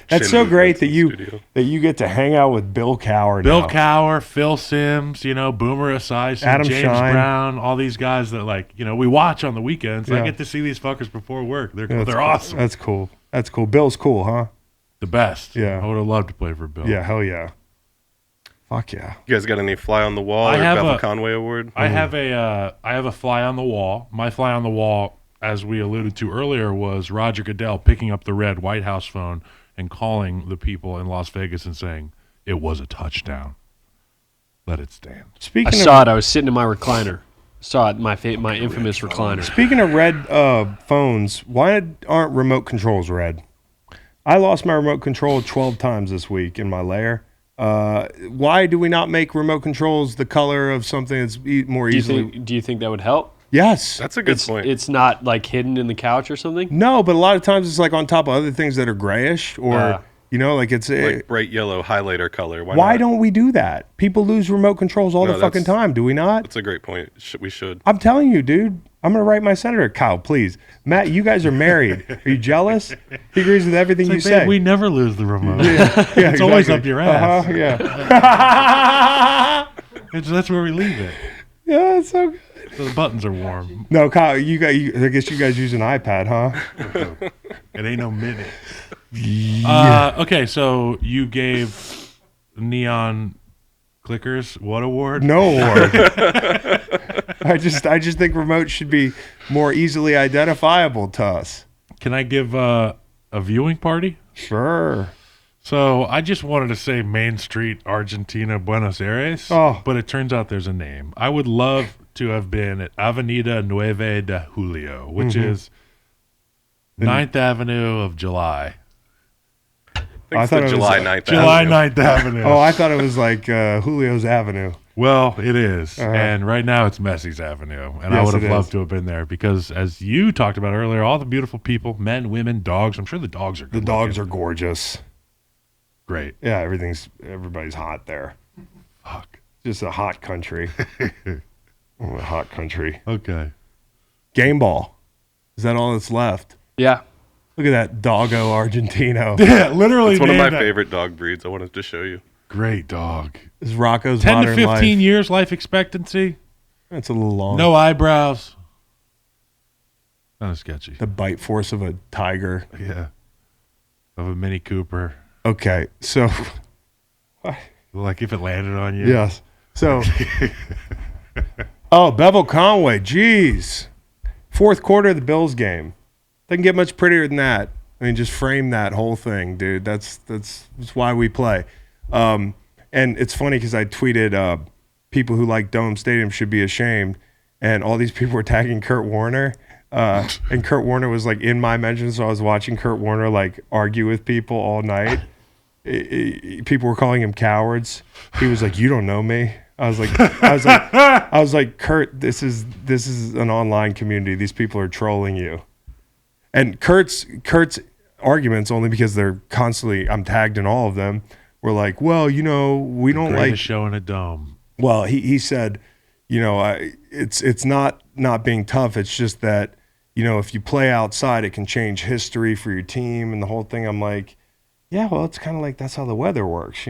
That's so great that you get to hang out with Bill Cowher. Bill Cowher, Phil Simms, Boomer Esiason, Adam James Shine. Brown, all these guys that we watch on the weekends. I get to see these fuckers before work. They're awesome. That's cool. That's cool. Bill's cool, huh? The best. Yeah. I would have loved to play for Bill. Yeah, hell yeah. Fuck yeah. You guys got any fly on the wall or Bevel Conway award? I have a fly on the wall. My fly on the wall, as we alluded to earlier, was Roger Goodell picking up the red White House phone and calling the people in Las Vegas and saying it was a touchdown. Let it stand. I saw it. I was sitting in my recliner. Saw it. My infamous recliner. Speaking of red phones, why aren't remote controls red? I lost my remote control 12 times this week in my lair. Why do we not make remote controls the color of something that's more easily? Do you think that would help? Yes. That's a good point. It's not like hidden in the couch or something? No, but a lot of times it's like on top of other things that are grayish or, like it's like bright yellow highlighter color. Why don't we do that? People lose remote controls all the fucking time. Do we not? That's a great point. We should. I'm telling you, dude. I'm going to write my senator. Kyle, please. Matt, you guys are married. Are you jealous? He agrees with everything you say. We never lose the remote. It's always up your ass. Yeah. That's where we leave it. Yeah, that's so good. So the buttons are warm. No, Kyle, I guess you guys use an iPad, huh? It ain't no minute. Yeah. Okay, so you gave Neon Clickers what award? No award. I just think remote should be more easily identifiable to us. Can I give a viewing party? Sure. So I just wanted to say Main Street, Argentina, Buenos Aires. Oh. But it turns out there's a name. I would love to have been at Avenida 9 de Julio, which is 9th Avenue of July. I thought it was July 9th July 9th Avenue. Oh, I thought it was like Julio's Avenue. Well, it is. And right now it's Messi's Avenue. And I would have loved to have been there because, as you talked about earlier, all the beautiful people, men, women, dogs. I'm sure the dogs are good. The dogs are gorgeous. Great. Yeah, everybody's hot there. Fuck. Just a hot country. A hot country. Okay. Game ball. Is that all that's left? Yeah. Look at that doggo Argentino. Yeah, literally. It's one of my favorite dog breeds. I wanted to show you. Great dog. This is Rocco's 10 modern to 15 life. years life expectancy. That's a little long. No eyebrows. Kind of sketchy. The bite force of a tiger. Yeah. Of a Mini Cooper. Okay, so. Like if it landed on you. Yes. So. Bevel Conway. Jeez. Fourth quarter of the Bills game. Doesn't get much prettier than that. I mean, just frame that whole thing, dude. That's why we play. And it's funny because I tweeted people who like Dome Stadium should be ashamed, and all these people were tagging Kurt Warner. And Kurt Warner was like in my mentions, so I was watching Kurt Warner like argue with people all night. People were calling him cowards. He was like, "You don't know me." I was like, Kurt, this is an online community. These people are trolling you. And Kurt's arguments, only because they're constantly, I'm tagged in all of them, were like, well, we don't like a show in a dome. Well, he said, it's not being tough. It's just that, if you play outside, it can change history for your team and the whole thing. I'm like, yeah, well, it's kind of like that's how the weather works,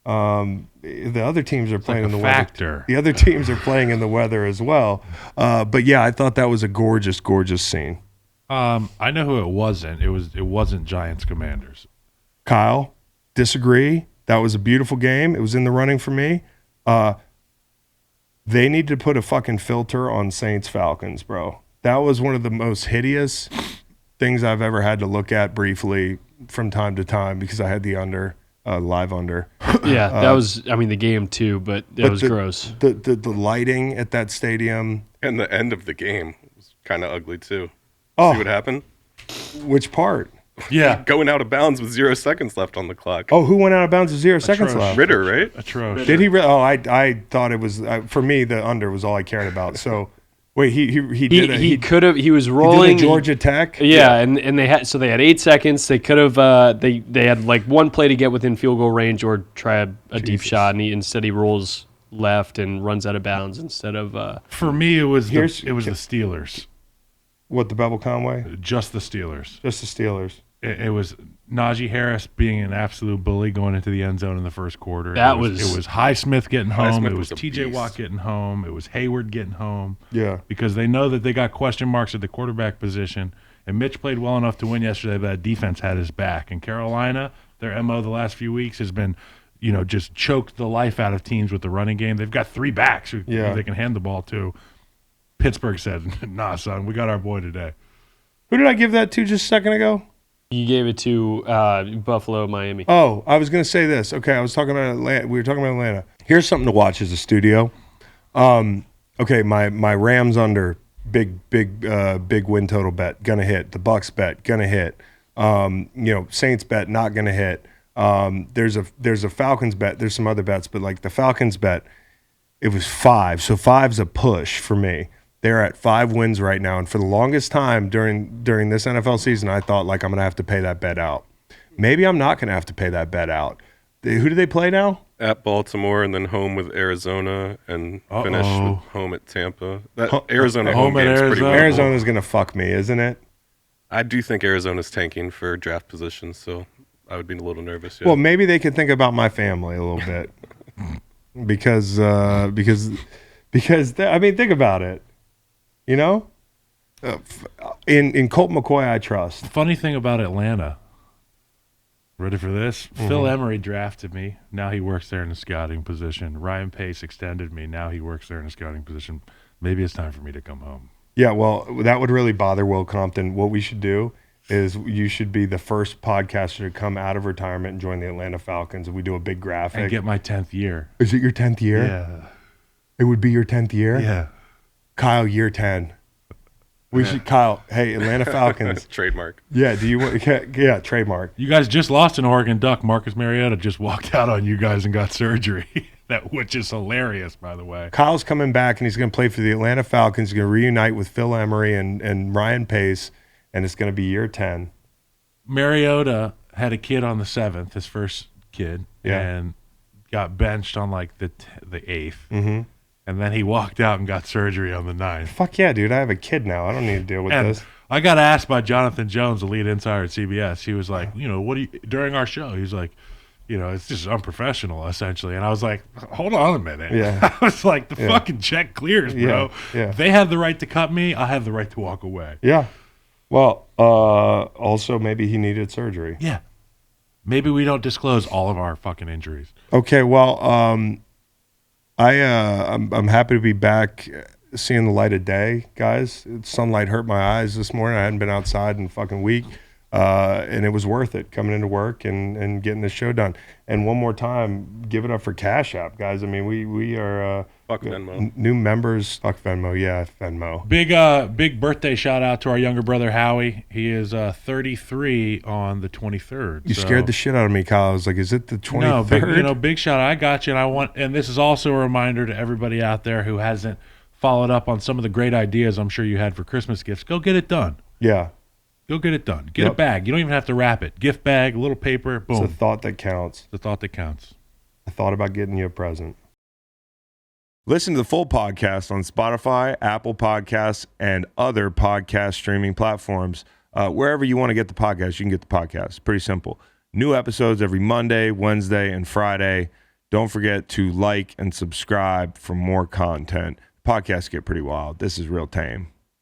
The other teams are playing in the factor. weather. The other teams are playing in the weather as well. But yeah, I thought that was a gorgeous, gorgeous scene. I know who it wasn't. It wasn't Giants Commanders. Kyle, disagree. That was a beautiful game. It was in the running for me. They need to put a fucking filter on Saints Falcons, bro. That was one of the most hideous things I've ever had to look at briefly from time to time because I had the under. Live under. Yeah, that was, I mean, the game too, but it was gross. The lighting at that stadium. And the end of the game was kind of ugly too. Oh. See what happened? Which part? Yeah. Going out of bounds with 0 seconds left on the clock. Oh, who went out of bounds with 0 seconds left? Ritter, right? Atrocious. Did he? I thought it was, for me, the under was all I cared about. So, wait, he could have. He was rolling. He did a Georgia Tech. Yeah, and they had 8 seconds. They could have. They had like one play to get within field goal range or try a deep shot, and instead he rolls left and runs out of bounds instead of. For me, it was the Steelers. What, the Bevel Conway? Just the Steelers. Just the Steelers. It was Najee Harris being an absolute bully going into the end zone in the first quarter. It was Highsmith getting home. It was T.J. beast. Watt getting home. It was Hayward getting home. Yeah. Because they know that they got question marks at the quarterback position. And Mitch played well enough to win yesterday, but that defense had his back. And Carolina, their MO the last few weeks has been, just choked the life out of teams with the running game. They've got 3 backs who they can hand the ball to. Pittsburgh said, nah, son, we got our boy today. Who did I give that to just a second ago? You gave it to Buffalo, Miami. Oh, I was going to say this. Okay, I was talking about Atlanta. We were talking about Atlanta. Here's something to watch as a studio. Okay, my Rams under big win total bet gonna hit. The Bucs bet gonna hit. Saints bet not gonna hit. There's a Falcons bet. There's some other bets, but like the Falcons bet, it was 5. So 5's a push for me. They're at 5 wins right now, and for the longest time during this NFL season, I thought like I'm gonna have to pay that bet out. Maybe I'm not gonna have to pay that bet out. Who do they play now? At Baltimore, and then home with Arizona, and finish with home at Tampa. That Arizona home game's pretty winnable. Arizona's gonna fuck me, isn't it? I do think Arizona's tanking for draft positions, so I would be a little nervous. Yeah. Well, maybe they could think about my family a little bit, because I mean, think about it. In Colt McCoy, I trust. Funny thing about Atlanta. Ready for this? Mm-hmm. Phil Emery drafted me. Now he works there in a scouting position. Ryan Pace extended me. Now he works there in a scouting position. Maybe it's time for me to come home. Yeah, well, that would really bother Will Compton. What we should do is you should be the first podcaster to come out of retirement and join the Atlanta Falcons. We do a big graphic. And get my 10th year. Is it your 10th year? Yeah. It would be your 10th year? Yeah. Kyle, year 10. We should, Kyle, hey, Atlanta Falcons. Trademark. Yeah, do you want, yeah, trademark. You guys just lost an Oregon Duck. Marcus Mariota just walked out on you guys and got surgery, which is hilarious, by the way. Kyle's coming back, and he's going to play for the Atlanta Falcons. He's going to reunite with Phil Emery and Ryan Pace, and it's going to be year 10. Mariota had a kid on the 7th, his first kid, and got benched on like the 8th. Mm-hmm. And then he walked out and got surgery on the 9th. Fuck yeah, dude. I have a kid now. I don't need to deal with this. I got asked by Jonathan Jones, the lead insider at CBS. He was like, what do you, during our show, he was like, it's just unprofessional, essentially. And I was like, hold on a minute. Yeah. I was like, the fucking check clears, bro. Yeah. They have the right to cut me. I have the right to walk away. Yeah. Well, also maybe he needed surgery. Yeah. Maybe we don't disclose all of our fucking injuries. Okay, well, I'm happy to be back seeing the light of day, guys. Sunlight hurt my eyes this morning. I hadn't been outside in a fucking week, and it was worth it coming into work and getting this show done. And one more time, give it up for Cash App, guys. I mean, we are fuck Venmo. New members. Fuck Venmo, yeah, Venmo. Big birthday shout out to our younger brother Howie. He is 33 on the 23rd. You scared the shit out of me, Kyle. I was like, is it the 23rd? No, big shout out. I got you, and this is also a reminder to everybody out there who hasn't followed up on some of the great ideas I'm sure you had for Christmas gifts. Go get it done. Yeah. Go get it done. Get a bag. You don't even have to wrap it. Gift bag, a little paper, boom. It's the thought that counts. The thought that counts. I thought about getting you a present. Listen to the full podcast on Spotify, Apple Podcasts, and other podcast streaming platforms. Wherever you want to get the podcast, you can get the podcast. Pretty simple. New episodes every Monday, Wednesday, and Friday. Don't forget to like and subscribe for more content. Podcasts get pretty wild. This is real tame.